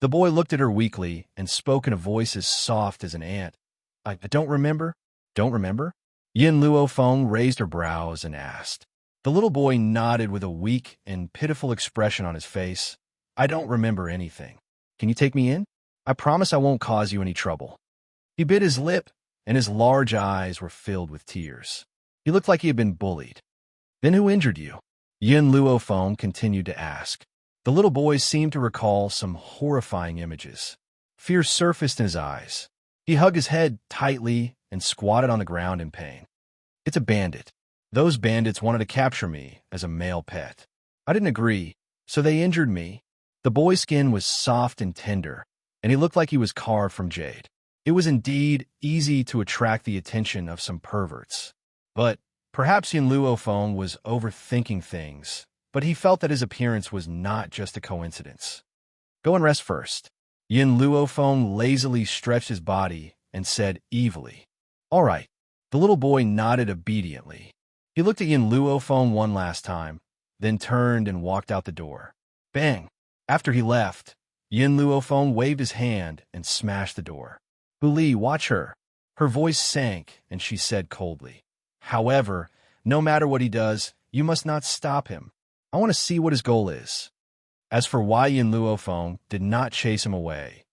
The boy looked at her weakly and spoke in a voice as soft as an ant. I don't remember. Don't remember? Yun Luofeng raised her brows and asked. The little boy nodded with a weak and pitiful expression on his face. I don't remember anything. Can you take me in? I promise I won't cause you any trouble. He bit his lip, and his large eyes were filled with tears. He looked like he had been bullied. Then who injured you? Yun Luofeng continued to ask. The little boy seemed to recall some horrifying images. Fear surfaced in his eyes. He hugged his head tightly and squatted on the ground in pain. It's a bandit. Those bandits wanted to capture me as a male pet. I didn't agree, so they injured me. The boy's skin was soft and tender, and he looked like he was carved from jade. It was indeed easy to attract the attention of some perverts. But perhaps Yun Luofeng was overthinking things, but he felt that his appearance was not just a coincidence. Go and rest first. Yun Luofeng lazily stretched his body and said evilly, All right. The little boy nodded obediently. He looked at Yun Luofeng one last time, then turned and walked out the door. Bang! After he left, Yin Luofeng waved his hand and smashed the door. Hu Li, watch her. Her voice sank, and she said coldly, "However, no matter what he does, you must not stop him. I want to see what his goal is." As for why Yin Luofeng did not chase him away,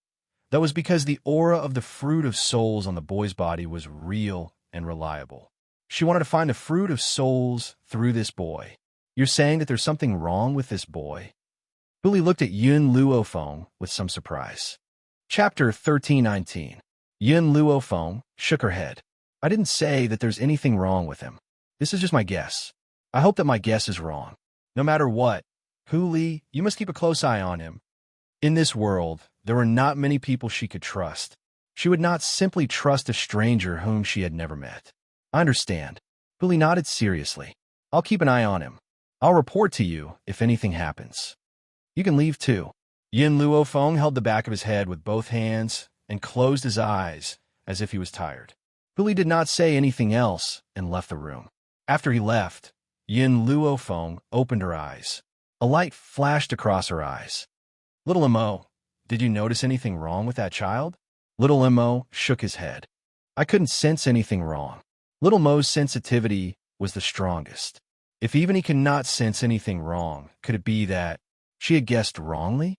that was because the aura of the fruit of souls on the boy's body was real and reliable. She wanted to find the fruit of souls through this boy. You're saying that there's something wrong with this boy? Hu Li looked at Yin Luofeng with some surprise. Chapter 1319. Yin Luofeng shook her head. I didn't say that there's anything wrong with him. This is just my guess. I hope that my guess is wrong. No matter what, Hu Li, you must keep a close eye on him. In this world, there were not many people she could trust. She would not simply trust a stranger whom she had never met. I understand. Hu Li nodded seriously. I'll keep an eye on him. I'll report to you if anything happens. You can leave too. Yin Luofeng held the back of his head with both hands and closed his eyes as if he was tired. Hu Li did not say anything else and left the room. After he left, Yin Luofeng opened her eyes. A light flashed across her eyes. Little Mo, did you notice anything wrong with that child? Little Mo shook his head. I couldn't sense anything wrong. Little Mo's sensitivity was the strongest. If even he could not sense anything wrong, could it be that she had guessed wrongly?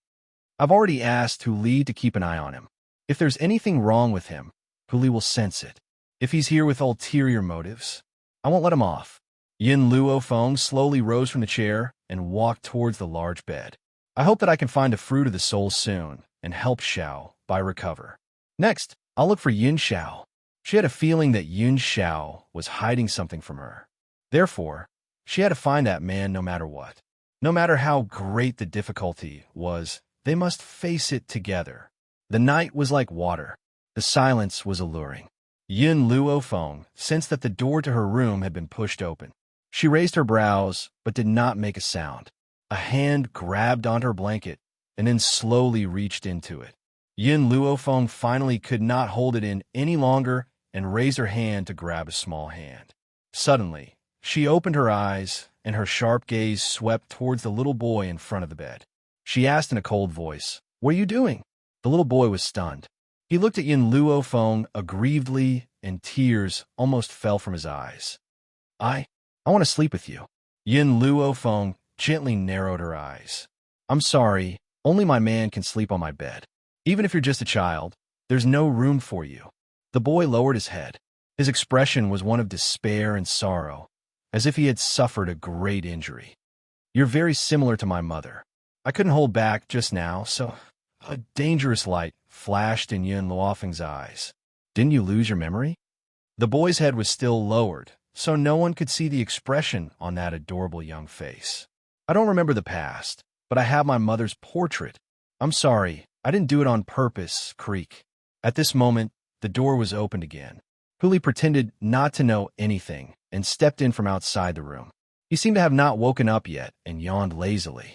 I've already asked Hu Li to keep an eye on him. If there's anything wrong with him, Hu Li will sense it. If he's here with ulterior motives, I won't let him off. Yin Luofeng slowly rose from the chair and walked towards the large bed. I hope that I can find the fruit of the soul soon and help Xiao by recover. Next, I'll look for Yin Xiao. She had a feeling that Yin Xiao was hiding something from her. Therefore, she had to find that man no matter what. No matter how great the difficulty was, they must face it together. The night was like water. The silence was alluring. Yin Luofeng sensed that the door to her room had been pushed open. She raised her brows, but did not make a sound. A hand grabbed onto her blanket and then slowly reached into it. Yin Luofeng finally could not hold it in any longer and raised her hand to grab a small hand. Suddenly, she opened her eyes, and her sharp gaze swept towards the little boy in front of the bed. She asked in a cold voice, "What are you doing?" The little boy was stunned. He looked at Yin Luofeng aggrievedly, and tears almost fell from his eyes. I want to sleep with you." Yin Luofeng gently narrowed her eyes. "I'm sorry, only my man can sleep on my bed. Even if you're just a child, there's no room for you." The boy lowered his head. His expression was one of despair and sorrow, as if he had suffered a great injury. "You're very similar to my mother. I couldn't hold back just now, so..." A dangerous light flashed in Yin Luofeng's eyes. "Didn't you lose your memory?" The boy's head was still lowered, so no one could see the expression on that adorable young face. "I don't remember the past, but I have my mother's portrait. I'm sorry, I didn't do it on purpose, creak." At this moment, the door was opened again. Hu Li pretended not to know anything and stepped in from outside the room. He seemed to have not woken up yet and yawned lazily.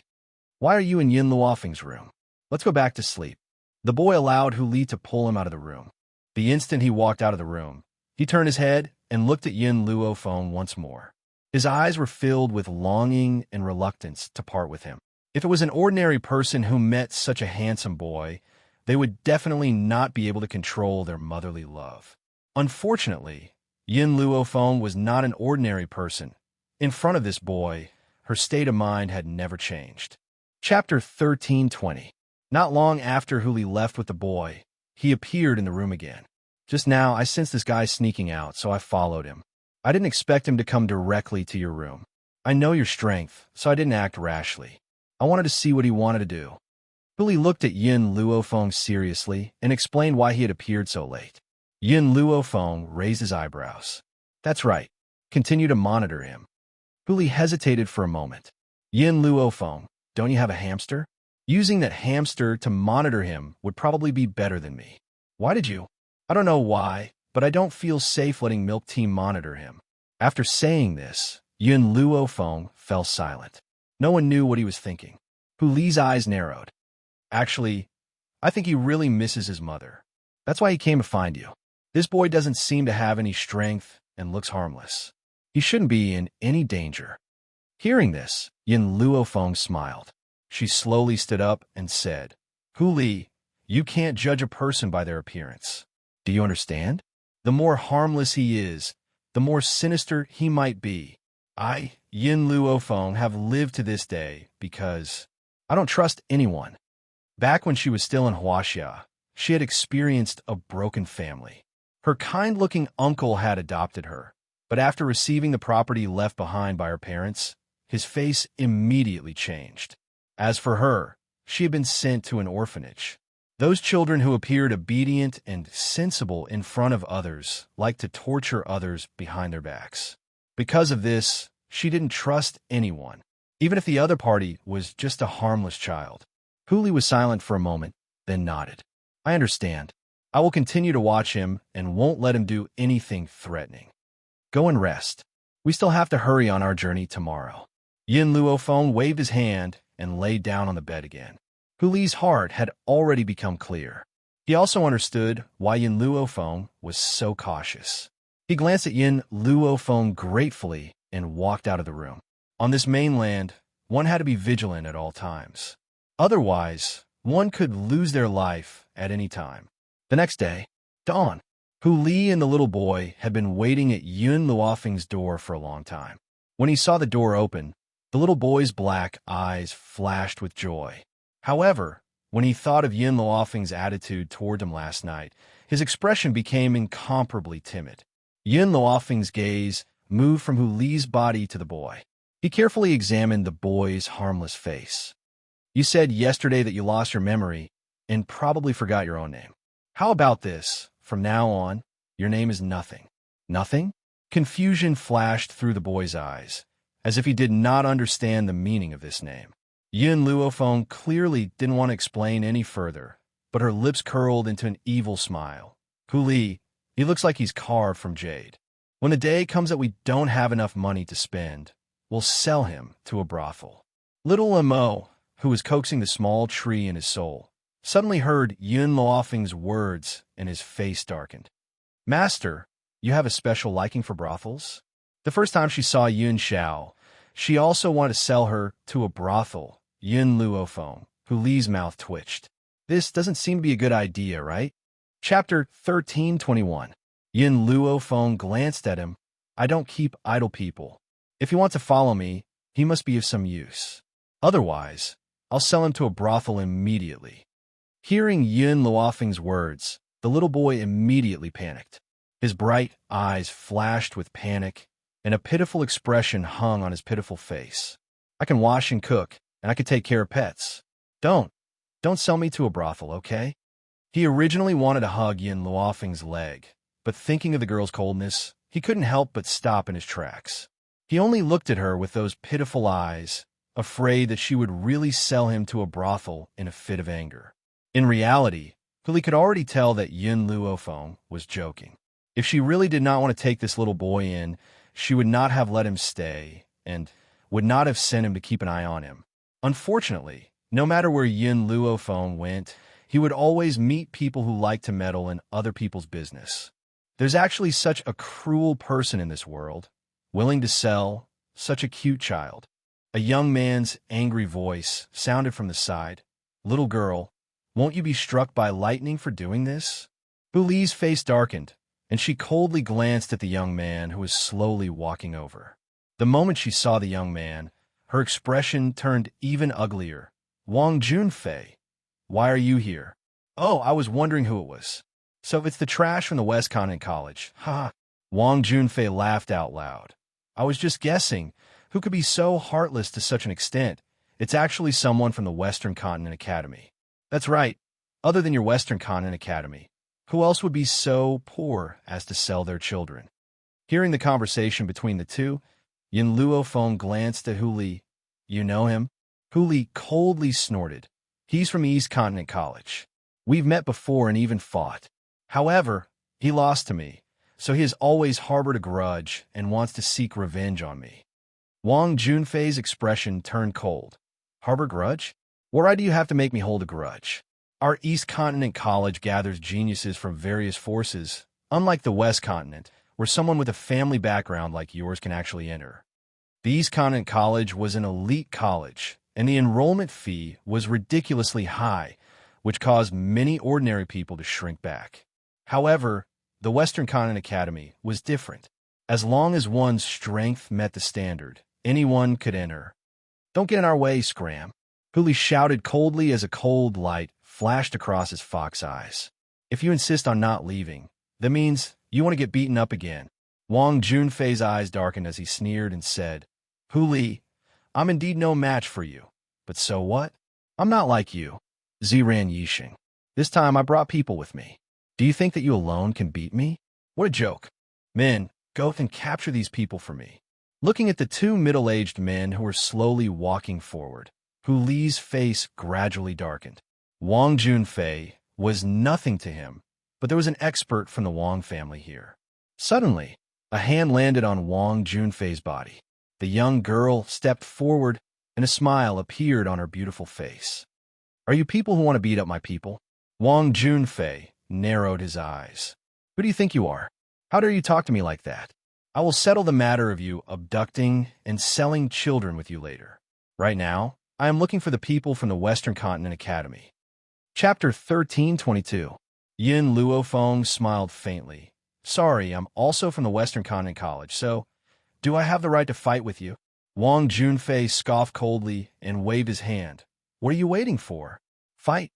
"Why are you in Yin Luofeng's room? Let's go back to sleep." The boy allowed Hu Li to pull him out of the room. The instant he walked out of the room, he turned his head and looked at Yin Luofeng once more. His eyes were filled with longing and reluctance to part with him. If it was an ordinary person who met such a handsome boy, they would definitely not be able to control their motherly love. Unfortunately, Yin Luofeng was not an ordinary person. In front of this boy, her state of mind had never changed. Chapter 1320. Not long after Hu Li left with the boy, he appeared in the room again. "Just now, I sensed this guy sneaking out, so I followed him. I didn't expect him to come directly to your room. I know your strength, so I didn't act rashly. I wanted to see what he wanted to do." Hu Li looked at Yin Luofeng seriously and explained why he had appeared so late. Yin Luofeng raised his eyebrows. "That's right. Continue to monitor him." Hu Li hesitated for a moment. "Yin Luofeng, don't you have a hamster? Using that hamster to monitor him would probably be better than me." "Why did you?" "I don't know why, but I don't feel safe letting Milk Team monitor him." After saying this, Yin Luofeng fell silent. No one knew what he was thinking. Hu Li's eyes narrowed. "Actually, I think he really misses his mother. That's why he came to find you. This boy doesn't seem to have any strength and looks harmless. He shouldn't be in any danger." Hearing this, Yin Luofeng smiled. She slowly stood up and said, Hu Li, you can't judge a person by their appearance. Do you understand? The more harmless he is, the more sinister he might be. I, Yin Luofeng, have lived to this day because I don't trust anyone. Back when she was still in Wuxia, she had experienced a broken family. Her kind-looking uncle had adopted her, but after receiving the property left behind by her parents, his face immediately changed. As for her, she had been sent to an orphanage. Those children who appeared obedient and sensible in front of others liked to torture others behind their backs. Because of this, she didn't trust anyone, even if the other party was just a harmless child. Hu Li was silent for a moment, then nodded. I understand. I will continue to watch him and won't let him do anything threatening. Go and rest. We still have to hurry on our journey tomorrow. Yin Luofeng waved his hand and lay down on the bed again. Hu Li's heart had already become clear. He also understood why Yin Luofeng was so cautious. He glanced at Yin Luofeng gratefully and walked out of the room. On this mainland, one had to be vigilant at all times. Otherwise, one could lose their life at any time. The next day, dawn. Hu Li and the little boy had been waiting at Yin Luofeng's door for a long time. When he saw the door open, the little boy's black eyes flashed with joy. However, when he thought of Yin Luofeng's attitude toward him last night, his expression became incomparably timid. Yin Luofeng's gaze moved from Hu Li's body to the boy. He carefully examined the boy's harmless face. You said yesterday that you lost your memory and probably forgot your own name. How about this? From now on, your name is Nothing. Nothing? Confusion flashed through the boy's eyes, as if he did not understand the meaning of this name. Yin Luofeng clearly didn't want to explain any further, but her lips curled into an evil smile. Hu Li, he looks like he's carved from jade. When the day comes that we don't have enough money to spend, we'll sell him to a brothel. Little Mo, who was coaxing the small tree in his soul, suddenly heard Yin Luofeng's words and his face darkened. Master, you have a special liking for brothels? The first time she saw Xianxia, she also wanted to sell her to a brothel. Yin Luofeng, Hu Li's mouth twitched. This doesn't seem to be a good idea, right? Chapter 13:21. Yin Luofeng glanced at him. I don't keep idle people. If he wants to follow me, he must be of some use. Otherwise, I'll sell him to a brothel immediately. Hearing Yin Luofeng's words, the little boy immediately panicked. His bright eyes flashed with panic, and a pitiful expression hung on his pitiful face. I can wash and cook, and I can take care of pets. Don't sell me to a brothel, okay? He originally wanted to hug Yin Luofeng's leg, but thinking of the girl's coldness, he couldn't help but stop in his tracks. He only looked at her with those pitiful eyes, afraid that she would really sell him to a brothel in a fit of anger. In reality, Hu could already tell that Yin Luofeng was joking. If she really did not want to take this little boy in, she would not have let him stay and would not have sent him to keep an eye on him. Unfortunately, no matter where Yin Luofeng went, he would always meet people who liked to meddle in other people's business. There's actually such a cruel person in this world, willing to sell such a cute child. A young man's angry voice sounded from the side. Little girl, won't you be struck by lightning for doing this? Hu Li's face darkened, and she coldly glanced at the young man who was slowly walking over. The moment she saw the young man, her expression turned even uglier. Wang Junfei, why are you here? Oh, I was wondering who it was. So it's the trash from the West Continent College. Ha! Wang Junfei laughed out loud. I was just guessing. Who could be so heartless to such an extent? It's actually someone from the Western Continent Academy. That's right. Other than your Western Continent Academy, who else would be so poor as to sell their children? Hearing the conversation between the two, Yin Luofeng glanced at Hu Li. You know him? Hu Li coldly snorted. He's from East Continent College. We've met before and even fought. However, he lost to me, so he has always harbored a grudge and wants to seek revenge on me. Wang Junfei's expression turned cold. Harbor grudge? Why do you have to make me hold a grudge? Our East Continent College gathers geniuses from various forces, unlike the West Continent, where someone with a family background like yours can actually enter. The East Continent College was an elite college, and the enrollment fee was ridiculously high, which caused many ordinary people to shrink back. However, the Western Continent Academy was different. As long as one's strength met the standard, anyone could enter. "Don't get in our way, Scram," Huli shouted coldly as a cold light flashed across his fox eyes. "If you insist on not leaving, that means you want to get beaten up again." Wang Junfei's eyes darkened as he sneered and said, "Huli, I'm indeed no match for you. But so what? I'm not like you, Ziran Yixing. This time I brought people with me. Do you think that you alone can beat me? What a joke. Men, go and capture these people for me." Looking at the two middle-aged men who were slowly walking forward, Huli's face gradually darkened. Wang Junfei was nothing to him, but there was an expert from the Wang family here. Suddenly, a hand landed on Wang Junfei's body. The young girl stepped forward, and a smile appeared on her beautiful face. "Are you people who want to beat up my people?" Wang Junfei narrowed his eyes. "Who do you think you are? How dare you talk to me like that? I will settle the matter of you abducting and selling children with you later. Right now, I am looking for the people from the Western Continent Academy." Chapter 1322. Yin Luofeng smiled faintly. "Sorry, I'm also from the Western Continent College, so do I have the right to fight with you?" Wang Junfei scoffed coldly and waved his hand. "What are you waiting for? Fight."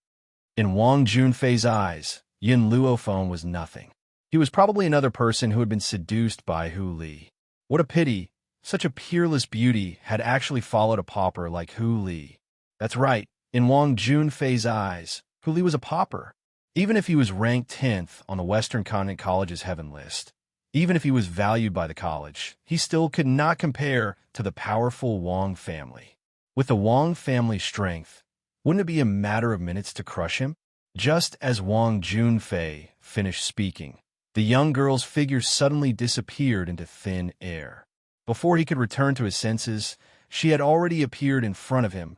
In Wang Junfei's eyes, Yin Luofeng was nothing. He was probably another person who had been seduced by Hu Li. What a pity, such a peerless beauty had actually followed a pauper like Hu Li. That's right, in Wang Junfei's eyes, Hu Li was a pauper. Even if he was ranked 10th on the Western Continent College's Heaven list, even if he was valued by the college, he still could not compare to the powerful Wang family. With the Wang family's strength, wouldn't it be a matter of minutes to crush him? Just as Wang Junfei finished speaking, the young girl's figure suddenly disappeared into thin air. Before he could return to his senses, she had already appeared in front of him.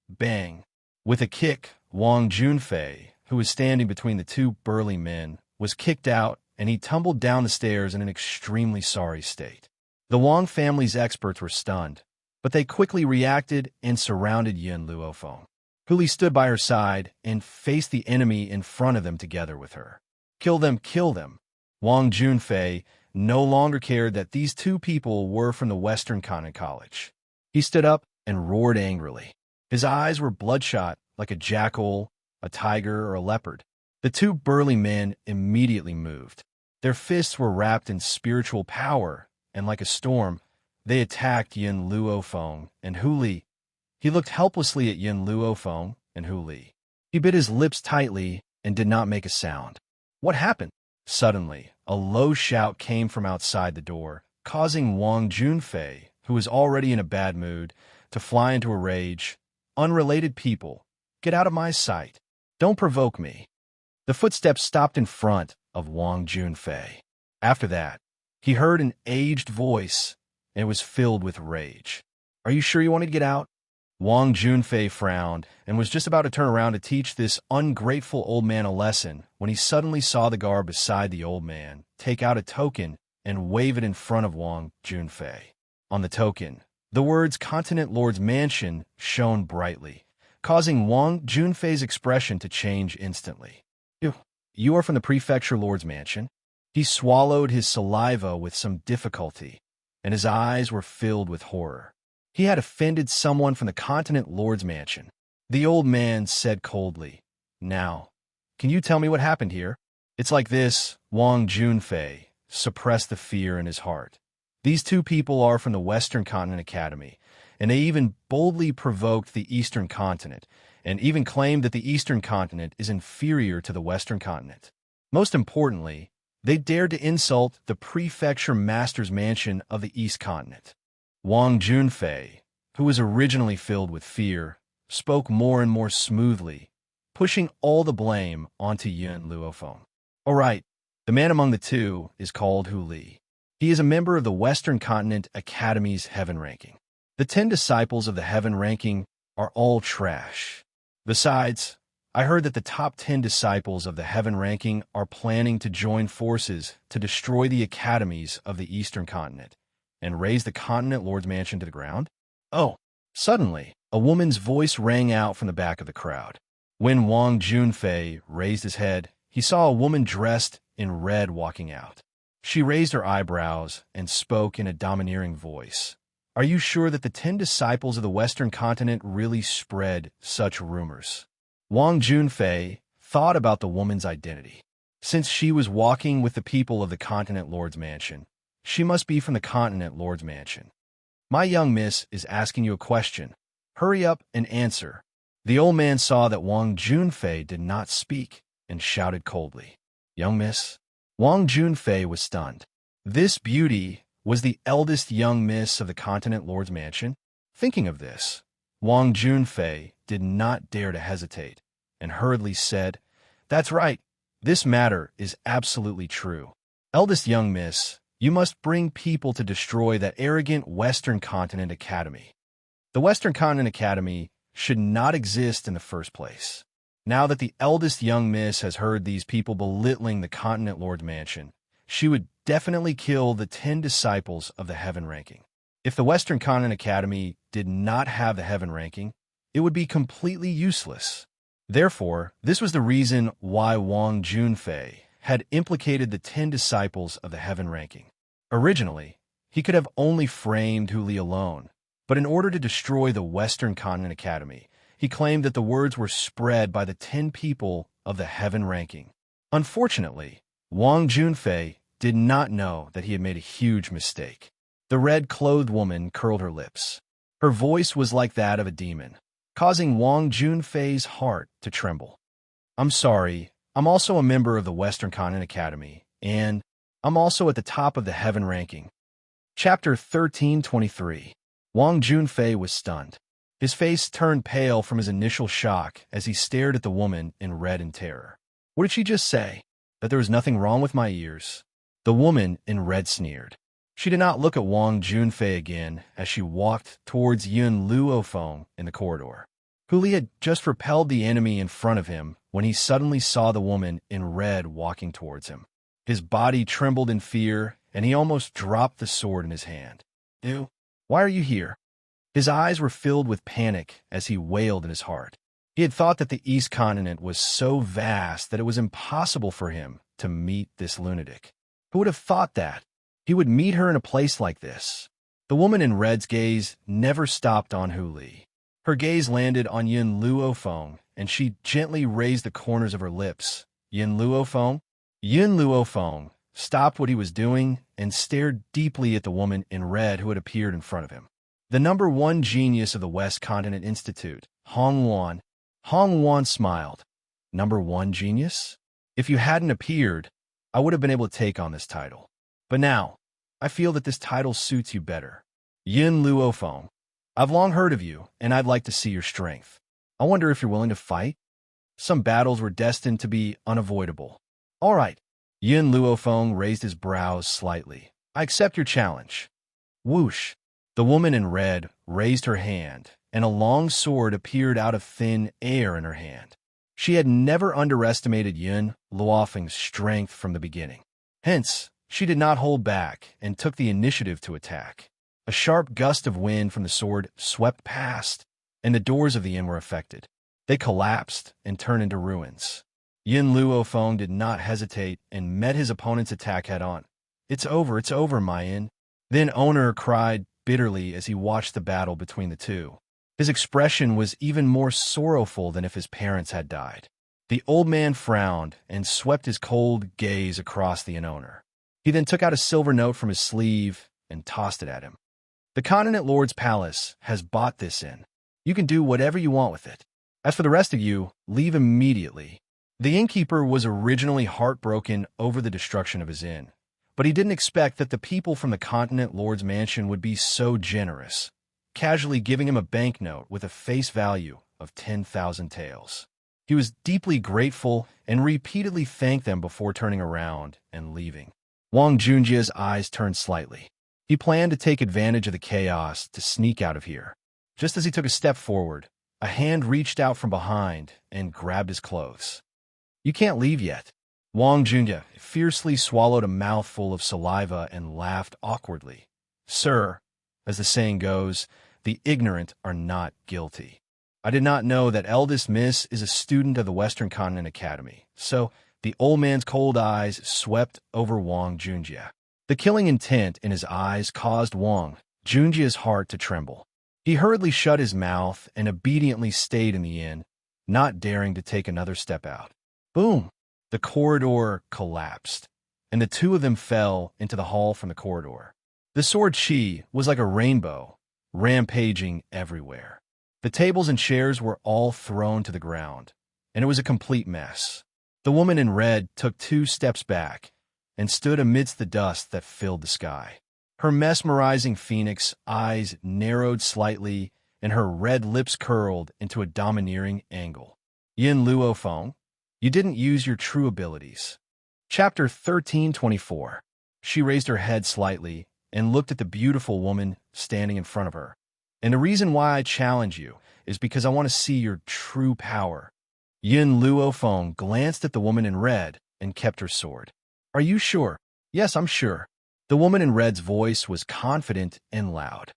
Bang! With a kick, Wang Junfei, who was standing between the two burly men, was kicked out, and he tumbled down the stairs in an extremely sorry state. The Wang family's experts were stunned, but they quickly reacted and surrounded Yin Luofeng. Huli stood by her side and faced the enemy in front of them together with her. "Kill them, kill them!" Wang Junfei no longer cared that these two people were from the Western Continent College. He stood up and roared angrily. His eyes were bloodshot like a jackal, a tiger, or a leopard. The two burly men immediately moved. Their fists were wrapped in spiritual power, and like a storm, they attacked Yin Luofeng and Hu Li. He looked helplessly at Yin Luofeng and Hu Li. He bit his lips tightly and did not make a sound. What happened? Suddenly, a low shout came from outside the door, causing Wang Junfei, who was already in a bad mood, to fly into a rage. "Unrelated people, get out of my sight. Don't provoke me." The footsteps stopped in front of Wang Junfei. After that, he heard an aged voice, and it was filled with rage. "Are you sure you want to get out?" Wang Junfei frowned and was just about to turn around to teach this ungrateful old man a lesson when he suddenly saw the guard beside the old man take out a token and wave it in front of Wang Junfei. On the token, the words "Continent Lord's Mansion" shone brightly, causing Wang Junfei's expression to change instantly. You are from the Prefecture Lord's Mansion?" He swallowed his saliva with some difficulty, and his eyes were filled with horror. He had offended someone from the Continent Lord's Mansion. The old man said coldly, "Now, can you tell me what happened here?" "It's like this," Wang Junfei suppressed the fear in his heart. "These two people are from the Western Continent Academy, and they even boldly provoked the Eastern Continent, and even claimed that the Eastern Continent is inferior to the Western Continent. Most importantly, they dared to insult the Prefecture Master's Mansion of the East Continent." Wang Junfei, who was originally filled with fear, spoke more and more smoothly, pushing all the blame onto Yin Luofeng. "All right, the man among the two is called Hu Li. He is a member of the Western Continent Academy's Heaven ranking. The 10 disciples of the Heaven ranking are all trash. Besides, I heard that the top 10 disciples of the Heaven ranking are planning to join forces to destroy the academies of the Eastern Continent and raise the Continent Lord's Mansion to the ground." "Oh!" Suddenly, a woman's voice rang out from the back of the crowd. When Wang Junfei raised his head, he saw a woman dressed in red walking out. She raised her eyebrows and spoke in a domineering voice. Are you sure that the 10 disciples of the Western continent really spread such rumors? Wang Junfei thought about the woman's identity. Since she was walking with the people of the Continent Lord's Mansion, she must be from the Continent Lord's Mansion. My young miss is asking you a question. Hurry up and answer. The old man saw that Wang Junfei did not speak and shouted coldly. Young miss? Wang Junfei was stunned. This beauty was the eldest young miss of the Continent Lord's Mansion. Thinking of this, Wang Junfei did not dare to hesitate and hurriedly said, That's right. This matter is absolutely true. Eldest young miss, you must bring people to destroy that arrogant Western Continent Academy. The Western Continent Academy should not exist in the first place. Now that the eldest young miss has heard these people belittling the Continent Lord's Mansion, she would definitely kill the 10 disciples of the heaven ranking. If the Western Continent Academy did not have the heaven ranking, it would be completely useless. Therefore, this was the reason why Wang Junfei had implicated the 10 disciples of the heaven ranking. Originally, he could have only framed Hu Li alone, but in order to destroy the Western Continent Academy, he claimed that the words were spread by the 10 people of the heaven ranking. Unfortunately, Wang Junfei did not know that he had made a huge mistake. The red-clothed woman curled her lips. Her voice was like that of a demon, causing Wang Junfei's heart to tremble. I'm sorry, I'm also a member of the Western Continent Academy, and I'm also at the top of the heaven ranking. Chapter 1323. Wang Junfei was stunned. His face turned pale from his initial shock as he stared at the woman in red in terror. What did she just say? That there was nothing wrong with my ears? The woman in red sneered. She did not look at Wang Junfei again as she walked towards Yun Luofeng in the corridor. Hu Li had just repelled the enemy in front of him when he suddenly saw the woman in red walking towards him. His body trembled in fear, and he almost dropped the sword in his hand. Ew, why are you here? His eyes were filled with panic as he wailed in his heart. He had thought that the East Continent was so vast that it was impossible for him to meet this lunatic. Who would have thought that? He would meet her in a place like this. The woman in red's gaze never stopped on Hu Li. Her gaze landed on Yun Luofeng, and she gently raised the corners of her lips. Yun Luofeng? Yun Luofeng stopped what he was doing and stared deeply at the woman in red who had appeared in front of him. The number 1 genius of the West Continent Institute, Hong Wan. Hong Wan smiled. Number 1 genius? If you hadn't appeared, I would have been able to take on this title. But now, I feel that this title suits you better. Yun Luofeng, I've long heard of you, and I'd like to see your strength. I wonder if you're willing to fight? Some battles were destined to be unavoidable. All right. Yun Luofeng raised his brows slightly. I accept your challenge. Whoosh. The woman in red raised her hand, and a long sword appeared out of thin air in her hand. She had never underestimated Yun Luofeng's strength from the beginning. Hence, she did not hold back and took the initiative to attack. A sharp gust of wind from the sword swept past, and the doors of the inn were affected. They collapsed and turned into ruins. Yun Luofeng did not hesitate and met his opponent's attack head-on. It's over, my inn. Then owner cried bitterly as he watched the battle between the two. His expression was even more sorrowful than if his parents had died. The old man frowned and swept his cold gaze across the inn owner. He then took out a silver note from his sleeve and tossed it at him. The Continent Lord's Palace has bought this inn. You can do whatever you want with it. As for the rest of you, leave immediately. The innkeeper was originally heartbroken over the destruction of his inn, but he didn't expect that the people from the Continent Lord's Mansion would be so generous, casually giving him a banknote with a face value of 10,000 taels. He was deeply grateful and repeatedly thanked them before turning around and leaving. Wang Junjia's eyes turned slightly. He planned to take advantage of the chaos to sneak out of here. Just as he took a step forward, a hand reached out from behind and grabbed his clothes. You can't leave yet. Wang Junjia fiercely swallowed a mouthful of saliva and laughed awkwardly. Sir, as the saying goes, the ignorant are not guilty. I did not know that eldest miss is a student of the Western Continent Academy. So the old man's cold eyes swept over Wang Junjie. The killing intent in his eyes caused Wang Junjie's heart to tremble. He hurriedly shut his mouth and obediently stayed in the inn, not daring to take another step out. Boom! The corridor collapsed, and the two of them fell into the hall from the corridor. The sword chi was like a rainbow, rampaging everywhere. The tables and chairs were all thrown to the ground, and it was a complete mess. The woman in red took 2 steps back and stood amidst the dust that filled the sky. Her mesmerizing phoenix eyes narrowed slightly, and her red lips curled into a domineering angle. Yin Luofeng, you didn't use your true abilities. Chapter 1324. She raised her head slightly and looked at the beautiful woman standing in front of her. And the reason why I challenge you is because I want to see your true power. Yin Luofeng glanced at the woman in red and kept her sword. Are you sure? Yes, I'm sure. The woman in red's voice was confident and loud.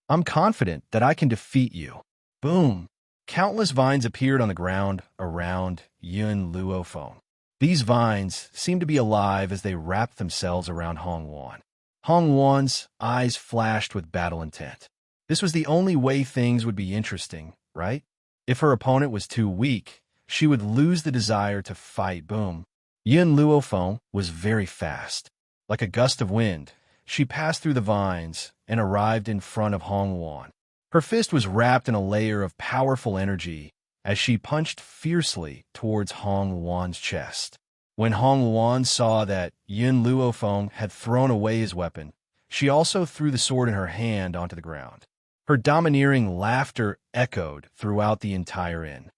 I'm confident that I can defeat you. Boom! Countless vines appeared on the ground around Yin Luofeng. These vines seemed to be alive as they wrapped themselves around Hong Wan. Hong Wan's eyes flashed with battle intent. This was the only way things would be interesting, right? If her opponent was too weak, she would lose the desire to fight. Boom! Yin Luofeng was very fast. Like a gust of wind, she passed through the vines and arrived in front of Hong Wan. Her fist was wrapped in a layer of powerful energy as she punched fiercely towards Hong Wan's chest. When Hong Wan saw that Yin Luofeng had thrown away his weapon, she also threw the sword in her hand onto the ground. Her domineering laughter echoed throughout the entire inn.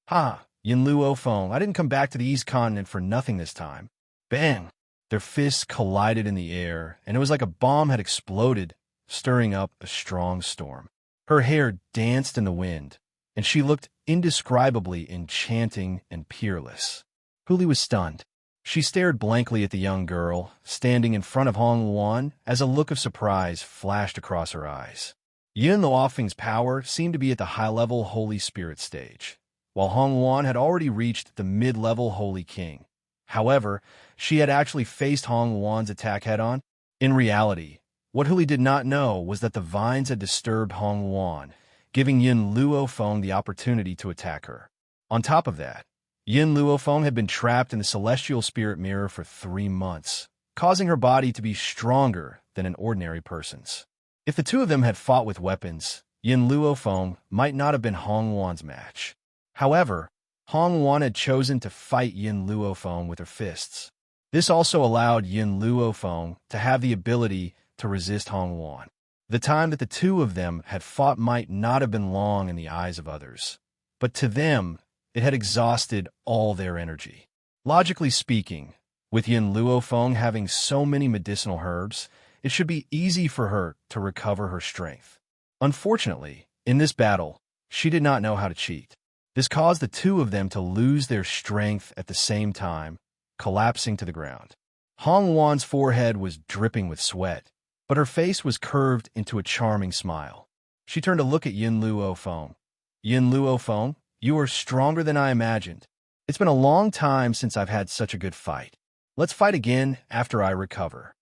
Ha! Yin Luofeng, I didn't come back to the East Continent for nothing this time. Bang! Their fists collided in the air, and it was like a bomb had exploded, stirring up a strong storm. Her hair danced in the wind, and she looked indescribably enchanting and peerless. Huli was stunned. She stared blankly at the young girl, standing in front of Hong Wan, as a look of surprise flashed across her eyes. Yin Luofeng's power seemed to be at the high-level Holy Spirit stage, while Hong Wan had already reached the mid-level Holy King. However, she had actually faced Hong Wan's attack head-on. In reality, what Huli did not know was that the vines had disturbed Hong Wan, giving Yin Luofeng the opportunity to attack her. On top of that, Yin Luofeng had been trapped in the celestial spirit mirror for 3 months, causing her body to be stronger than an ordinary person's. If the two of them had fought with weapons, Yin Luofeng might not have been Hong Wan's match. However, Hong Wan had chosen to fight Yin Luofeng with her fists. This also allowed Yin Luofeng to have the ability to resist Hong Wan. The time that the two of them had fought might not have been long in the eyes of others, but to them, it had exhausted all their energy. Logically speaking, with Yin Luofeng having so many medicinal herbs, it should be easy for her to recover her strength. Unfortunately, in this battle, she did not know how to cheat. This caused the two of them to lose their strength at the same time, collapsing to the ground. Hong Wan's forehead was dripping with sweat, but her face was curved into a charming smile. She turned to look at Yin Luofeng. Yin Luofeng, you are stronger than I imagined. It's been a long time since I've had such a good fight. Let's fight again after I recover.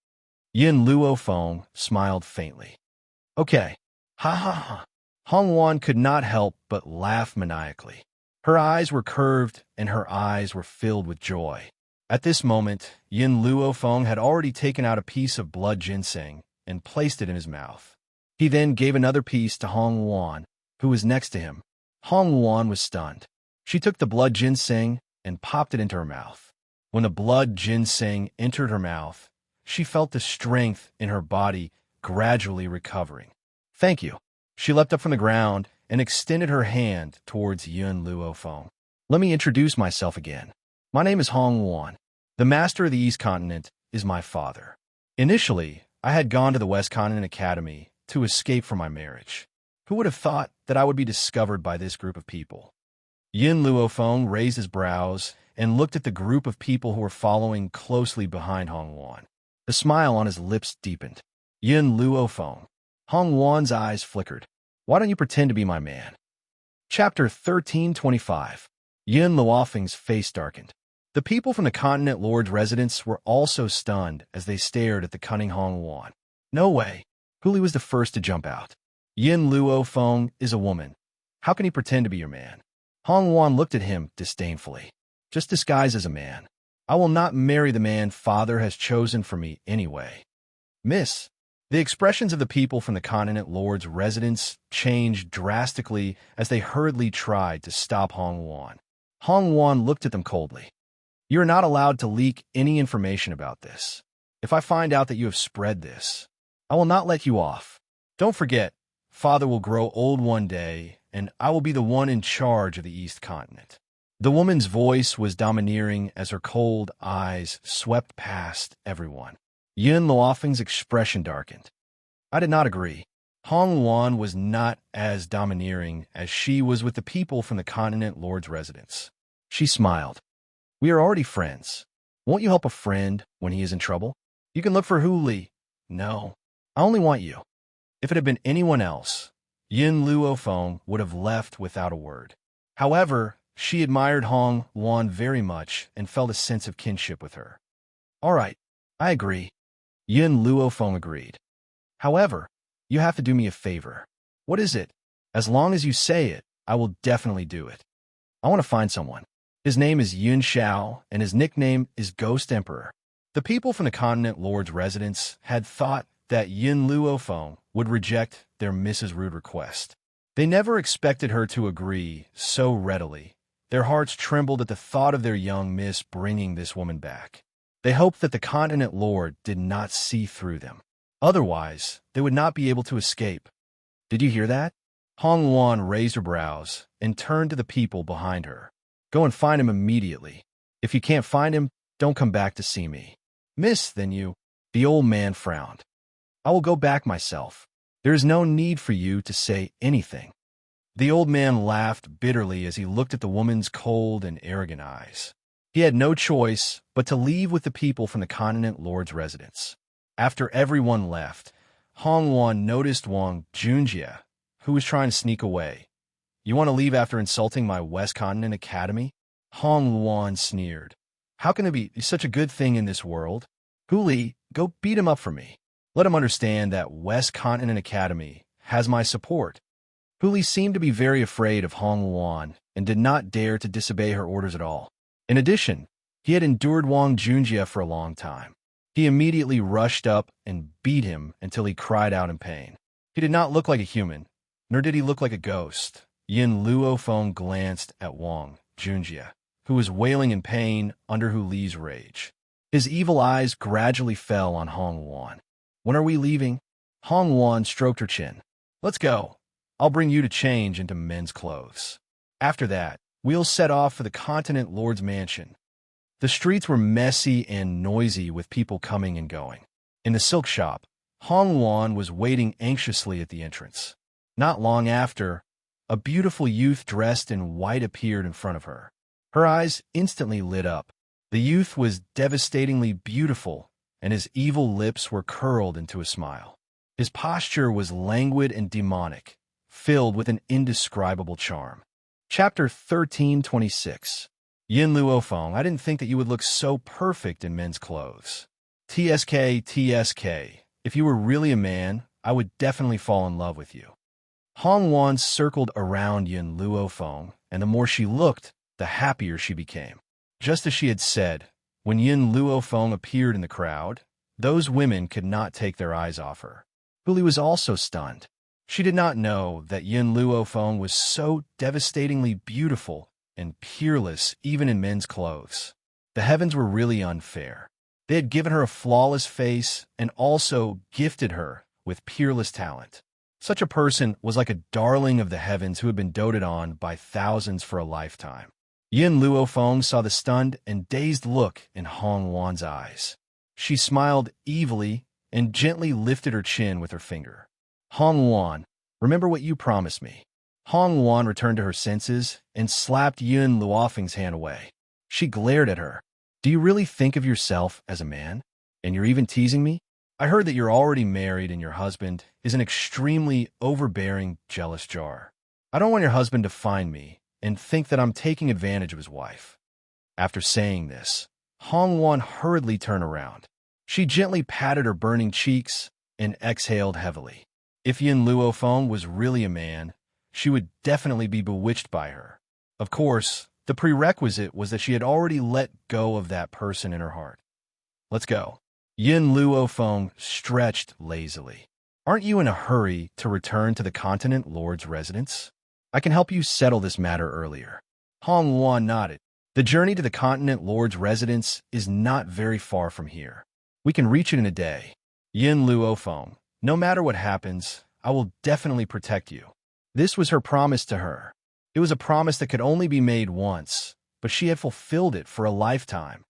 Yin Luofeng smiled faintly. Okay. Ha ha ha. Hong Wan could not help but laugh maniacally. Her eyes were curved and her eyes were filled with joy. At this moment, Yin Luofeng had already taken out a piece of blood ginseng and placed it in his mouth. He then gave another piece to Hong Wan, who was next to him. Hong Wan was stunned. She took the blood ginseng and popped it into her mouth. When the blood ginseng entered her mouth, she felt the strength in her body gradually recovering. Thank you. She leapt up from the ground and extended her hand towards Yin Luofeng. Let me introduce myself again. My name is Hong Wan. The master of the East Continent is my father. Initially, I had gone to the West Continent Academy to escape from my marriage. Who would have thought that I would be discovered by this group of people? Yin Luofeng raised his brows and looked at the group of people who were following closely behind Hong Wan. The smile on his lips deepened. Yin Luofeng. Hong Wan's eyes flickered. Why don't you pretend to be my man? Chapter 1325. Yin Luofeng's face darkened. The people from the continent lord's residence were also stunned as they stared at the cunning Hong Wan. No way. Huli was the first to jump out. Yin Luofeng is a woman. How can he pretend to be your man? Hong Wan looked at him disdainfully. Just disguised as a man. I will not marry the man father has chosen for me anyway. Miss. The expressions of the people from the continent lord's residence changed drastically as they hurriedly tried to stop Hong Wan. Hong Wan looked at them coldly. You are not allowed to leak any information about this. If I find out that you have spread this, I will not let you off. Don't forget, father will grow old one day, and I will be the one in charge of the East Continent. The woman's voice was domineering as her cold eyes swept past everyone. Yin Luofeng's expression darkened. I did not agree. Hong Wan was not as domineering as she was with the people from the continent lord's residence. She smiled. We are already friends. Won't you help a friend when he is in trouble? You can look for Huli. No, I only want you. If it had been anyone else, Yin Luofeng would have left without a word. However, she admired Hong Wan very much and felt a sense of kinship with her. All right, I agree. Yin Luofeng agreed. However, you have to do me a favor. What is it? As long as you say it, I will definitely do it. I want to find someone. His name is Xianxia, and his nickname is Ghost Emperor. The people from the continent lord's residence had thought that Yin Luofeng would reject their Mrs. Rude request. They never expected her to agree so readily. Their hearts trembled at the thought of their young miss bringing this woman back. They hoped that the continent lord did not see through them. Otherwise, they would not be able to escape. Did you hear that? Hong Wan raised her brows and turned to the people behind her. Go and find him immediately. If you can't find him, don't come back to see me. Miss, then you. The old man frowned. I will go back myself. There is no need for you to say anything. The old man laughed bitterly as he looked at the woman's cold and arrogant eyes. He had no choice but to leave with the people from the continent lord's residence. After everyone left, Hong Wan noticed Wang Junjie, who was trying to sneak away. You want to leave after insulting my West Continent Academy? Hong Wan sneered. How can it be such a good thing in this world? Huli, go beat him up for me. Let him understand that West Continent Academy has my support. Huli seemed to be very afraid of Hong Wan and did not dare to disobey her orders at all. In addition, he had endured Wang Junjie for a long time. He immediately rushed up and beat him until he cried out in pain. He did not look like a human, nor did he look like a ghost. Yin Luofeng glanced at Wang Junjie, who was wailing in pain under Huli's rage. His evil eyes gradually fell on Hong Wan. When are we leaving? Hong Wan stroked her chin. Let's go. I'll bring you to change into men's clothes. After that, we'll set off for the continent lord's mansion. The streets were messy and noisy with people coming and going. In the silk shop, Hong Wan was waiting anxiously at the entrance. Not long after, a beautiful youth dressed in white appeared in front of her. Her eyes instantly lit up. The youth was devastatingly beautiful, and his evil lips were curled into a smile. His posture was languid and demonic, filled with an indescribable charm. Chapter 1326. Yin Luofeng, I didn't think that you would look so perfect in men's clothes. TSK, if you were really a man, I would definitely fall in love with you. Hong Wan circled around Yin Luofeng, and the more she looked, the happier she became. Just as she had said, when Yin Luofeng appeared in the crowd, those women could not take their eyes off her. Huli was also stunned. She did not know that Yin Luofeng was so devastatingly beautiful and peerless even in men's clothes. The heavens were really unfair. They had given her a flawless face and also gifted her with peerless talent. Such a person was like a darling of the heavens who had been doted on by thousands for a lifetime. Yin Luofeng saw the stunned and dazed look in Hong Wan's eyes. She smiled evilly and gently lifted her chin with her finger. Hong Wan, remember what you promised me. Hong Wan returned to her senses and slapped Yin Luofeng's hand away. She glared at her. Do you really think of yourself as a man? And you're even teasing me? I heard that you're already married and your husband is an extremely overbearing, jealous jar. I don't want your husband to find me and think that I'm taking advantage of his wife." After saying this, Hong Wan hurriedly turned around. She gently patted her burning cheeks and exhaled heavily. If Yin Luofeng was really a man, she would definitely be bewitched by her. Of course, the prerequisite was that she had already let go of that person in her heart. "Let's go." Yin Luofeng stretched lazily. "Aren't you in a hurry to return to the Continent Lord's residence? I can help you settle this matter earlier." Hong Wan nodded. "The journey to the Continent Lord's residence is not very far from here. We can reach it in a day." Yin Luofeng, "No matter what happens, I will definitely protect you." This was her promise to her. It was a promise that could only be made once, but she had fulfilled it for a lifetime.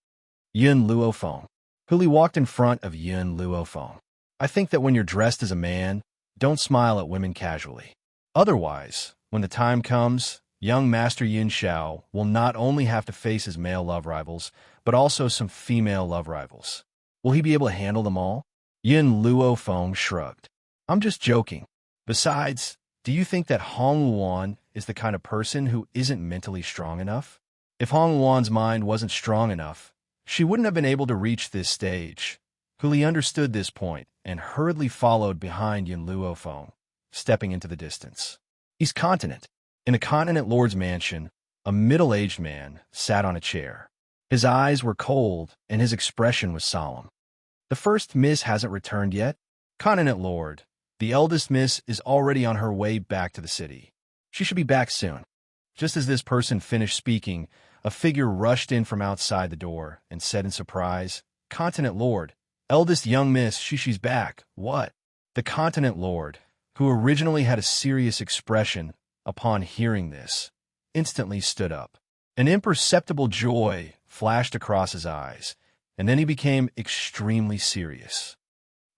Yin Luofeng. Huli walked in front of Yin Luofeng. "I think that when you're dressed as a man, don't smile at women casually. Otherwise, when the time comes, young Master Yin Xiao will not only have to face his male love rivals, but also some female love rivals. Will he be able to handle them all?" Yin Luofeng shrugged. "I'm just joking. Besides, do you think that Hong Wan is the kind of person who isn't mentally strong enough? If Hong Wan's mind wasn't strong enough, she wouldn't have been able to reach this stage." Huli understood this point and hurriedly followed behind Yin Luofeng, stepping into the distance. East Continent. In the Continent Lord's mansion, a middle-aged man sat on a chair. His eyes were cold and his expression was solemn. "The first miss hasn't returned yet? Continent Lord, the eldest miss is already on her way back to the city. She should be back soon." Just as this person finished speaking, a figure rushed in from outside the door and said in surprise, "Continent Lord, eldest young miss, she's back. What?" The Continent Lord, who originally had a serious expression upon hearing this, instantly stood up. An imperceptible joy flashed across his eyes, and then he became extremely serious.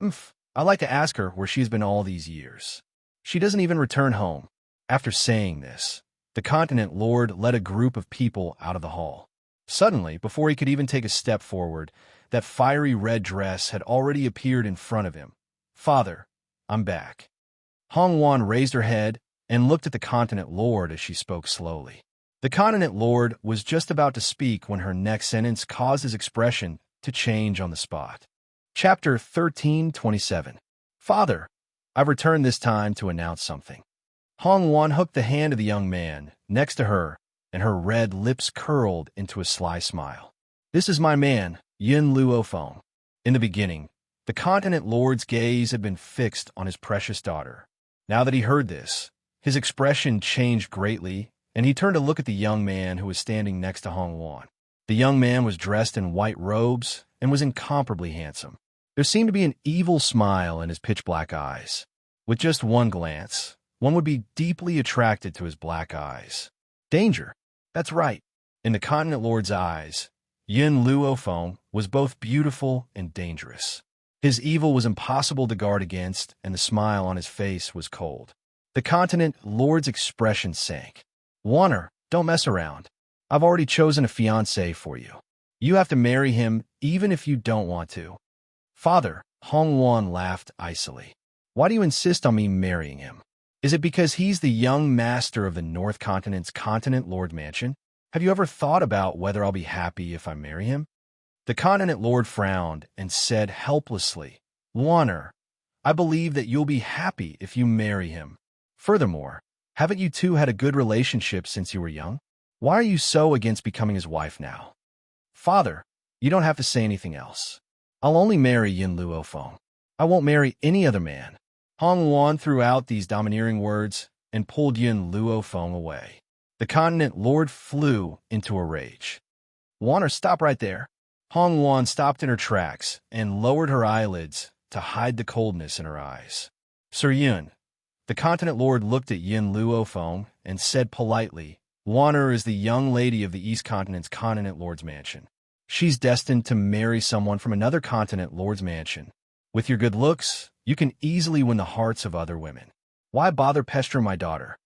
"I'd like to ask her where she's been all these years. She doesn't even return home." After saying this, the Continent Lord led a group of people out of the hall. Suddenly, before he could even take a step forward, that fiery red dress had already appeared in front of him. "Father, I'm back." Hong Wan raised her head and looked at the Continent Lord as she spoke slowly. The Continent Lord was just about to speak when her next sentence caused his expression to change on the spot. Chapter 1327. "Father, I've returned this time to announce something." Hong Wan hooked the hand of the young man next to her, and her red lips curled into a sly smile. "This is my man, Yin Luofeng." In the beginning, the Continent Lord's gaze had been fixed on his precious daughter. Now that he heard this, his expression changed greatly, and he turned to look at the young man who was standing next to Hong Wan. The young man was dressed in white robes and was incomparably handsome. There seemed to be an evil smile in his pitch-black eyes. With just one glance, one would be deeply attracted to his black eyes. Danger. That's right. In the Continent Lord's eyes, Yin Luofeng was both beautiful and dangerous. His evil was impossible to guard against, and the smile on his face was cold. The Continent Lord's expression sank. "Warner, don't mess around. I've already chosen a fiancé for you. You have to marry him even if you don't want to." "Father," Hong Wan laughed icily. "Why do you insist on me marrying him? Is it because he's the young master of the North Continent's Continent Lord Mansion? Have you ever thought about whether I'll be happy if I marry him?" The Continent Lord frowned and said helplessly, "Warner, I believe that you'll be happy if you marry him. Furthermore, haven't you two had a good relationship since you were young? Why are you so against becoming his wife now?" "Father, you don't have to say anything else. I'll only marry Yin Luofeng. I won't marry any other man." Hong Wan threw out these domineering words and pulled Yin Luofeng away. The Continent Lord flew into a rage. "Warner, stop right there." Hong Wan stopped in her tracks and lowered her eyelids to hide the coldness in her eyes. "Sir Yun." The Continent Lord looked at Yin Luofeng and said politely, "Warner is the young lady of the East Continent's Continent Lord's mansion. She's destined to marry someone from another Continent Lord's mansion. With your good looks, you can easily win the hearts of other women. Why bother pestering my daughter?"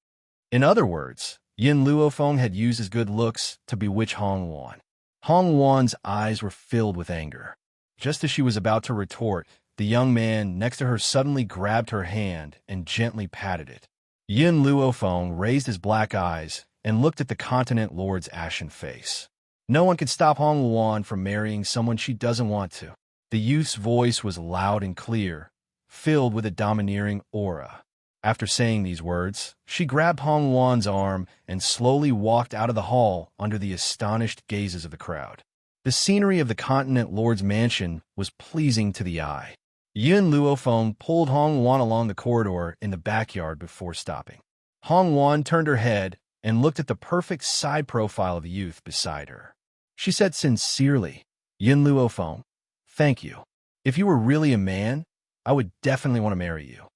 In other words, Yin Luofeng had used his good looks to bewitch Hong Wan. Hong Wan's eyes were filled with anger. Just as she was about to retort, the young man next to her suddenly grabbed her hand and gently patted it. Yin Luofeng raised his black eyes and looked at the continent lord's ashen face. No one can stop Hong Luan from marrying someone she doesn't want to. The youth's voice was loud and clear, filled with a domineering aura. After saying these words, she grabbed Hong Luan's arm and slowly walked out of the hall under the astonished gazes of the crowd. The scenery of the continent lord's mansion was pleasing to the eye. Yin Luofeng pulled Hong Luan along the corridor in the backyard before stopping. Hong Luan turned her head and looked at the perfect side profile of the youth beside her. She said sincerely, "Yin Luofeng, thank you. If you were really a man, I would definitely want to marry you."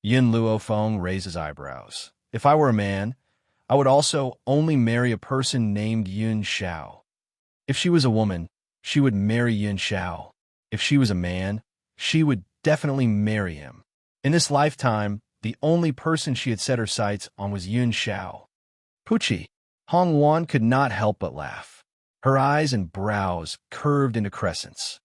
Yin Luofeng raised his eyebrows. "If I were a man, I would also only marry a person named Yun Xiao. If she was a woman, she would marry Yun Xiao. If she was a man, she would definitely marry him." In this lifetime, the only person she had set her sights on was Yun Xiao. Pucci. Hong Luan could not help but laugh. Her eyes and brows curved into crescents.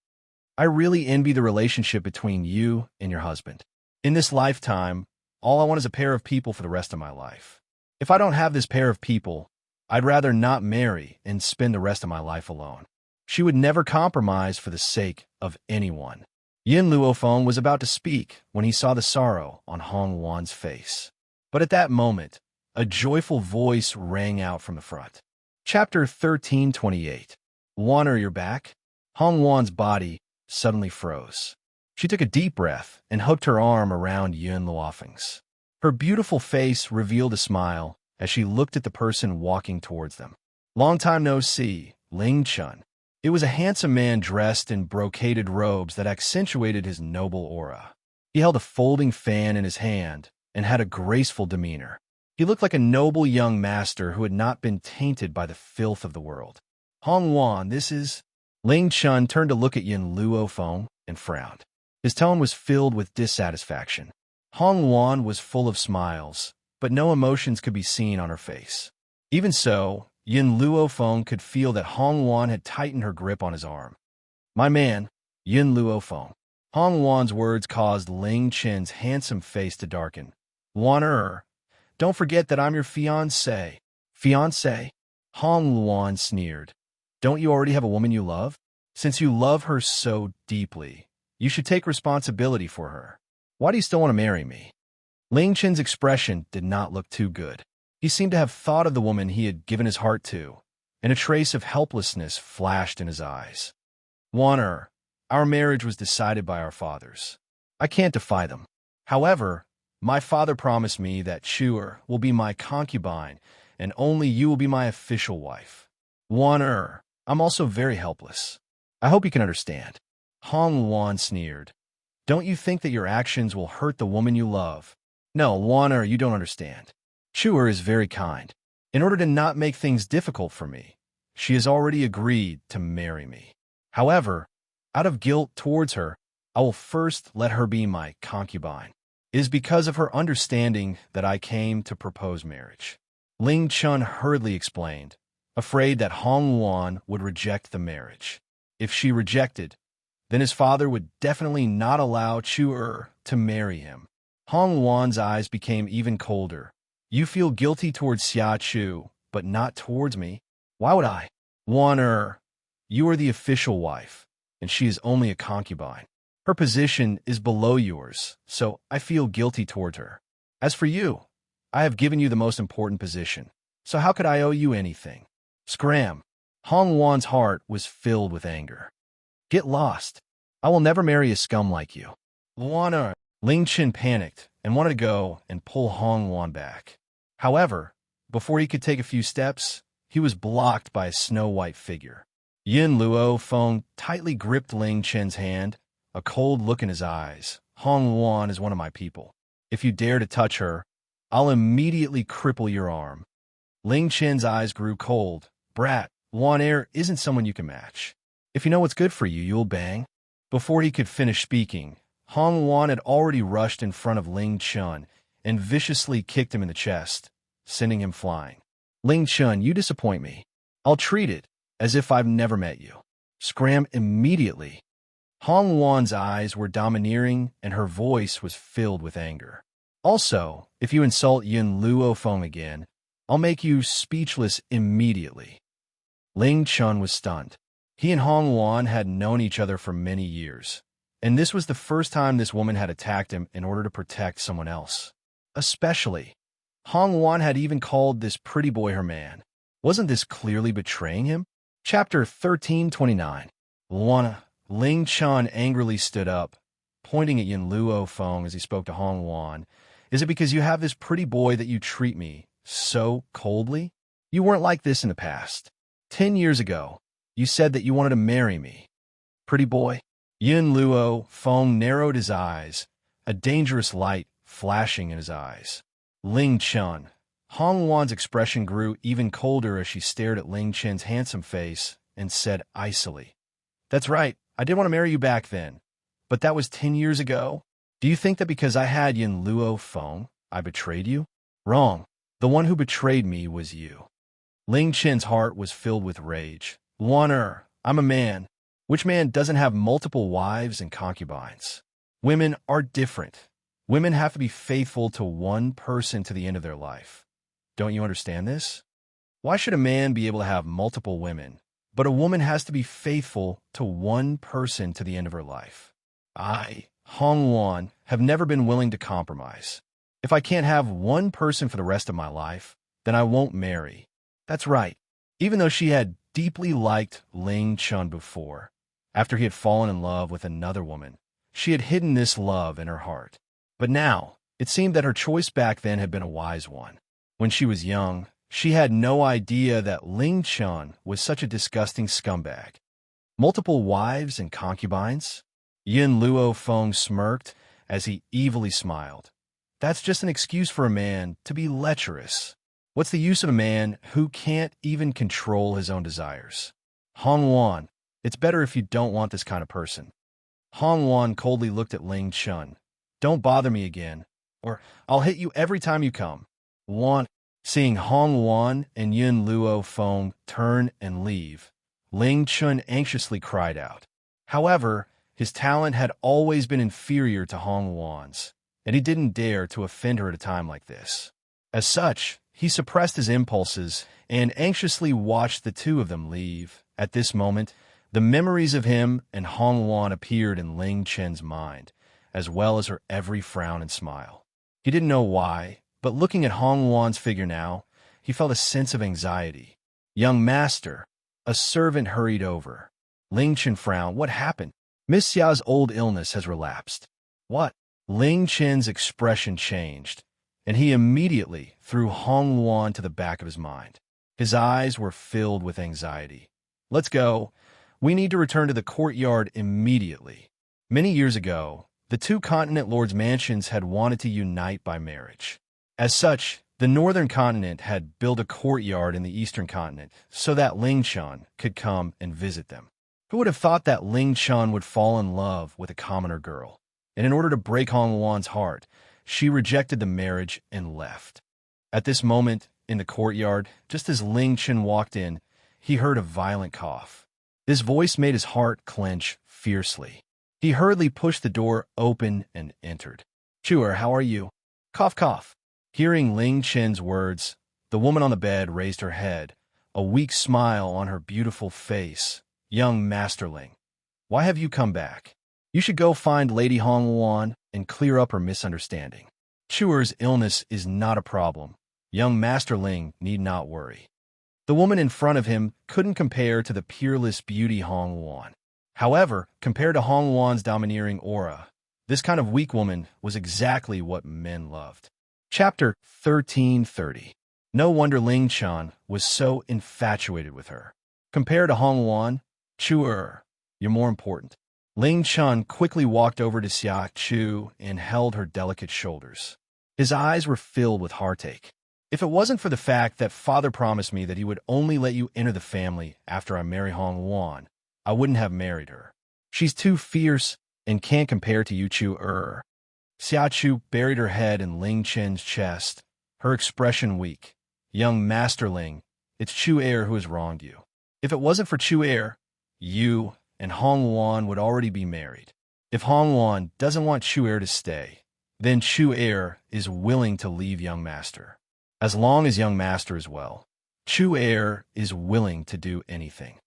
"I really envy the relationship between you and your husband. In this lifetime, all I want is a pair of people for the rest of my life. If I don't have this pair of people, I'd rather not marry and spend the rest of my life alone." She would never compromise for the sake of anyone. Yin Luofeng was about to speak when he saw the sorrow on Hong Luan's face. But at that moment, a joyful voice rang out from the front. Chapter 1328. "Luaner, you're back?" Hong Luan's body suddenly froze. She took a deep breath and hooked her arm around Yin Luofeng's. Her beautiful face revealed a smile as she looked at the person walking towards them. "Long time no see, Ling Chun." It was a handsome man dressed in brocaded robes that accentuated his noble aura. He held a folding fan in his hand and had a graceful demeanor. He looked like a noble young master who had not been tainted by the filth of the world. "Hong Luan, this is—" Ling Chun turned to look at Yin Luofeng and frowned. His tone was filled with dissatisfaction. Hong Luan was full of smiles, but no emotions could be seen on her face. Even so, Yin Luofeng could feel that Hong Luan had tightened her grip on his arm. "My man, Yin Luofeng." Hong Luan's words caused Ling Chen's handsome face to darken. "Luaner, don't forget that I'm your fiancé." "Fiancé?" Hong Luan sneered. "Don't you already have a woman you love? Since you love her so deeply, you should take responsibility for her. Why do you still want to marry me?" Ling Chen's expression did not look too good. He seemed to have thought of the woman he had given his heart to, and a trace of helplessness flashed in his eyes. "Luaner, our marriage was decided by our fathers. I can't defy them. However, my father promised me that Chuer will be my concubine, and only you will be my official wife. Luaner, I'm also very helpless. I hope you can understand." Hong Luan sneered. "Don't you think that your actions will hurt the woman you love?" "No, Luaner, you don't understand. Chuer is very kind. In order to not make things difficult for me, she has already agreed to marry me. However, out of guilt towards her, I will first let her be my concubine. It is because of her understanding that I came to propose marriage." Ling Chun hurriedly explained, afraid that Hong Luan would reject the marriage. If she rejected, then his father would definitely not allow Chuer to marry him. Hong Luan's eyes became even colder. "You feel guilty towards Xia Chu, but not towards me. Why would I?" "Luaner, you are the official wife, and she is only a concubine. Her position is below yours, so I feel guilty toward her. As for you, I have given you the most important position, so how could I owe you anything?" Scram! Hong Luan's heart was filled with anger. "Get lost. I will never marry a scum like you." "Luaner!" Ling Chen panicked and wanted to go and pull Hong Luan back. However, before he could take a few steps, he was blocked by a snow-white figure. Yin Luofeng tightly gripped Ling Chen's hand, a cold look in his eyes. "Hong Luan is one of my people. If you dare to touch her, I'll immediately cripple your arm." Ling Chen's eyes grew cold. "Brat, Luaner isn't someone you can match. If you know what's good for you, you'll bang." Before he could finish speaking, Hong Luan had already rushed in front of Ling Chun and viciously kicked him in the chest, sending him flying. "Ling Chun, you disappoint me. I'll treat it as if I've never met you." Scram immediately. Hong Luan's eyes were domineering and her voice was filled with anger. Also, if you insult Yin Luo Feng again, I'll make you speechless immediately. Ling Chun was stunned. He and Hong Wan had known each other for many years, and this was the first time this woman had attacked him in order to protect someone else. Especially, Hong Wan had even called this pretty boy her man. Wasn't this clearly betraying him? Chapter 1329. Luana. Ling Chun angrily stood up, pointing at Yin Luo Feng as he spoke to Hong Wan. Is it because you have this pretty boy that you treat me so coldly? You weren't like this in the past. 10 years ago, you said that you wanted to marry me. Pretty boy? Yin Luo Feng narrowed his eyes, a dangerous light flashing in his eyes. Ling Chun. Hong Wan's expression grew even colder as she stared at Ling Chen's handsome face and said icily, "That's right, I did want to marry you back then, but that was 10 years ago. Do you think that because I had Yin Luo Feng, I betrayed you? Wrong. The one who betrayed me was you." Ling Chen's heart was filled with rage. Luaner, I'm a man. Which man doesn't have multiple wives and concubines? Women are different. Women have to be faithful to one person to the end of their life. Don't you understand this? Why should a man be able to have multiple women, but a woman has to be faithful to one person to the end of her life? I, Hong Wan, have never been willing to compromise. If I can't have one person for the rest of my life, then I won't marry. That's right. Even though she had deeply liked Ling Chun before, after he had fallen in love with another woman, she had hidden this love in her heart. But now, it seemed that her choice back then had been a wise one. When she was young, she had no idea that Ling Chun was such a disgusting scumbag. Multiple wives and concubines? Yin Luo Feng smirked as he evilly smiled. That's just an excuse for a man to be lecherous. What's the use of a man who can't even control his own desires? Hong Wan, it's better if you don't want this kind of person. Hong Wan coldly looked at Ling Chun. Don't bother me again, or I'll hit you every time you come. Wan. Seeing Hong Wan and Yin Luo Feng turn and leave, Ling Chun anxiously cried out. However, his talent had always been inferior to Hong Wan's, and he didn't dare to offend her at a time like this. As such, he suppressed his impulses and anxiously watched the two of them leave. At this moment, the memories of him and Hong Wan appeared in Ling Chen's mind, as well as her every frown and smile. He didn't know why, but looking at Hong Wan's figure now, he felt a sense of anxiety. Young master, a servant hurried over. Ling Chen frowned. What happened? Miss Xia's old illness has relapsed. What? Ling Chen's expression changed, and he immediately threw Hong Wan to the back of his mind. His eyes were filled with anxiety. Let's go. We need to return to the courtyard immediately. Many years ago, the two continent lords' mansions had wanted to unite by marriage. As such, the northern continent had built a courtyard in the eastern continent so that Ling Chun could come and visit them. Who would have thought that Ling Chun would fall in love with a commoner girl? And in order to break Hong Wan's heart, she rejected the marriage and left. At this moment, in the courtyard, just as Ling Chun walked in, he heard a violent cough. This voice made his heart clench fiercely. He hurriedly pushed the door open and entered. "Chuer, how are you?" Cough, cough. Hearing Ling Chen's words, the woman on the bed raised her head, a weak smile on her beautiful face. "Young Masterling, why have you come back? You should go find Lady Hong Wan and clear up her misunderstanding. Chuer's illness is not a problem. Young Masterling need not worry." The woman in front of him couldn't compare to the peerless beauty Hong Wan. However, compared to Hong Wan's domineering aura, this kind of weak woman was exactly what men loved. Chapter 1330. No wonder Ling Chun was so infatuated with her. Compared to Hong Wan, Chuer, you're more important. Ling Chun quickly walked over to Xia Chu and held her delicate shoulders. His eyes were filled with heartache. If it wasn't for the fact that father promised me that he would only let you enter the family after I marry Hong Wan, I wouldn't have married her. She's too fierce and can't compare to you, Chuer. Xia Chu buried her head in Ling Chen's chest, her expression weak. "Young Masterling, it's Chuer who has wronged you. If it wasn't for Chuer, you and Hong Wan would already be married. If Hong Wan doesn't want Chuer to stay, then Chu Air is willing to leave young master. As long as young master is well, Chu Air is willing to do anything.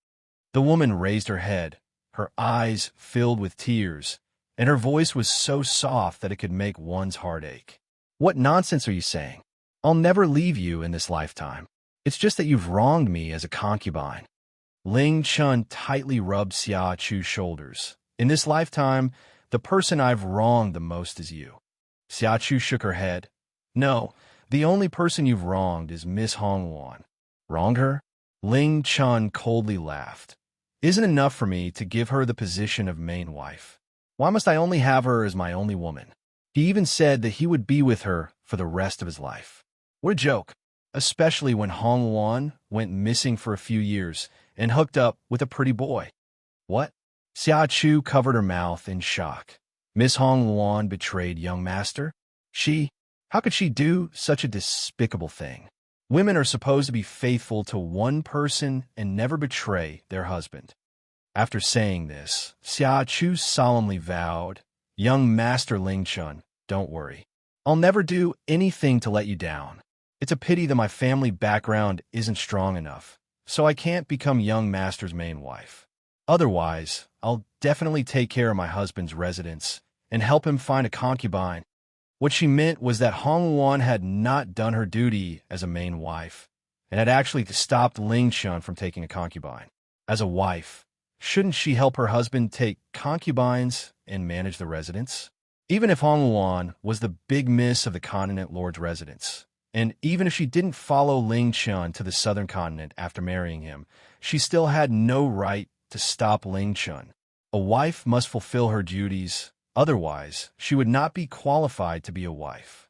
The woman raised her head, her eyes filled with tears, and her voice was so soft that it could make one's heart ache. What nonsense are you saying? I'll never leave you in this lifetime. It's just that you've wronged me as a concubine. Ling Chun tightly rubbed Xia Chu's shoulders. In this lifetime, the person I've wronged the most is you. Xia Chu shook her head. No, the only person you've wronged is Miss Hong Wan. Wronged her? Ling Chun coldly laughed. Isn't it enough for me to give her the position of main wife? Why must I only have her as my only woman? He even said that he would be with her for the rest of his life. What a joke, especially when Hong Wan went missing for a few years and hooked up with a pretty boy. What? Xia Chu covered her mouth in shock. Miss Hong Wan betrayed young master? How could she do such a despicable thing? Women are supposed to be faithful to one person and never betray their husband. After saying this, Xia Chu solemnly vowed, Young Master Ling Chun, don't worry. I'll never do anything to let you down. It's a pity that my family background isn't strong enough, so I can't become young master's main wife. Otherwise, I'll definitely take care of my husband's residence and help him find a concubine. What she meant was that Hong Wan had not done her duty as a main wife and had actually stopped Ling Chun from taking a concubine. As a wife, shouldn't she help her husband take concubines and manage the residence? Even if Hong Wan was the big miss of the continent lord's residence, and even if she didn't follow Ling Chun to the southern continent after marrying him, she still had no right to stop Ling Chun. A wife must fulfill her duties, otherwise she would not be qualified to be a wife.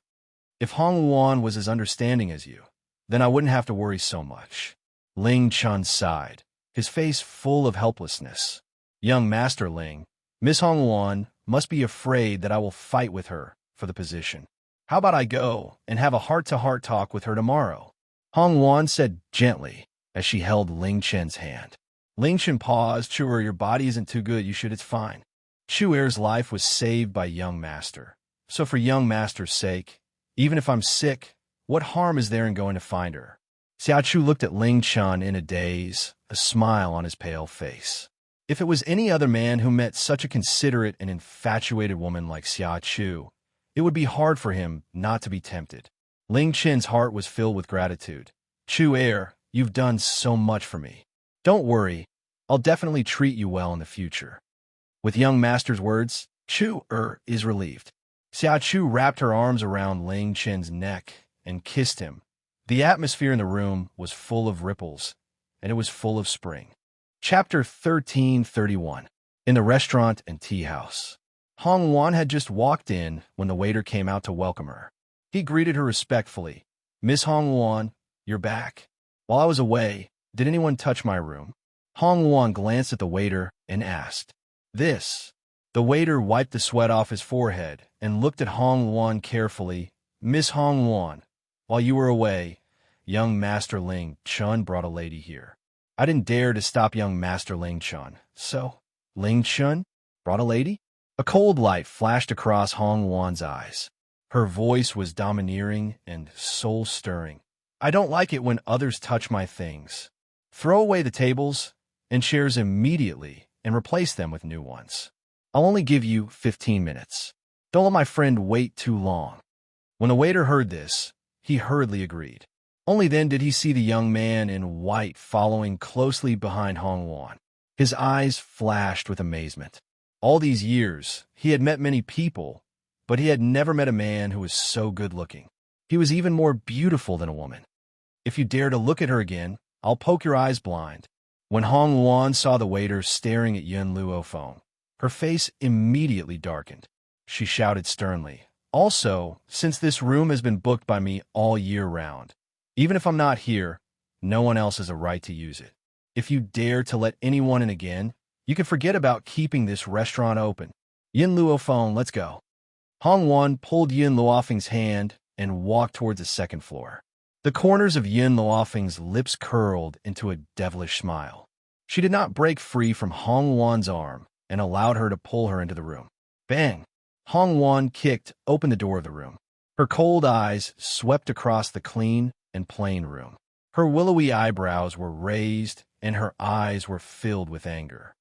If Hong Wan was as understanding as you, then I wouldn't have to worry so much. Ling Chun sighed, his face full of helplessness. Young Master Ling, Miss Hong Wan must be afraid that I will fight with her for the position. How about I go and have a heart-to-heart talk with her tomorrow? Hong Wan said gently as she held Ling Chen's hand. Ling Chen paused. Sure, your body isn't too good. It's fine. Chu Er's life was saved by young master. So for young master's sake, even if I'm sick, what harm is there in going to find her? Xia Chu looked at Ling Chun in a daze, a smile on his pale face. If it was any other man who met such a considerate and infatuated woman like Xia Chu, it would be hard for him not to be tempted. Ling Chen's heart was filled with gratitude. Chu Er, you've done so much for me. Don't worry, I'll definitely treat you well in the future. With young master's words, Chu Er is relieved. Xia Chu wrapped her arms around Ling Chen's neck and kissed him. The atmosphere in the room was full of ripples, and it was full of spring. Chapter 1331. In the restaurant and tea house. Hong Wan had just walked in when the waiter came out to welcome her. He greeted her respectfully. Miss Hong Wan, you're back. While I was away, did anyone touch my room? Hong Wan glanced at the waiter and asked. This. The waiter wiped the sweat off his forehead and looked at Hong Wan carefully. Miss Hong Wan, while you were away, young Master Ling Chun brought a lady here. I didn't dare to stop young Master Ling Chun. So, Ling Chun brought a lady? A cold light flashed across Hong Wan's eyes. Her voice was domineering and soul-stirring. I don't like it when others touch my things. Throw away the tables and chairs immediately and replace them with new ones. I'll only give you 15 minutes. Don't let my friend wait too long. When the waiter heard this, he hurriedly agreed. Only then did he see the young man in white following closely behind Hong Wan. His eyes flashed with amazement. All these years, he had met many people, but he had never met a man who was so good-looking. He was even more beautiful than a woman. If you dare to look at her again, I'll poke your eyes blind. When Hong Wan saw the waiter staring at Yun Luo phone, her face immediately darkened. She shouted sternly, Also, since this room has been booked by me all year round, even if I'm not here, no one else has a right to use it. If you dare to let anyone in again, you can forget about keeping this restaurant open. Yin Luo phone, let's go. Hong Wan pulled Yin Luofeng's hand and walked towards the second floor. The corners of Yin Luofeng's lips curled into a devilish smile. She did not break free from Hong Wan's arm and allowed her to pull her into the room. Bang! Hong Wan kicked open the door of the room. Her cold eyes swept across the clean and plain room. Her willowy eyebrows were raised, and her eyes were filled with anger.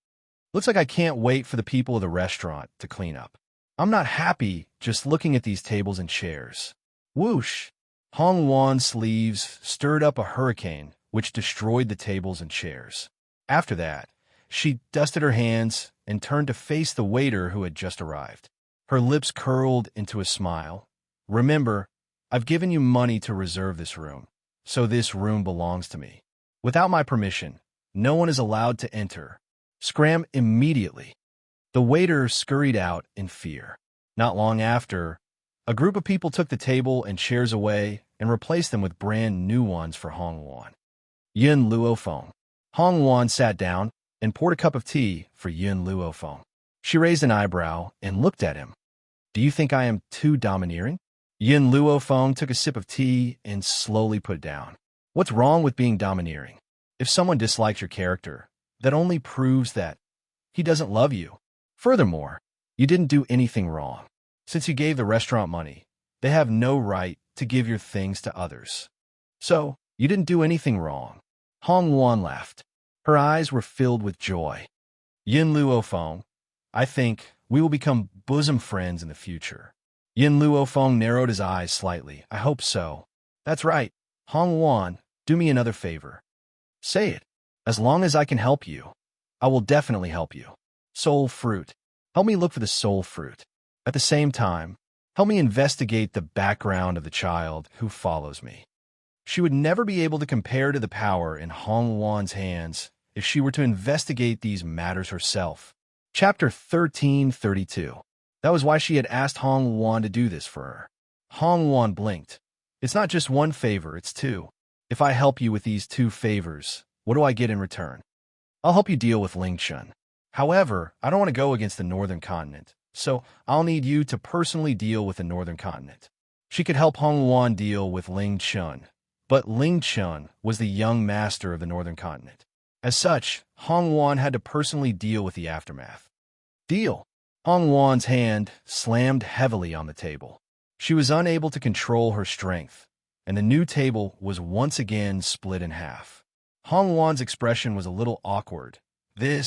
Looks like I can't wait for the people of the restaurant to clean up. I'm not happy just looking at these tables and chairs. Whoosh! Hong Wan's sleeves stirred up a hurricane which destroyed the tables and chairs. After that, she dusted her hands and turned to face the waiter who had just arrived. Her lips curled into a smile. Remember, I've given you money to reserve this room, so this room belongs to me. Without my permission, no one is allowed to enter. Scram immediately. The waiter scurried out in fear. Not long after, a group of people took the table and chairs away and replaced them with brand new ones for Hong Wan. Yin Luofeng. Hong Wan sat down and poured a cup of tea for Yin Luofeng. She raised an eyebrow and looked at him. Do you think I am too domineering? Yin Luofeng took a sip of tea and slowly put it down. What's wrong with being domineering? If someone dislikes your character, that only proves that he doesn't love you. Furthermore, you didn't do anything wrong. Since you gave the restaurant money, they have no right to give your things to others. So, you didn't do anything wrong. Hong Wan laughed. Her eyes were filled with joy. Yin Luofeng, I think we will become bosom friends in the future. Yin Luofeng narrowed his eyes slightly. I hope so. That's right. Hong Wan, do me another favor. Say it. As long as I can help you, I will definitely help you. Soul fruit. Help me look for the soul fruit. At the same time, help me investigate the background of the child who follows me. She would never be able to compare to the power in Hong Wan's hands if she were to investigate these matters herself. Chapter 1332. That was why she had asked Hong Wan to do this for her. Hong Wan blinked. It's not just one favor, it's two. If I help you with these two favors, what do I get in return? I'll help you deal with Ling Chun. However, I don't want to go against the Northern Continent, so I'll need you to personally deal with the Northern Continent. She could help Hong Wan deal with Ling Chun, but Ling Chun was the young master of the Northern Continent. As such, Hong Wan had to personally deal with the aftermath. Deal. Hong Wan's hand slammed heavily on the table. She was unable to control her strength, and the new table was once again split in half. Hong Wan's expression was a little awkward. I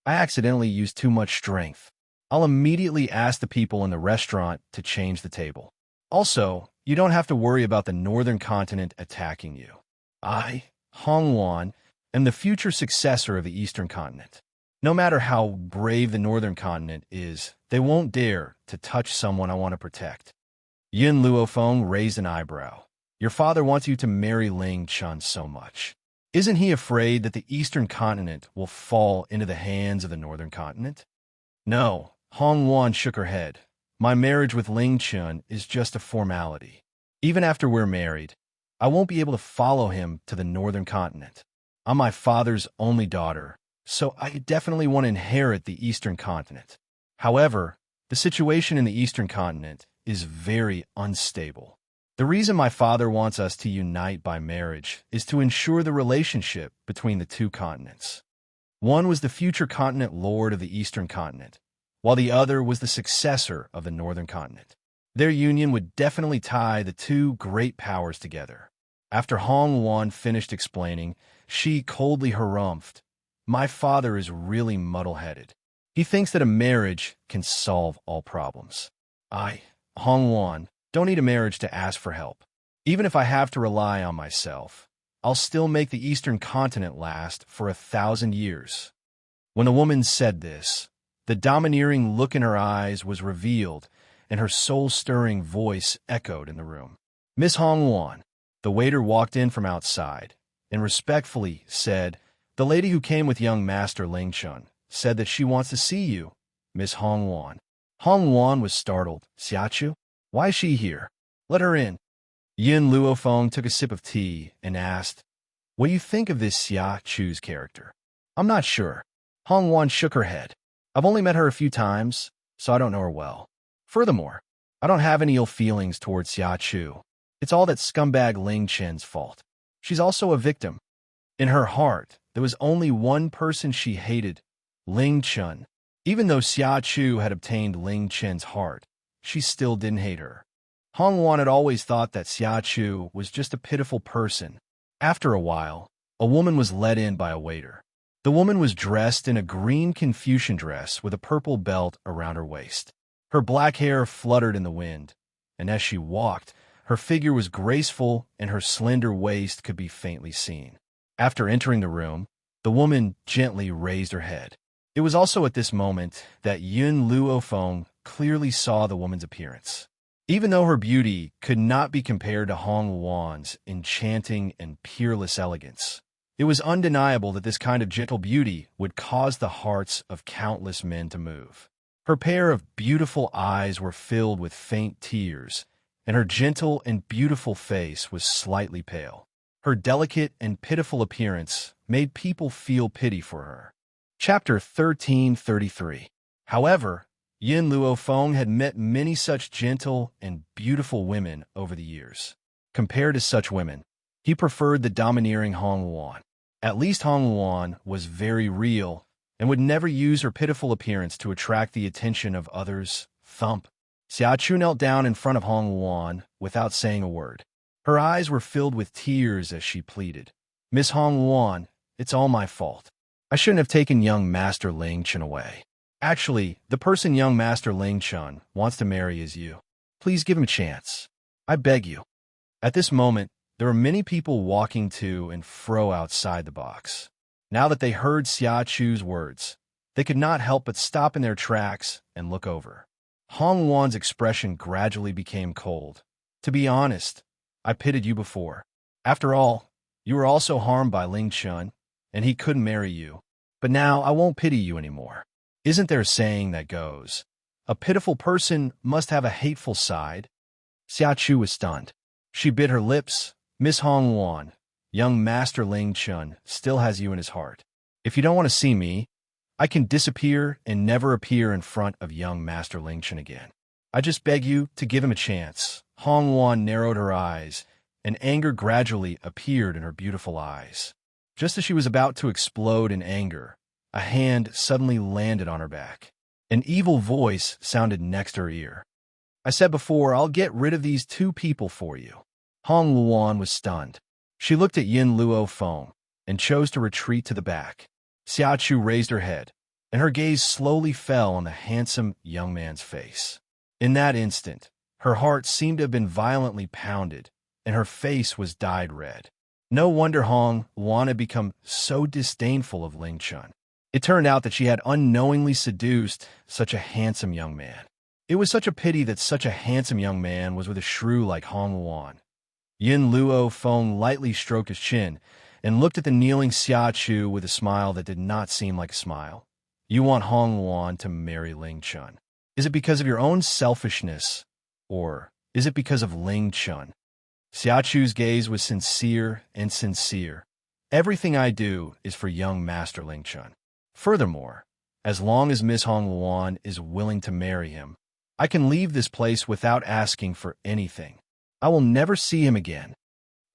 accidentally used too much strength. I'll immediately ask the people in the restaurant to change the table. Also, you don't have to worry about the Northern Continent attacking you. I, Hong Wan, am the future successor of the Eastern Continent. No matter how brave the Northern Continent is, they won't dare to touch someone I want to protect. Yin Luofeng raised an eyebrow. Your father wants you to marry Ling Chun so much. Isn't he afraid that the Eastern Continent will fall into the hands of the Northern Continent? No, Hong Wan shook her head. My marriage with Ling Chun is just a formality. Even after we're married, I won't be able to follow him to the Northern Continent. I'm my father's only daughter, so I definitely want to inherit the Eastern Continent. However, the situation in the Eastern Continent is very unstable. The reason my father wants us to unite by marriage is to ensure the relationship between the two continents. One was the future continent lord of the Eastern Continent, while the other was the successor of the Northern Continent. Their union would definitely tie the two great powers together. After Hong Wan finished explaining, she coldly harumphed, My father is really muddle-headed. He thinks that a marriage can solve all problems. I, Hong Wan, don't need a marriage to ask for help. Even if I have to rely on myself, I'll still make the Eastern Continent last for 1,000 years. When the woman said this, the domineering look in her eyes was revealed, and her soul-stirring voice echoed in the room. Miss Hong Wan, the waiter walked in from outside, and respectfully said, The lady who came with young Master Ling Chun said that she wants to see you, Miss Hong Wan. Hong Wan was startled. Xiachu? Why is she here? Let her in. Yin Luofeng took a sip of tea and asked, What do you think of this Xiachu's character? I'm not sure. Hong Wan shook her head. I've only met her a few times, so I don't know her well. Furthermore, I don't have any ill feelings towards Xiachu. It's all that scumbag Ling Chen's fault. She's also a victim. In her heart, there was only one person she hated, Ling Chun. Even though Xia Chu had obtained Ling Chen's heart, she still didn't hate her. Hong Wan had always thought that Xia Chu was just a pitiful person. After a while, a woman was led in by a waiter. The woman was dressed in a green Confucian dress with a purple belt around her waist. Her black hair fluttered in the wind, and as she walked, her figure was graceful and her slender waist could be faintly seen. After entering the room, the woman gently raised her head. It was also at this moment that Yun Luofeng clearly saw the woman's appearance. Even though her beauty could not be compared to Hong Wan's enchanting and peerless elegance, it was undeniable that this kind of gentle beauty would cause the hearts of countless men to move. Her pair of beautiful eyes were filled with faint tears, and her gentle and beautiful face was slightly pale. Her delicate and pitiful appearance made people feel pity for her. Chapter 1333. However, Yin Luofeng had met many such gentle and beautiful women over the years. Compared to such women, he preferred the domineering Hong Wan. At least Hong Wan was very real and would never use her pitiful appearance to attract the attention of others. Thump. Xia Chu knelt down in front of Hong Wan without saying a word. Her eyes were filled with tears as she pleaded. Miss Hong Wan, it's all my fault. I shouldn't have taken young Master Ling Chen away. Actually, the person young Master Ling Chen wants to marry is you. Please give him a chance. I beg you. At this moment, there were many people walking to and fro outside the box. Now that they heard Xia Chu's words, they could not help but stop in their tracks and look over. Hong Wan's expression gradually became cold. To be honest, I pitied you before. After all, you were also harmed by Ling Chen, and he couldn't marry you. But now I won't pity you anymore. Isn't there a saying that goes, a pitiful person must have a hateful side? Xia Chu was stunned. She bit her lips. Miss Hong Wan, young Master Ling Chen still has you in his heart. If you don't want to see me, I can disappear and never appear in front of young Master Ling Chen again. I just beg you to give him a chance. Hong Wan narrowed her eyes, and anger gradually appeared in her beautiful eyes. Just as she was about to explode in anger, a hand suddenly landed on her back. An evil voice sounded next her ear. I said before, I'll get rid of these two people for you. Hong Wan was stunned. She looked at Yin Luofeng and chose to retreat to the back. Xia Chu raised her head, and her gaze slowly fell on the handsome young man's face. In that instant, her heart seemed to have been violently pounded, and her face was dyed red. No wonder Hong Wan had become so disdainful of Ling Chen. It turned out that she had unknowingly seduced such a handsome young man. It was such a pity that such a handsome young man was with a shrew like Hong Wan. Yin Luofeng lightly stroked his chin and looked at the kneeling Xia Chu with a smile that did not seem like a smile. You want Hong Wan to marry Ling Chen. Is it because of your own selfishness, or is it because of Ling Chen? Xia Chu's gaze was sincere and sincere. Everything I do is for young Master Ling Chen. Furthermore, as long as Miss Hong Wan is willing to marry him, I can leave this place without asking for anything. I will never see him again.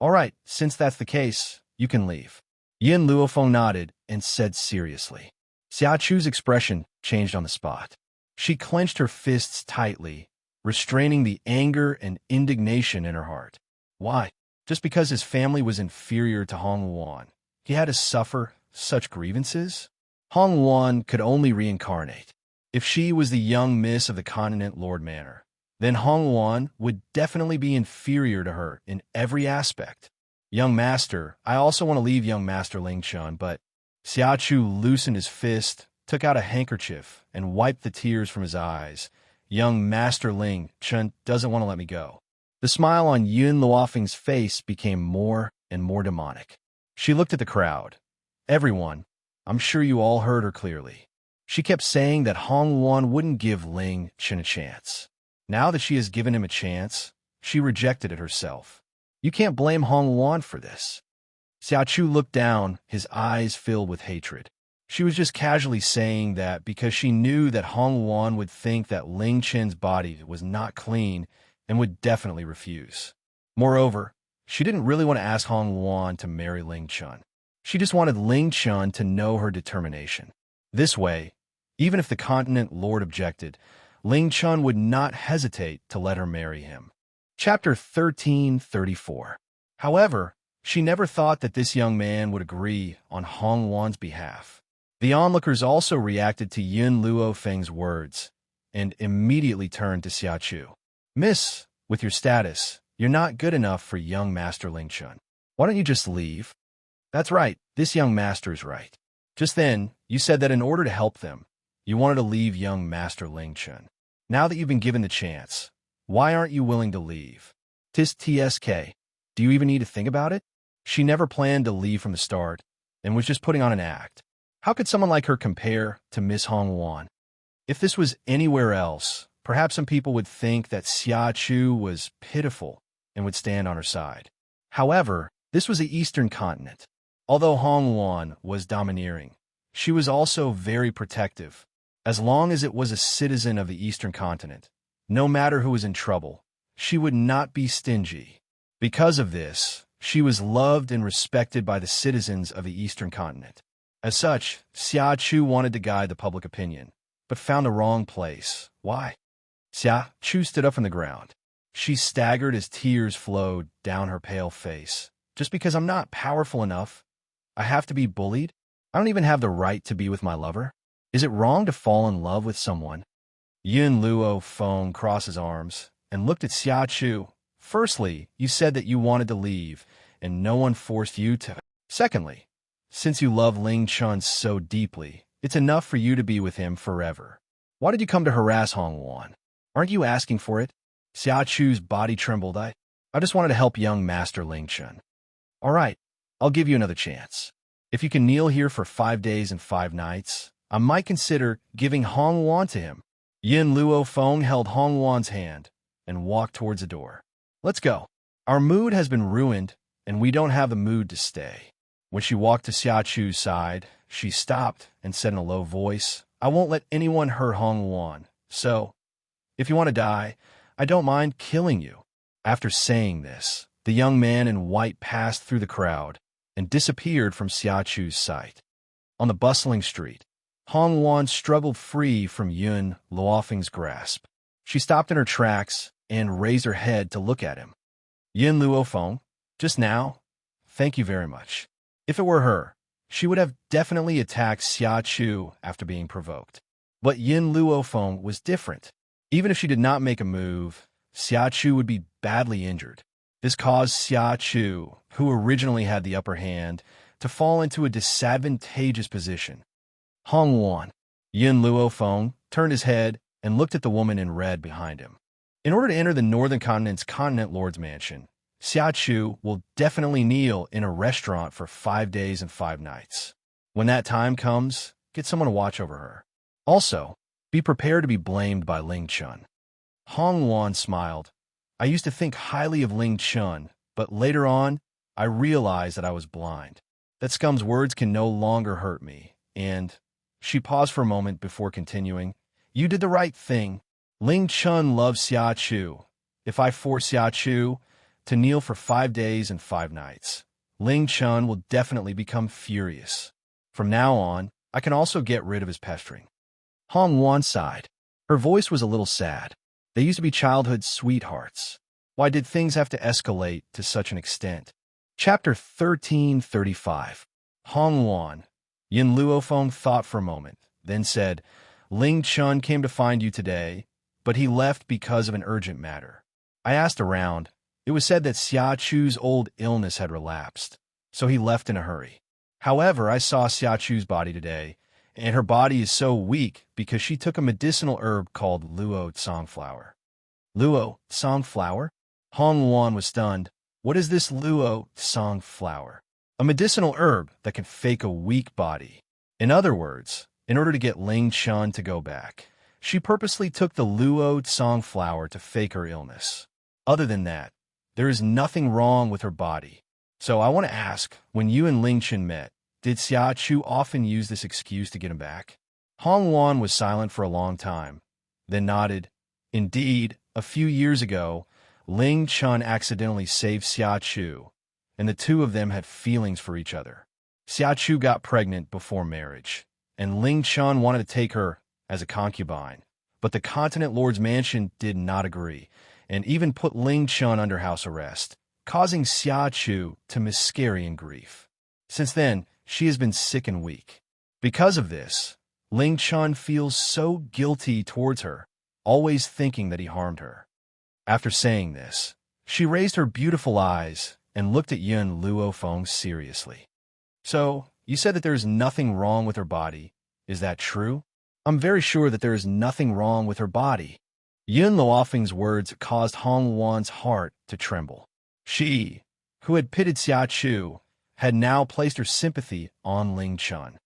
All right, since that's the case, you can leave. Yin Luofeng nodded and said seriously. Xia Chu's expression changed on the spot. She clenched her fists tightly, restraining the anger and indignation in her heart. Why? Just because his family was inferior to Hong Wan, he had to suffer such grievances? Hong Wan could only reincarnate. If she was the young miss of the continent Lord Manor, then Hong Wan would definitely be inferior to her in every aspect. Young Master, I also want to leave young Master Ling Chen, but Xia Chu loosened his fist, took out a handkerchief, and wiped the tears from his eyes. Young Master Ling Chen doesn't want to let me go. The smile on Yun Luofeng's face became more and more demonic. She looked at the crowd. Everyone, I'm sure you all heard her clearly. She kept saying that Hong Wan wouldn't give Ling Chen a chance. Now that she has given him a chance, she rejected it herself. You can't blame Hong Wan for this. Xia Chu looked down, his eyes filled with hatred. She was just casually saying that because she knew that Hong Wan would think that Ling Chen's body was not clean and would definitely refuse. Moreover, she didn't really want to ask Hong Wan to marry Ling Chen. She just wanted Ling Chen to know her determination. This way, Even if the continent lord objected, Ling Chun would not hesitate to let her marry him. Chapter 1334. However, she never thought that this young man would agree on Hong Wan's behalf. The onlookers also reacted to Yun Luo Feng's words and immediately turned to Xia Chu. Miss, with your status, you're not good enough for young Master Ling Chun. Why don't you just leave? That's right, this young master is right. Just then, you said that in order to help them, you wanted to leave young Master Ling Chun. Now that you've been given the chance, why aren't you willing to leave? Tis TSK. Do you even need to think about it? She never planned to leave from the start and was just putting on an act. How could someone like her compare to Miss Hong Wan? If this was anywhere else, perhaps some people would think that Xia Chu was pitiful and would stand on her side. However, this was the Eastern continent. Although Hong Wan was domineering, she was also very protective. As long as it was a citizen of the Eastern continent, no matter who was in trouble, she would not be stingy. Because of this, she was loved and respected by the citizens of the Eastern continent. As such, Xia Chu wanted to guide the public opinion, but found the wrong place. Why? Xia Chu stood up from the ground. She staggered as tears flowed down her pale face. Just because I'm not powerful enough, I have to be bullied? I don't even have the right to be with my lover? Is it wrong to fall in love with someone? Yun Luo Feng crossed his arms and looked at Xia Chu. Firstly, you said that you wanted to leave, and no one forced you to. Secondly, since you love Ling Chun so deeply, it's enough for you to be with him forever. Why did you come to harass Hong Wan? Aren't you asking for it? Xia Chu's body trembled. I just wanted to help young Master Ling Chun. All right, I'll give you another chance. If you can kneel here for 5 days and 5 nights, I might consider giving Hong Wan to him. Yin Luo Feng held Hong Wan's hand and walked towards the door. Let's go. Our mood has been ruined, and we don't have the mood to stay. When she walked to Xia Chu's side, she stopped and said in a low voice, I won't let anyone hurt Hong Wan, so if you want to die, I don't mind killing you. After saying this, the young man in white passed through the crowd and disappeared from Xia Chu's sight. On the bustling street, Hong Wan struggled free from Yun Luofeng's grasp. She stopped in her tracks and raised her head to look at him. Yin Luofeng, just now? Thank you very much. If it were her, she would have definitely attacked Xia Chu after being provoked. But Yin Luofeng was different. Even if she did not make a move, Xia Chu would be badly injured. This caused Xia Chu, who originally had the upper hand, to fall into a disadvantageous position. Hong Wan. Yin Luofeng turned his head and looked at the woman in red behind him. In order to enter the Northern Continent's Continent Lord's Mansion, Xia Chu will definitely kneel in a restaurant for 5 days and 5 nights. When that time comes, get someone to watch over her. Also, be prepared to be blamed by Ling Chun. Hong Wan smiled. I used to think highly of Ling Chun, but later on, I realized that I was blind. That scum's words can no longer hurt me, and she paused for a moment before continuing. You did the right thing. Ling Chun loves Xia Chu. If I force Xia Chu to kneel for 5 days and 5 nights, Ling Chun will definitely become furious. From now on, I can also get rid of his pestering. Hong Wan sighed. Her voice was a little sad. They used to be childhood sweethearts. Why did things have to escalate to such an extent? Chapter 1335. Hong Wan. Yin Luofeng thought for a moment, then said, Ling Chun came to find you today, but he left because of an urgent matter. I asked around. It was said that Xia Chu's old illness had relapsed, so he left in a hurry. However, I saw Xia Chu's body today, and her body is so weak because she took a medicinal herb called Luo Tsongflower. Luo Tsongflower? Hong Wan was stunned. What is this Luo Tsongflower? A medicinal herb that can fake a weak body. In other words, in order to get Ling Chun to go back, she purposely took the Luo Tsongflower to fake her illness. Other than that, there is nothing wrong with her body. So I want to ask, when you and Ling Chun met, did Xia Chu often use this excuse to get him back? Hong Wan was silent for a long time, then nodded. Indeed, a few years ago, Ling Chun accidentally saved Xia Chu, and the two of them had feelings for each other. Xia Chu got pregnant before marriage, and Ling Chun wanted to take her as a concubine, but the Continent Lord's mansion did not agree, and even put Ling Chun under house arrest, causing Xia Chu to miscarry in grief. Since then, she has been sick and weak. Because of this, Ling Chun feels so guilty towards her, always thinking that he harmed her. After saying this, she raised her beautiful eyes and looked at Yun Luofeng seriously. So, you said that there is nothing wrong with her body. Is that true? I'm very sure that there is nothing wrong with her body. Yun Luofeng's words caused Hong Wan's heart to tremble. She, who had pitied Xia Chu, had now placed her sympathy on Ling Chun.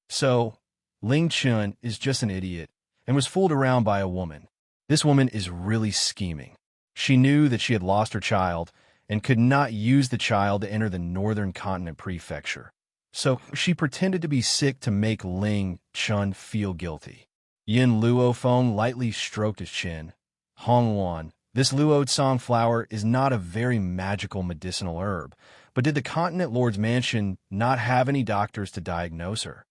So, Ling Chun is just an idiot and was fooled around by a woman. This woman is really scheming. She knew that she had lost her child and could not use the child to enter the Northern Continent Prefecture. So she pretended to be sick to make Ling Chun feel guilty. Yin Luofeng lightly stroked his chin. Hong Wan, this Luo Tsang flower is not a very magical medicinal herb, but did the Continent Lord's mansion not have any doctors to diagnose her?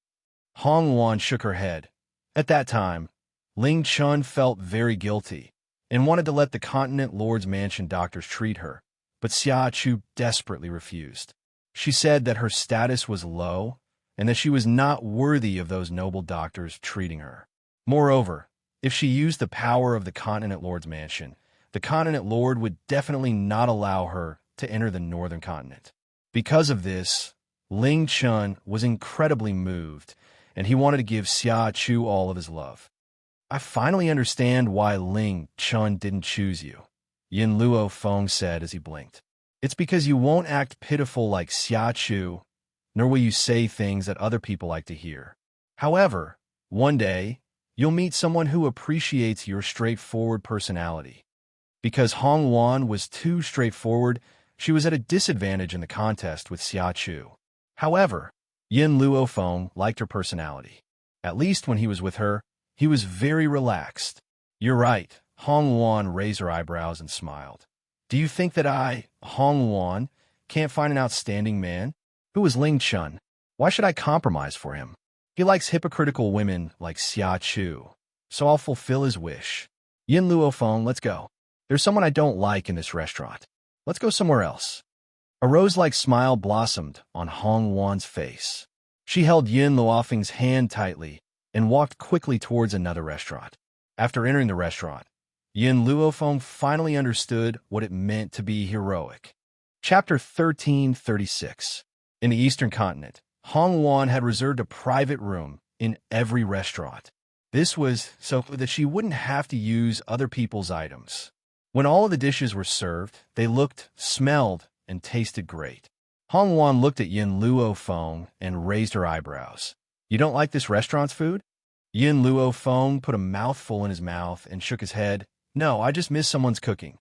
Hong Wan shook her head. At that time, Ling Chun felt very guilty and wanted to let the Continent Lord's mansion doctors treat her, but Xia Chu desperately refused. She said that her status was low and that she was not worthy of those noble doctors treating her. Moreover, if she used the power of the Continent Lord's mansion, the Continent Lord would definitely not allow her to enter the Northern Continent. Because of this, Ling Chun was incredibly moved, and he wanted to give Xia Chu all of his love. I finally understand why Ling Chun didn't choose you, Yin Luofeng said as he blinked. It's because you won't act pitiful like Xia Chu, nor will you say things that other people like to hear. However, one day, you'll meet someone who appreciates your straightforward personality. Because Hong Wan was too straightforward, she was at a disadvantage in the contest with Xia Chu. However, Yin Luofeng liked her personality. At least when he was with her, he was very relaxed. You're right, Hong Wan raised her eyebrows and smiled. Do you think that I, Hong Wan, can't find an outstanding man? Who is Ling Chun? Why should I compromise for him? He likes hypocritical women like Xia Chu, so I'll fulfill his wish. Yin Luofeng, let's go. There's someone I don't like in this restaurant. Let's go somewhere else. A rose-like smile blossomed on Hong Wan's face. She held Yin Luofeng's hand tightly and walked quickly towards another restaurant. After entering the restaurant, Yin Luofeng finally understood what it meant to be heroic. Chapter 1336. In the Eastern Continent, Hong Wan had reserved a private room in every restaurant. This was so that she wouldn't have to use other people's items. When all of the dishes were served, they looked, smelled, and tasted great. Hong Wan looked at Yin Luofeng and raised her eyebrows. You don't like this restaurant's food? Yin Luofeng put a mouthful in his mouth and shook his head. No, I just miss someone's cooking.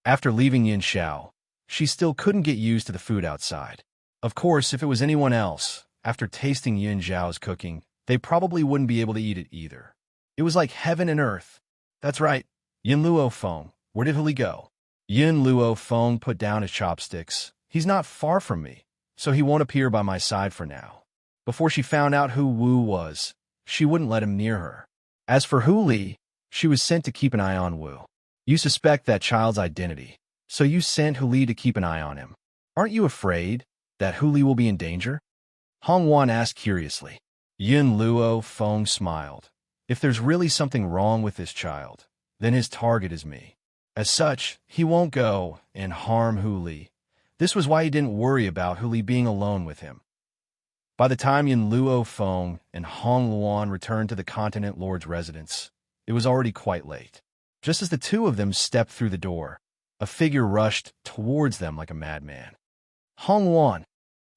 After leaving Yin Xiao, she still couldn't get used to the food outside. Of course, if it was anyone else, after tasting Yin Xiao's cooking, they probably wouldn't be able to eat it either. It was like heaven and earth. That's right, Yin Luofeng. Where did Huli go? Yin Luofeng put down his chopsticks. He's not far from me, so he won't appear by my side for now. Before she found out who Wu was, she wouldn't let him near her. As for Huli, she was sent to keep an eye on Wu. You suspect that child's identity, so you sent Huli to keep an eye on him. Aren't you afraid that Huli will be in danger? Hong Wan asked curiously. Yin Luofeng smiled. If there's really something wrong with this child, then his target is me. As such, he won't go and harm Huli. This was why he didn't worry about Huli being alone with him. By the time Yin Luofeng and Hong Wan returned to the Continent Lord's residence, it was already quite late. Just as the two of them stepped through the door, a figure rushed towards them like a madman. Hong Wan!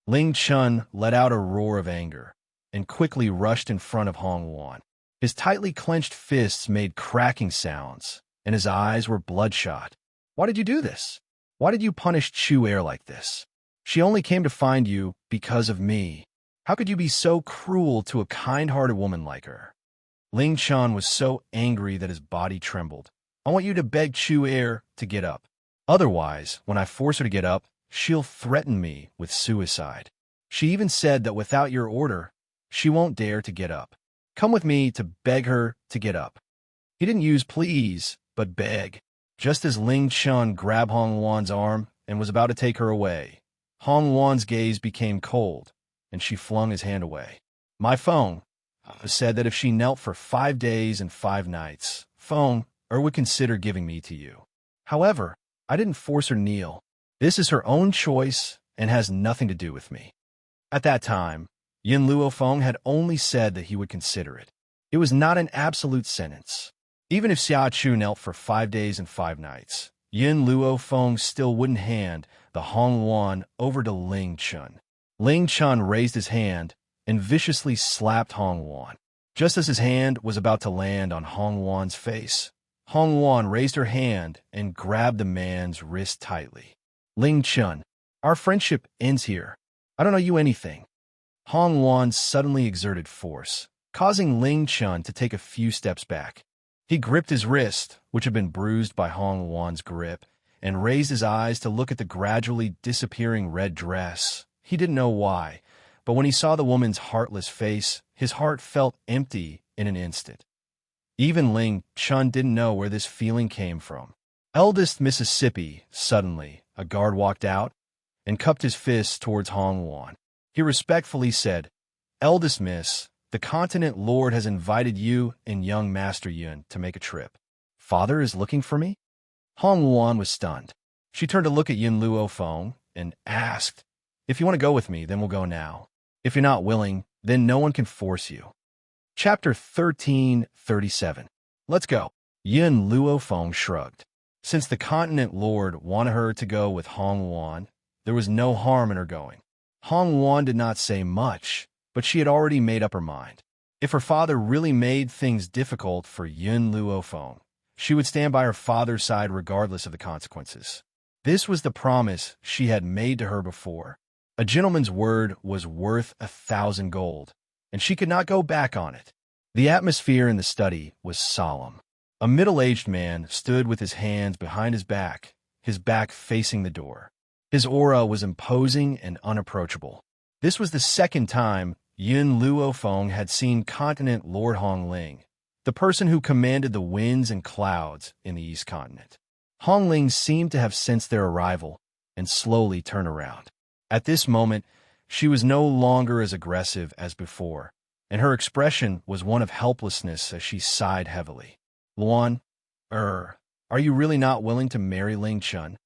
Ling Chun let out a roar of anger and quickly rushed in front of Hong Wan. His tightly clenched fists made cracking sounds, and his eyes were bloodshot. Why did you do this? Why did you punish Chu Air like this? She only came to find you because of me. How could you be so cruel to a kind-hearted woman like her? Ling Chun was so angry that his body trembled. I want you to beg Chu Air to get up. Otherwise, when I force her to get up, she'll threaten me with suicide. She even said that without your order, she won't dare to get up. come with me to beg her to get up. He didn't use please, but beg. Just as Ling Chun grabbed Hong Wan's arm and was about to take her away, Hong Wan's gaze became cold, and she flung his hand away. My phone said that if she knelt for 5 days and 5 nights, would consider giving me to you. However, I didn't force her kneel. This is her own choice and has nothing to do with me. At that time, Yin Luofeng had only said that he would consider it. It was not an absolute sentence. Even if Xia Chu knelt for 5 days and 5 nights, Yin Luofeng still wouldn't hand the Hong Wan over to Ling Chun. Ling Chun raised his hand and viciously slapped Hong Wan. Just as his hand was about to land on Hong Wan's face, Hong Wan raised her hand and grabbed the man's wrist tightly. Ling Chun, our friendship ends here. I don't owe you anything. Hong Wan suddenly exerted force, causing Ling Chun to take a few steps back. He gripped his wrist, which had been bruised by Hong Wan's grip, and raised his eyes to look at the gradually disappearing red dress. He didn't know why, but when he saw the woman's heartless face, his heart felt empty in an instant. Even Ling Chun didn't know where this feeling came from. Eldest Mississippi, suddenly, a guard walked out and cupped his fist towards Hong Wan. He respectfully said, Eldest Miss, the Continent Lord has invited you and young Master Yun to make a trip. Father is looking for me? Hong Wan was stunned. She turned to look at Yin Luofeng and asked, If you want to go with me, then we'll go now. If you're not willing, then no one can force you. Chapter 1337. Let's go. Yin Luofeng shrugged. Since the Continent Lord wanted her to go with Hong Wan, there was no harm in her going. Hong Wan did not say much, but she had already made up her mind. If her father really made things difficult for Yin Luofeng, she would stand by her father's side regardless of the consequences. This was the promise she had made to her before. A gentleman's word was worth 1,000 gold, and she could not go back on it. The atmosphere in the study was solemn. A middle-aged man stood with his hands behind his back facing the door. His aura was imposing and unapproachable. This was the second time Yin Luofeng had seen Continent Lord Hong Ling, the person who commanded the winds and clouds in the East Continent. Hong Ling seemed to have sensed their arrival and slowly turned around. At this moment, she was no longer as aggressive as before, and her expression was one of helplessness as she sighed heavily. Luan, are you really not willing to marry Ling Chun?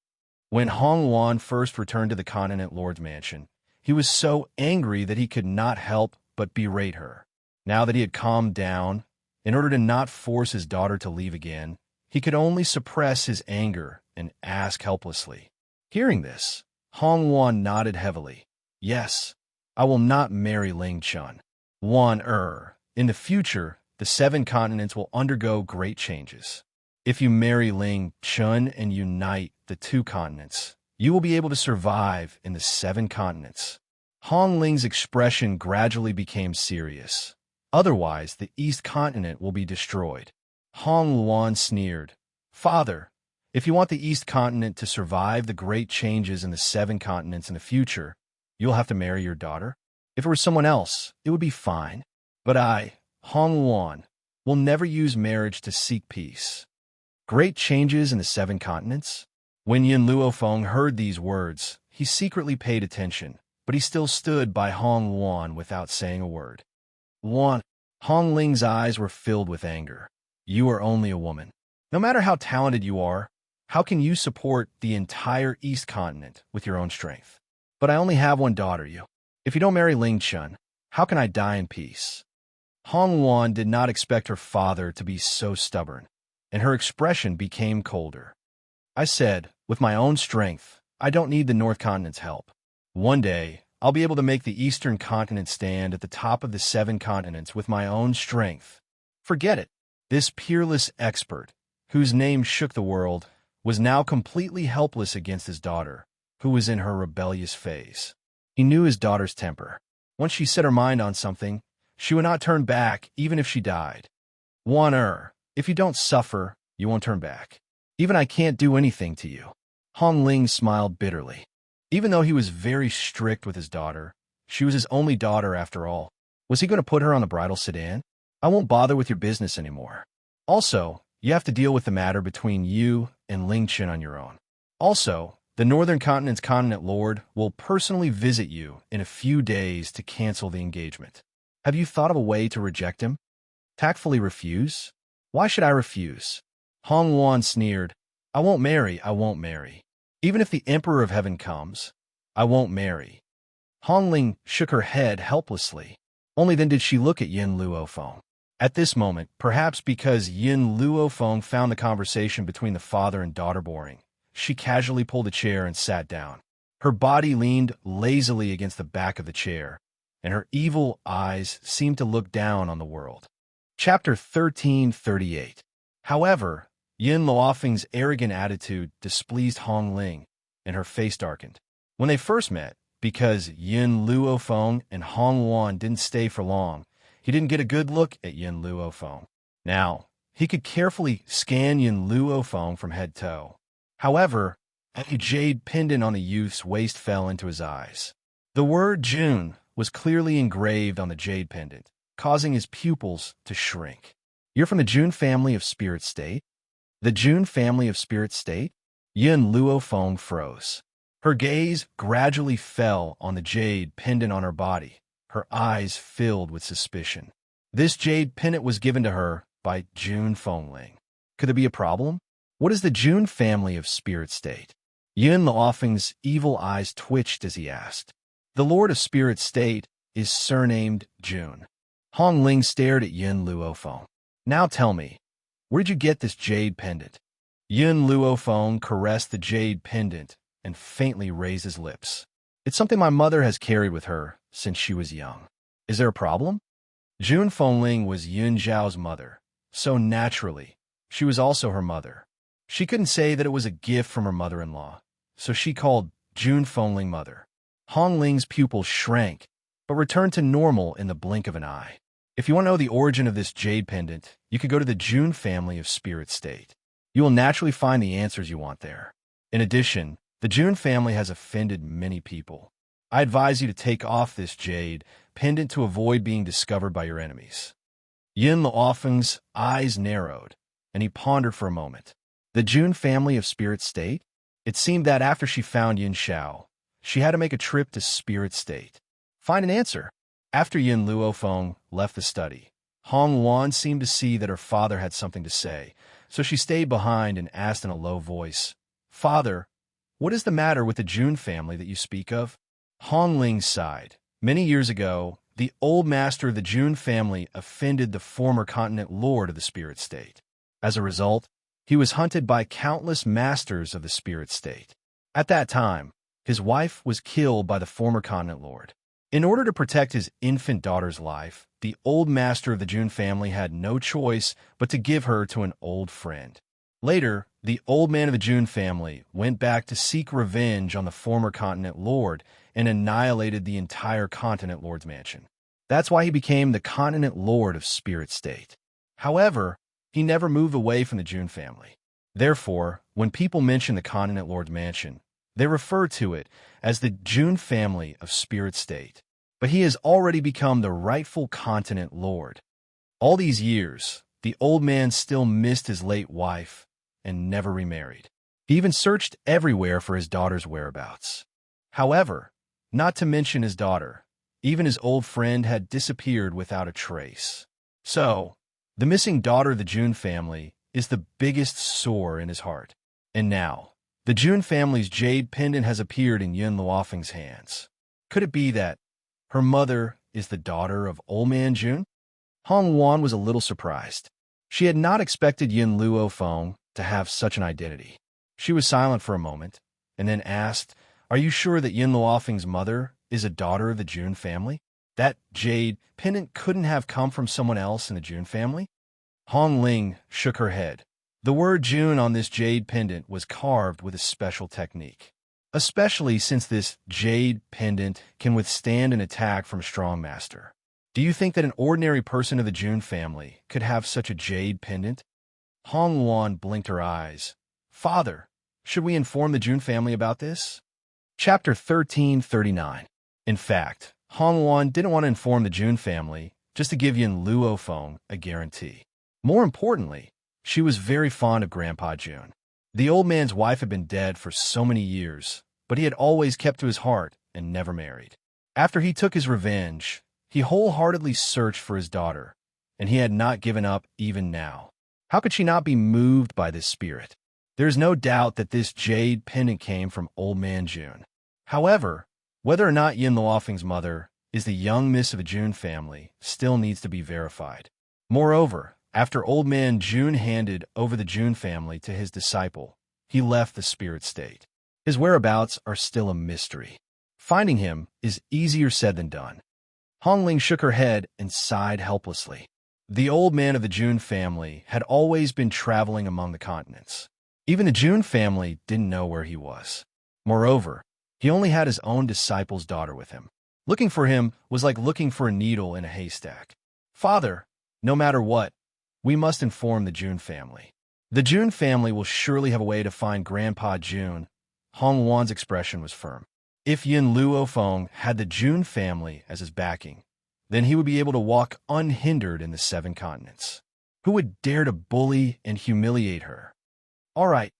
When Hong Wan first returned to the Continent Lord's mansion, he was so angry that he could not help but berate her. Now that he had calmed down, in order to not force his daughter to leave again, he could only suppress his anger and ask helplessly. Hearing this, Hong Wan nodded heavily. Yes, I will not marry Ling Chun. In the future, the 7 continents will undergo great changes. If you marry Ling Chun and unite the 2 continents, you will be able to survive in the 7 continents. Hong Ling's expression gradually became serious. Otherwise, the East Continent will be destroyed. Hong Wan sneered. Father, if you want the East Continent to survive the great changes in the 7 continents in the future, you'll have to marry your daughter. If it were someone else, it would be fine. But I, Hong Wan, will never use marriage to seek peace. Great changes in the 7 continents? When Yin Luofeng heard these words, he secretly paid attention, but he still stood by Hong Wan without saying a word. Hong Ling's eyes were filled with anger. You are only a woman. No matter how talented you are, how can you support the entire East Continent with your own strength? But I only have one daughter, you. If you don't marry Ling Chun, how can I die in peace? Hong Wan did not expect her father to be so stubborn, and her expression became colder. I said, with my own strength, I don't need the North Continent's help. One day, I'll be able to make the Eastern Continent stand at the top of the 7 continents with my own strength. Forget it. This peerless expert, whose name shook the world, was now completely helpless against his daughter, who was in her rebellious phase. He knew his daughter's temper. Once she set her mind on something, she would not turn back even if she died. If you don't suffer, you won't turn back. Even I can't do anything to you. Hong Ling smiled bitterly. Even though he was very strict with his daughter, she was his only daughter after all. Was he going to put her on the bridal sedan? I won't bother with your business anymore. Also, you have to deal with the matter between you and Ling Chen on your own. Also, the Northern Continent's Continent Lord will personally visit you in a few days to cancel the engagement. Have you thought of a way to reject him? Tactfully refuse? Why should I refuse? Hong Wan sneered. I won't marry, I won't marry. Even if the Emperor of Heaven comes, I won't marry. Hong Ling shook her head helplessly. Only then did she look at Yin Luofeng. At this moment, perhaps because Yin Luofeng found the conversation between the father and daughter boring, she casually pulled a chair and sat down. Her body leaned lazily against the back of the chair, and her evil eyes seemed to look down on the world. Chapter 1338. However, Yin Luofeng's arrogant attitude displeased Hong Ling, and her face darkened. When they first met, because Yin Luofeng and Hong Wan didn't stay for long, he didn't get a good look at Yin Luofeng. Now, he could carefully scan Yin Luofeng from head to toe. However, a jade pendant on the youth's waist fell into his eyes. The word June was clearly engraved on the jade pendant, causing his pupils to shrink. You're from the June family of Spirit State? The June family of Spirit State? Yin Luofeng froze. Her gaze gradually fell on the jade pendant on her body, her eyes filled with suspicion. This jade pendant was given to her by June Fengling. Could there be a problem? What is the June family of Spirit State? Yin Luofeng's evil eyes twitched as he asked. The Lord of Spirit State is surnamed June. Hong Ling stared at Yin Luofeng. Now tell me, where did you get this jade pendant? Yin Luofeng caressed the jade pendant and faintly raised his lips. It's something my mother has carried with her since she was young. Is there a problem? June Fengling was Yun Zhao's mother, so naturally, she was also her mother. She couldn't say that it was a gift from her mother-in-law, so she called June Fengling mother. Hong Ling's pupils shrank, but returned to normal in the blink of an eye. If you want to know the origin of this jade pendant, you could go to the June family of Spirit State. You will naturally find the answers you want there. In addition, the June family has offended many people. I advise you to take off this jade pendant to avoid being discovered by your enemies. Yin Luofeng's eyes narrowed, and he pondered for a moment. The June family of Spirit State? It seemed that after she found Yin Xiao, she had to make a trip to Spirit State. Find an answer. After Yin Luofeng left the study, Hong Wan seemed to see that her father had something to say, so she stayed behind and asked in a low voice, Father, what is the matter with the June family that you speak of? Hong Ling sighed. Many years ago, the old master of the June family offended the former continent lord of the Spirit State. As a result, he was hunted by countless masters of the Spirit State. At that time, his wife was killed by the former continent lord. In order to protect his infant daughter's life, the old master of the June family had no choice but to give her to an old friend. Later, the old man of the June family went back to seek revenge on the former continent lord and annihilated the entire continent lord's mansion. That's why he became the continent lord of Spirit State. However, he never moved away from the June family. Therefore, when people mention the continent lord's mansion, they refer to it as the June family of Spirit State. But he has already become the rightful continent lord. All these years, the old man still missed his late wife and never remarried. He even searched everywhere for his daughter's whereabouts. However, not to mention his daughter, even his old friend had disappeared without a trace. So, the missing daughter of the June family is the biggest sore in his heart. And now, the June family's jade pendant has appeared in Yin Luofeng's hands. Could it be that her mother is the daughter of Old Man June? Hong Wan was a little surprised. She had not expected Yin Luofeng to have such an identity. She was silent for a moment, and then asked, Are you sure that Yin Luofeng's mother is a daughter of the June family? That jade pendant couldn't have come from someone else in the June family? Hong Ling shook her head. The word June on this jade pendant was carved with a special technique, especially since this jade pendant can withstand an attack from a strong master. Do you think that an ordinary person of the June family could have such a jade pendant? Hong Wan blinked her eyes. Father, should we inform the June family about this? Chapter 1339. In fact, Hong Wan didn't want to inform the June family just to give Yin Luofeng a guarantee. More importantly, she was very fond of Grandpa Jun. The old man's wife had been dead for so many years, but he had always kept to his heart and never married. After he took his revenge, he wholeheartedly searched for his daughter, and he had not given up even now. How could she not be moved by this spirit? There is no doubt that this jade pendant came from Old Man Jun. However, whether or not Yin Luofeng's mother is the young miss of a Jun family still needs to be verified. Moreover, after Old Man Jun handed over the Jun family to his disciple, he left the spirit state. His whereabouts are still a mystery. Finding him is easier said than done. Hongling shook her head and sighed helplessly. The old man of the Jun family had always been traveling among the continents. Even the Jun family didn't know where he was. Moreover, he only had his own disciple's daughter with him. Looking for him was like looking for a needle in a haystack. Father, no matter what, we must inform the Jun family. The Jun family will surely have a way to find Grandpa Jun. Hong Wan's expression was firm. If Yin Luofeng had the Jun family as his backing, then he would be able to walk unhindered in the 7 continents. Who would dare to bully and humiliate her? All right.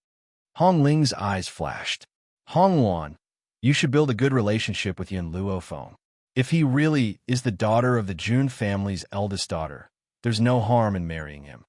Hong Ling's eyes flashed. Hong Wan, you should build a good relationship with Yin Luofeng. If he really is the daughter of the Jun family's eldest daughter, there's no harm in marrying him.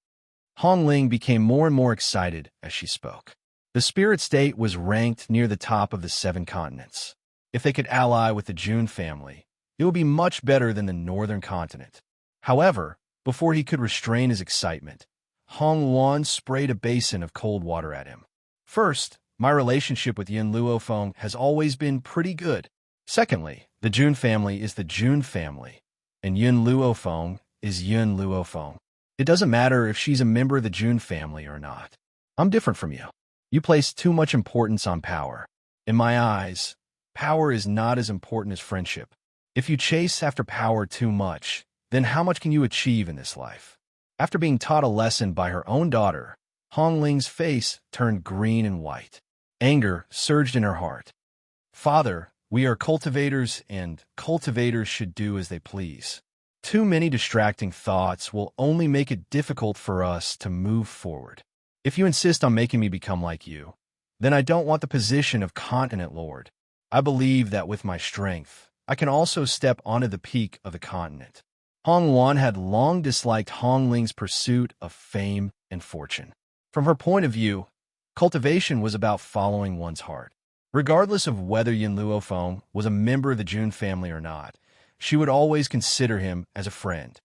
Hong Ling became more and more excited as she spoke. The spirit state was ranked near the top of the 7 continents. If they could ally with the Jun family, it would be much better than the northern continent. However, before he could restrain his excitement, Hong Wan sprayed a basin of cold water at him. First, my relationship with Yin Luofeng has always been pretty good. Secondly, the Jun family is the Jun family, and Yin Luofeng is Yin Luofeng. It doesn't matter if she's a member of the Jun family or not. I'm different from you. You place too much importance on power. In my eyes, power is not as important as friendship. If you chase after power too much, then how much can you achieve in this life? After being taught a lesson by her own daughter, Hong Ling's face turned green and white. Anger surged in her heart. Father, we are cultivators, and cultivators should do as they please. Too many distracting thoughts will only make it difficult for us to move forward. If you insist on making me become like you, then I don't want the position of continent lord. I believe that with my strength, I can also step onto the peak of the continent. Hong Wan had long disliked Hong Ling's pursuit of fame and fortune. From her point of view, cultivation was about following one's heart. Regardless of whether Yin Luofeng was a member of the Jun family or not, she would always consider him as a friend.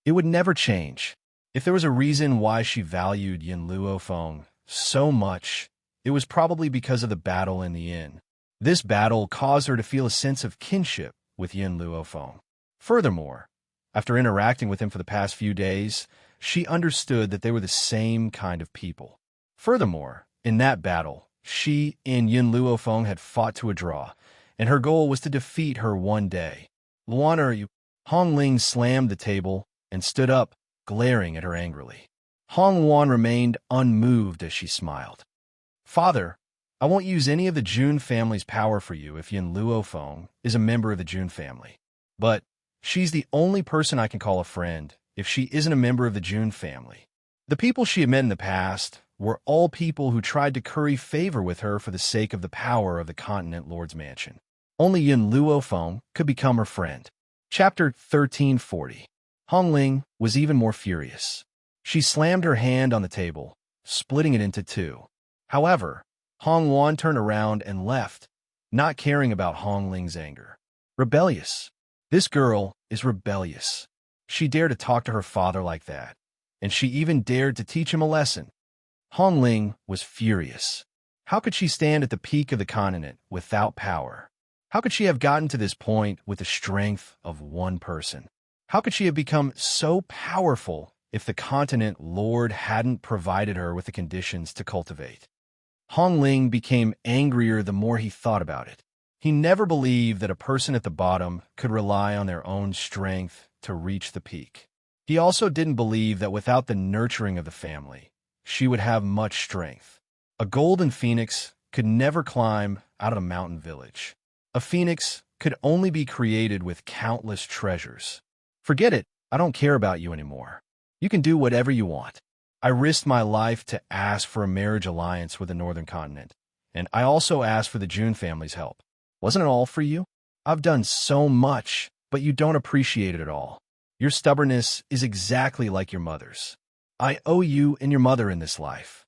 It would never change. If there was a reason why she valued Yin Luofeng so much, it was probably because of the battle in the inn. This battle caused her to feel a sense of kinship with Yin Luofeng. Furthermore, after interacting with him for the past few days, she understood that they were the same kind of people. Furthermore, in that battle, she and Yin Luofeng had fought to a draw, and her goal was to defeat her one day. Luan, are you? Hong Ling slammed the table and stood up, glaring at her angrily. Hong Wan remained unmoved as she smiled. Father, I won't use any of the Jun family's power for you if Yin Luofeng is a member of the Jun family. But she's the only person I can call a friend if she isn't a member of the Jun family. The people she had met in the past were all people who tried to curry favor with her for the sake of the power of the continent lord's mansion. Only Yin Luofeng could become her friend. Chapter 1340. Hong Ling was even more furious. She slammed her hand on the table, splitting it into 2. However, Hong Wan turned around and left, not caring about Hong Ling's anger. Rebellious. This girl is rebellious. She dared to talk to her father like that, and she even dared to teach him a lesson. Hong Ling was furious. How could she stand at the peak of the continent without power? How could she have gotten to this point with the strength of one person? How could she have become so powerful if the continent lord hadn't provided her with the conditions to cultivate? Hong Ling became angrier the more he thought about it. He never believed that a person at the bottom could rely on their own strength to reach the peak. He also didn't believe that without the nurturing of the family, she would have much strength. A golden phoenix could never climb out of a mountain village. A phoenix could only be created with countless treasures. Forget it, I don't care about you anymore. You can do whatever you want. I risked my life to ask for a marriage alliance with the Northern Continent, and I also asked for the June family's help. Wasn't it all for you? I've done so much, but you don't appreciate it at all. Your stubbornness is exactly like your mother's. I owe you and your mother in this life.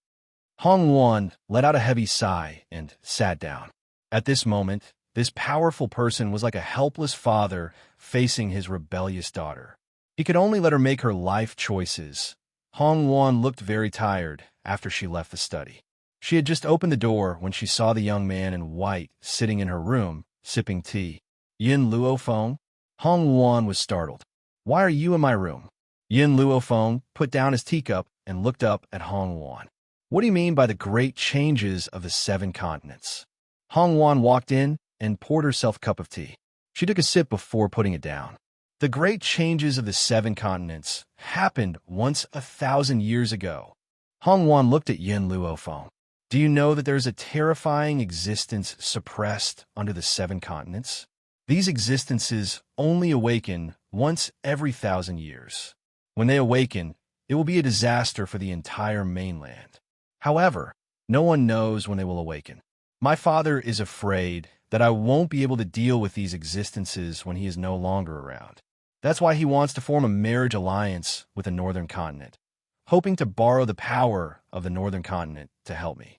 Hong Wan let out a heavy sigh and sat down. At this moment, this powerful person was like a helpless father facing his rebellious daughter. He could only let her make her life choices. Hong Wan looked very tired after she left the study. She had just opened the door when she saw the young man in white sitting in her room, sipping tea. Yin Luofeng? Hong Wan was startled. Why are you in my room? Yin Luofeng put down his teacup and looked up at Hong Wan. What do you mean by the great changes of the 7 continents? Hong Wan walked in and poured herself a cup of tea. She took a sip before putting it down. The great changes of the 7 continents happened once 1,000 years ago. Hong Wan looked at Yin Luofeng. Do you know that there is a terrifying existence suppressed under the 7 continents? These existences only awaken once every 1,000 years. When they awaken, it will be a disaster for the entire mainland. However, no one knows when they will awaken. My father is afraid that I won't be able to deal with these existences when he is no longer around. That's why he wants to form a marriage alliance with the Northern Continent, hoping to borrow the power of the Northern Continent to help me.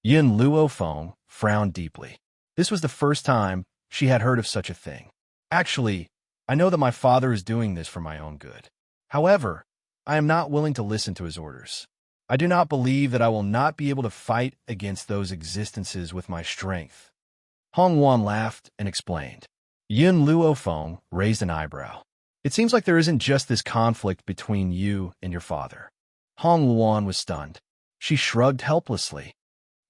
Yin Luofeng frowned deeply. This was the first time she had heard of such a thing. Actually, I know that my father is doing this for my own good. However, I am not willing to listen to his orders. I do not believe that I will not be able to fight against those existences with my strength. Hong Wan laughed and explained. Yin Luofeng raised an eyebrow. It seems like there isn't just this conflict between you and your father. Hong Wan was stunned. She shrugged helplessly.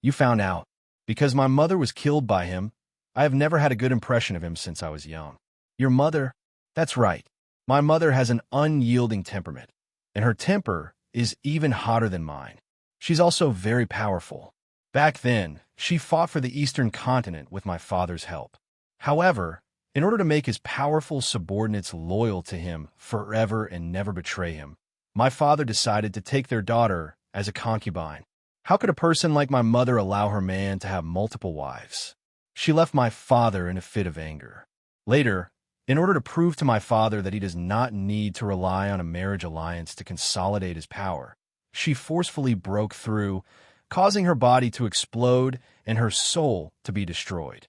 You found out. Because my mother was killed by him, I have never had a good impression of him since I was young. Your mother? That's right. My mother has an unyielding temperament, and her temper is even hotter than mine. She's also very powerful. Back then, she fought for the Eastern Continent with my father's help. However, in order to make his powerful subordinates loyal to him forever and never betray him, my father decided to take their daughter as a concubine. How could a person like my mother allow her man to have multiple wives? She left my father in a fit of anger. Later, in order to prove to my father that he does not need to rely on a marriage alliance to consolidate his power, she forcefully broke through, causing her body to explode and her soul to be destroyed.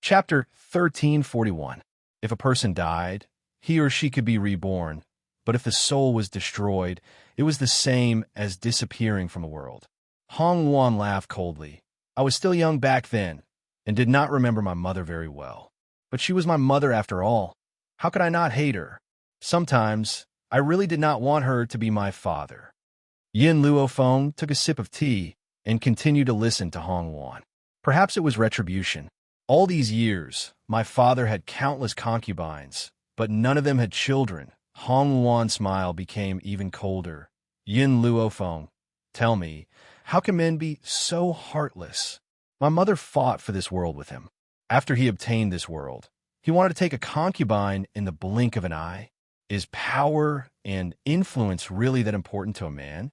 Chapter 1341. If a person died, he or she could be reborn, but if the soul was destroyed, it was the same as disappearing from the world. Hong Wan laughed coldly. I was still young back then, and did not remember my mother very well. But she was my mother after all. How could I not hate her? Sometimes, I really did not want her to be my father. Yin Luofeng took a sip of tea and continued to listen to Hong Wan. Perhaps it was retribution. All these years, my father had countless concubines, but none of them had children. Hong Wan's smile became even colder. Yin Luofeng, tell me, how can men be so heartless? My mother fought for this world with him. After he obtained this world, he wanted to take a concubine in the blink of an eye. Is power and influence really that important to a man?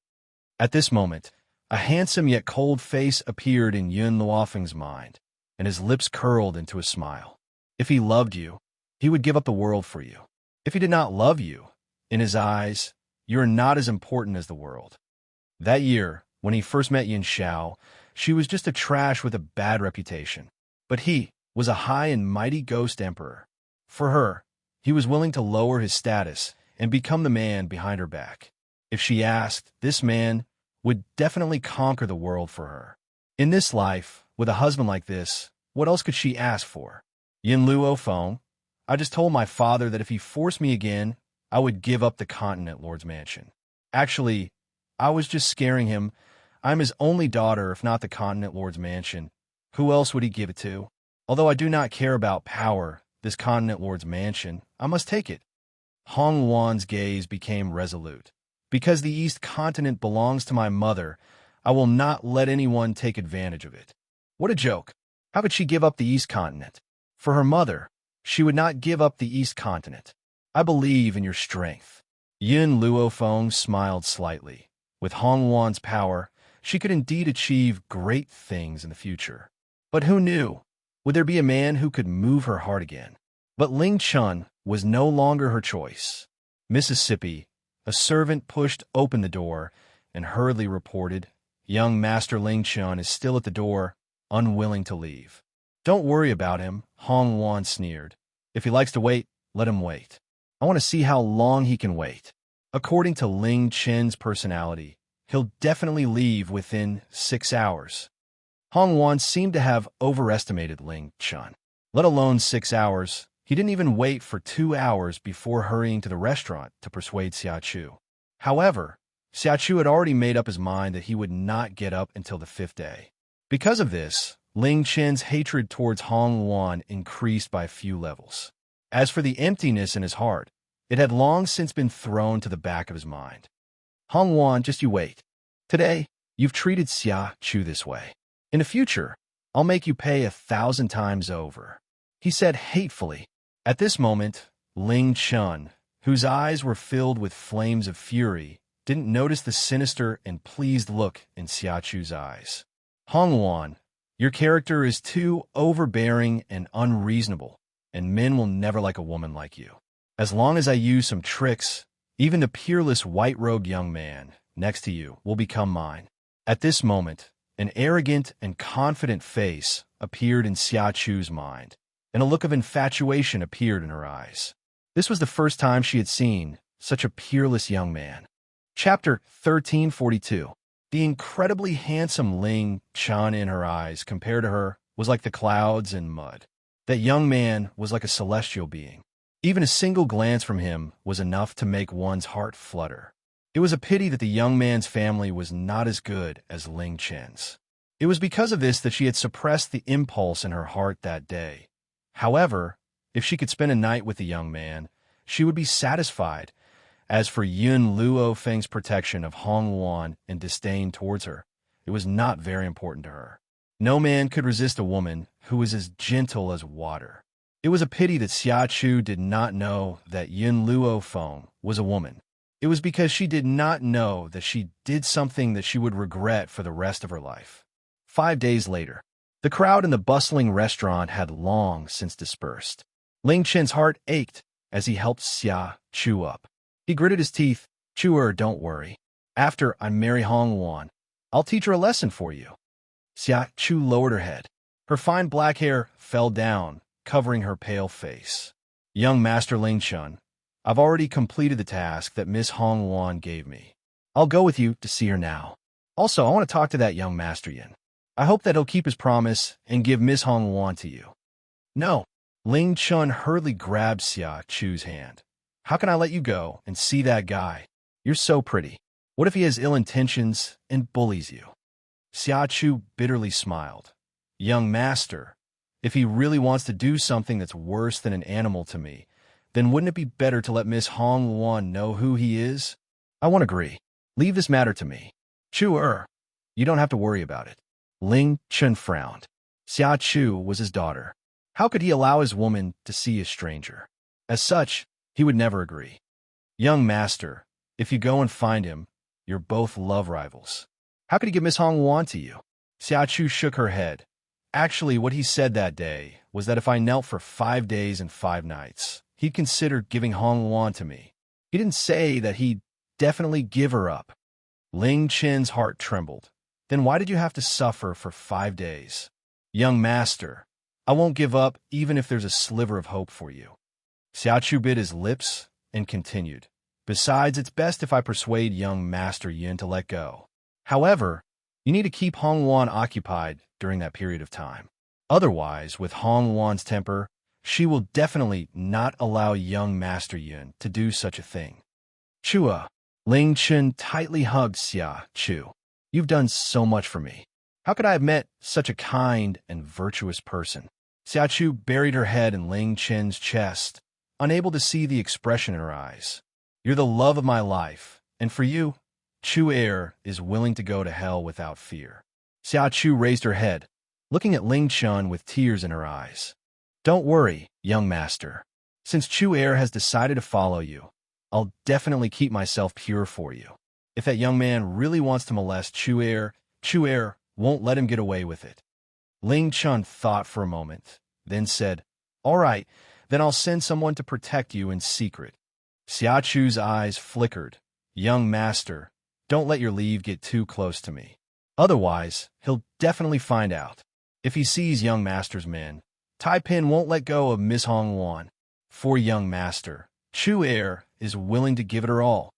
At this moment, a handsome yet cold face appeared in Yin Luofeng's mind, and his lips curled into a smile. If he loved you, he would give up the world for you. If he did not love you, in his eyes, you are not as important as the world. That year, when he first met Xianxia, she was just a trash with a bad reputation. But he was a high and mighty ghost emperor. For her, he was willing to lower his status and become the man behind her back. If she asked, this man would definitely conquer the world for her. In this life, with a husband like this, what else could she ask for? Yin Luofeng, I just told my father that if he forced me again, I would give up the Continent Lord's mansion. Actually, I was just scaring him. I'm his only daughter, if not the Continent Lord's mansion. Who else would he give it to? Although I do not care about power, this Continent Lord's mansion, I must take it. Hong Wan's gaze became resolute. Because the East Continent belongs to my mother, I will not let anyone take advantage of it. What a joke. How could she give up the East Continent? For her mother, she would not give up the East Continent. I believe in your strength. Yin Luofeng smiled slightly. With Hong Wan's power, she could indeed achieve great things in the future. But who knew? Would there be a man who could move her heart again? But Ling Chun was no longer her choice. Mississippi, a servant pushed open the door and hurriedly reported, "Young Master Ling Chun is still at the door, unwilling to leave." "Don't worry about him," Hong Wan sneered. "If he likes to wait, let him wait. I want to see how long he can wait. According to Ling Chen's personality, he'll definitely leave within 6 hours." Hong Wan seemed to have overestimated Ling Chun. Let alone 6 hours, he didn't even wait for 2 hours before hurrying to the restaurant to persuade Xiachu. However, Xiachu had already made up his mind that he would not get up until the 5th day. Because of this, Ling Chen's hatred towards Hong Wan increased by a few levels. As for the emptiness in his heart, it had long since been thrown to the back of his mind. "Hong Wan, just you wait. Today, you've treated Xiachu this way. In the future, I'll make you pay 1,000 times over," he said hatefully. At this moment, Ling Chun, whose eyes were filled with flames of fury, didn't notice the sinister and pleased look in Xiachu's eyes. "Hong Wan, your character is too overbearing and unreasonable, and men will never like a woman like you. As long as I use some tricks, even the peerless white-robed young man next to you will become mine." At this moment, an arrogant and confident face appeared in Xiachu's mind, and a look of infatuation appeared in her eyes. This was the first time she had seen such a peerless young man. Chapter 1342. The incredibly handsome Ling Chun in her eyes compared to her was like the clouds and mud. That young man was like a celestial being. Even a single glance from him was enough to make one's heart flutter. It was a pity that the young man's family was not as good as Ling Chen's. It was because of this that she had suppressed the impulse in her heart that day. However, if she could spend a night with the young man, she would be satisfied. As for Yun Luofeng's protection of Hong Wan and disdain towards her, it was not very important to her. No man could resist a woman who was as gentle as water. It was a pity that Xiachu did not know that Yun Luofeng was a woman. It was because she did not know that she did something that she would regret for the rest of her life. 5 days later, the crowd in the bustling restaurant had long since dispersed. Ling Chen's heart ached as he helped Xiachu up. He gritted his teeth. "Chuer, don't worry. After I marry Hong Wan, I'll teach her a lesson for you." Xiachu lowered her head. Her fine black hair fell down, covering her pale face. "Young Master Ling Chun, I've already completed the task that Miss Hong Wan gave me. I'll go with you to see her now. Also, I want to talk to that young Master Yin. I hope that he'll keep his promise and give Miss Hong Wan to you." "No." Ling Chun hurriedly grabbed Xiachu's hand. "How can I let you go and see that guy? You're so pretty. What if he has ill intentions and bullies you?" Xiachu bitterly smiled. "Young master, if he really wants to do something that's worse than an animal to me, then wouldn't it be better to let Miss Hong Wan know who he is? I won't agree. Leave this matter to me." "Chu, you don't have to worry about it." Ling Chun frowned. Xiachu was his daughter. How could he allow his woman to see a stranger? As such, he would never agree. "Young master, if you go and find him, you're both love rivals. How could he give Miss Hong Wan to you?" Xiachu shook her head. Actually, what he said that day was that if I knelt for 5 days and 5 nights, he'd consider giving Hong Wan to me. He didn't say that he'd definitely give her up. Ling Chen's heart trembled. "Then why did you have to suffer for 5 days?" "Young master, I won't give up even if there's a sliver of hope for you." Xiachu bit his lips and continued. "Besides, it's best if I persuade young Master Yin to let go. However, you need to keep Hong Wan occupied during that period of time. Otherwise, with Hong Wan's temper, she will definitely not allow young Master Yin to do such a thing." "Chua." Ling Chun tightly hugged Xiachu. "You've done so much for me. How could I have met such a kind and virtuous person?" Xiachu buried her head in Ling Chen's chest, unable to see the expression in her eyes. "You're the love of my life, and for you, Chu is willing to go to hell without fear." Xiachu raised her head, looking at Ling Chun with tears in her eyes. "Don't worry, young master. Since Chu has decided to follow you, I'll definitely keep myself pure for you. If that young man really wants to molest Chu won't let him get away with it." Ling Chun thought for a moment, then said, "All right, then I'll send someone to protect you in secret." Xia Chu's eyes flickered. "Young master, don't let your leave get too close to me. Otherwise, he'll definitely find out. If he sees young master's men, Tai Pin won't let go of Miss Hong Wan. For young master, Chu is willing to give it her all."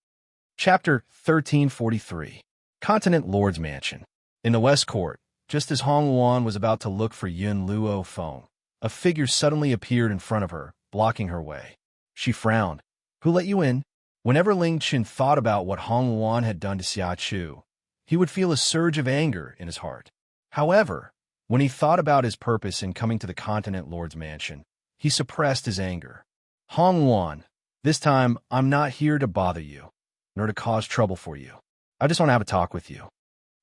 Chapter 1343. Continent Lord's Mansion. In the West Court, just as Hong Wan was about to look for Yun Luo Feng, a figure suddenly appeared in front of her, blocking her way. She frowned. "Who let you in?" Whenever Ling Qin thought about what Hong Wan had done to Xia Chu, he would feel a surge of anger in his heart. However, when he thought about his purpose in coming to the Continent Lord's Mansion, he suppressed his anger. "Hong Wan, this time I'm not here to bother you, nor to cause trouble for you. I just want to have a talk with you."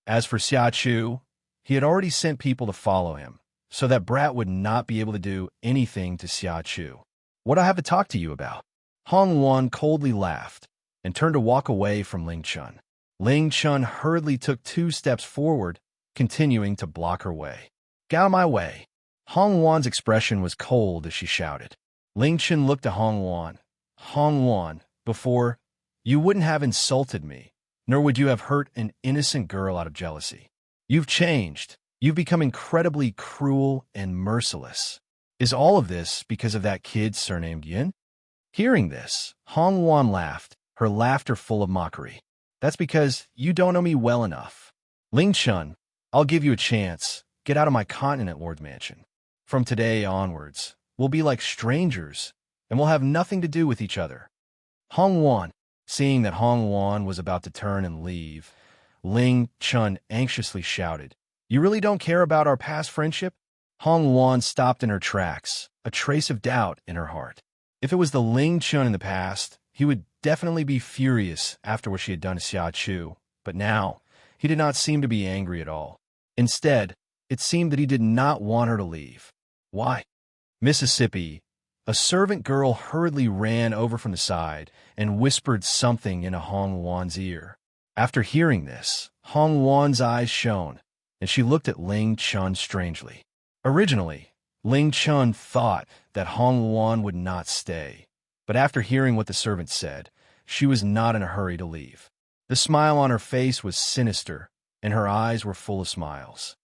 As for Xia Chu, he had already sent people to follow him, so that brat would not be able to do anything to Xia Chu. "What do I have to talk to you about?" Hong Wan coldly laughed and turned to walk away from Ling Chun. Ling Chun hurriedly took 2 steps forward, continuing to block her way. "Get out of my way." Hong Wan's expression was cold as she shouted. Ling Chun looked at Hong Wan. "Hong Wan, before, you wouldn't have insulted me, nor would you have hurt an innocent girl out of jealousy. You've changed. You've become incredibly cruel and merciless. Is all of this because of that kid surnamed Yin?" Hearing this, Hong Wan laughed, her laughter full of mockery. "That's because you don't know me well enough. Ling Chun, I'll give you a chance. Get out of my Continent Lord's Mansion. From today onwards, we'll be like strangers, and we'll have nothing to do with each other." Hong Wan, seeing that Hong Wan was about to turn and leave, Ling Chun anxiously shouted, "You really don't care about our past friendship?" Hong Wan stopped in her tracks, a trace of doubt in her heart. If it was the Ling Chun in the past, he would definitely be furious after what she had done to Xia Chu, but now, he did not seem to be angry at all. Instead, it seemed that he did not want her to leave. "Why?" Mississippi, a servant girl hurriedly ran over from the side and whispered something into Hong Wan's ear. After hearing this, Hong Wan's eyes shone, and she looked at Ling Chun strangely. Originally, Ling Chun thought that Hong Wan would not stay, but after hearing what the servant said, she was not in a hurry to leave. The smile on her face was sinister, and her eyes were full of smiles.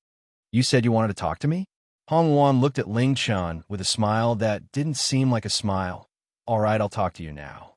"You said you wanted to talk to me?" Hong Wan looked at Ling Chun with a smile that didn't seem like a smile. "All right, I'll talk to you now."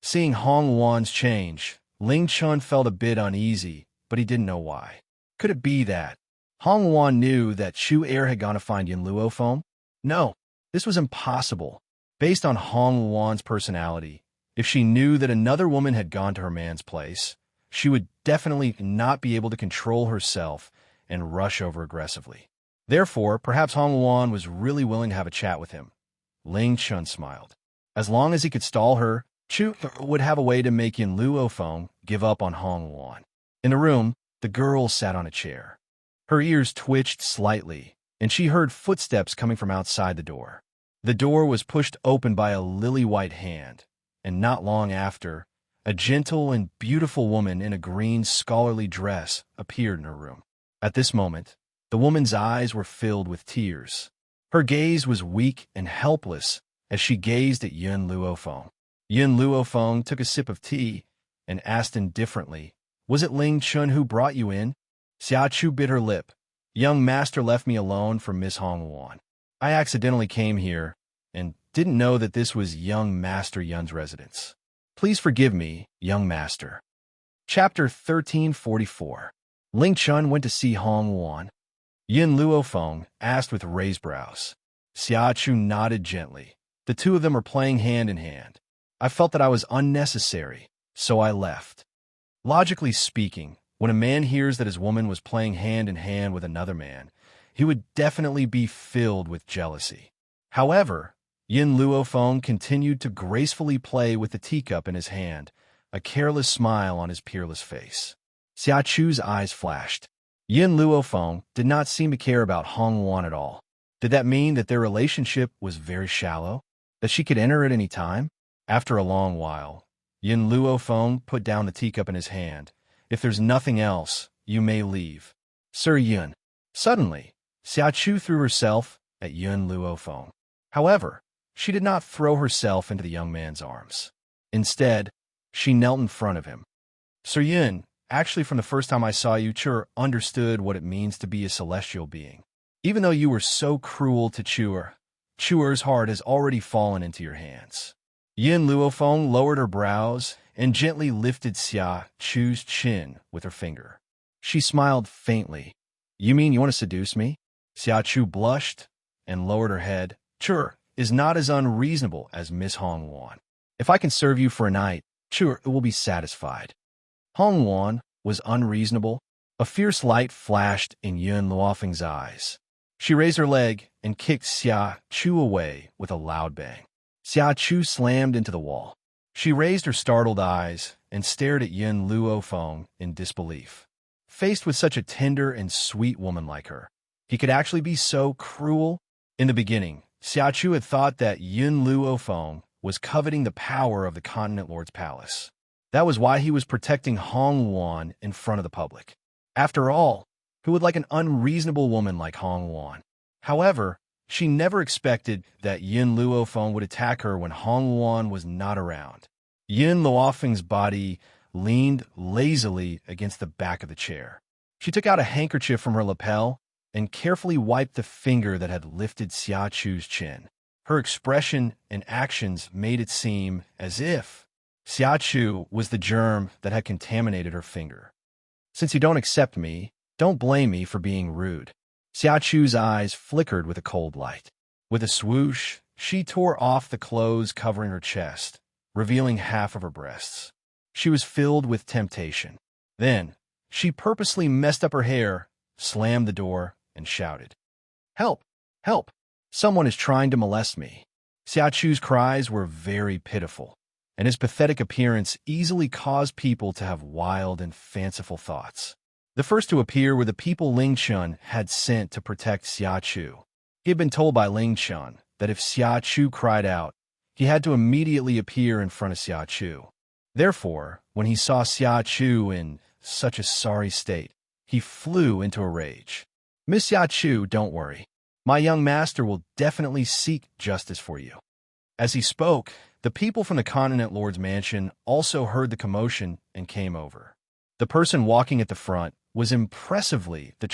Seeing Hong Wan's change, Ling Chun felt a bit uneasy, but he didn't know why. Could it be that Hong Wan knew that Chu had gone to find Yin Luo Feng? No, this was impossible. Based on Hong Wan's personality, if she knew that another woman had gone to her man's place, she would definitely not be able to control herself and rush over aggressively. Therefore, perhaps Hong Wan was really willing to have a chat with him. Ling Chun smiled. As long as he could stall her, Chu would have a way to make Yin Luo Feng give up on Hong Wan. In the room, the girl sat on a chair. Her ears twitched slightly, and she heard footsteps coming from outside the door. The door was pushed open by a lily-white hand, and not long after, a gentle and beautiful woman in a green scholarly dress appeared in her room. At this moment, the woman's eyes were filled with tears. Her gaze was weak and helpless as she gazed at Yin Luo Feng. Yin Luo Feng took a sip of tea and asked indifferently, "Was it Ling Chun who brought you in?" Xia Chu bit her lip. "Young master left me alone for Miss Hong Wan. I accidentally came here and didn't know that this was young master Yun's residence. Please forgive me, young master." Chapter 1344. Ling Chun went to see Hong Wan. Yin Luo Feng asked with raised brows. Xia Chu nodded gently. The two of them were playing hand in hand. "I felt that I was unnecessary, so I left." Logically speaking, when a man hears that his woman was playing hand in hand with another man, he would definitely be filled with jealousy. However, Yin Luo Feng continued to gracefully play with the teacup in his hand, a careless smile on his peerless face. Xia Chu's eyes flashed. Yin Luo Feng did not seem to care about Hong Wan at all. Did that mean that their relationship was very shallow? That she could enter at any time? After a long while, Yin Luofeng put down the teacup in his hand. If there's nothing else, you may leave. Sir Yun. Suddenly, Xiachu threw herself at Yin Luofeng. However, she did not throw herself into the young man's arms. Instead, she knelt in front of him. Sir Yun, actually from the first time I saw you, understood what it means to be a celestial being. Even though you were so cruel to Chuer's heart has already fallen into your hands. Yin Luofeng lowered her brows and gently lifted Xiachu's chin with her finger. She smiled faintly. You mean you want to seduce me? Xiachu blushed and lowered her head. Chuer is not as unreasonable as Miss Hongwan. If I can serve you for a night, Chuer will be satisfied. Hongwan was unreasonable. A fierce light flashed in Yin Luofeng's eyes. She raised her leg and kicked Xiachu away with a loud bang. Xiachu slammed into the wall. She raised her startled eyes and stared at Yin Luofeng in disbelief. Faced with such a tender and sweet woman like her, he could actually be so cruel? In the beginning, Xiachu had thought that Yin Luofeng was coveting the power of the Continent Lord's palace. That was why he was protecting Hongwan in front of the public. After all, who would like an unreasonable woman like Hongwan? However, she never expected that Yin Luofeng would attack her when Hongwan was not around. Yin Luofeng's body leaned lazily against the back of the chair. She took out a handkerchief from her lapel and carefully wiped the finger that had lifted Xiachu's chin. Her expression and actions made it seem as if Xiachu was the germ that had contaminated her finger. Since you don't accept me, don't blame me for being rude. Xiachu's eyes flickered with a cold light. With a swoosh, she tore off the clothes covering her chest, revealing half of her breasts. She was filled with temptation. Then, she purposely messed up her hair, slammed the door, and shouted, "Help! Help! Someone is trying to molest me." Xiachu's cries were very pitiful, and his pathetic appearance easily caused people to have wild and fanciful thoughts. The first to appear were the people Ling Chun had sent to protect Xiachu. He had been told by Ling Chun that if Xiachu cried out, he had to immediately appear in front of Xiachu. Therefore, when he saw Xiachu in such a sorry state, he flew into a rage. "Miss Xiachu, don't worry. My young master will definitely seek justice for you." As he spoke, the people from the Continent Lord's mansion also heard the commotion and came over. The person walking at the front was impressively the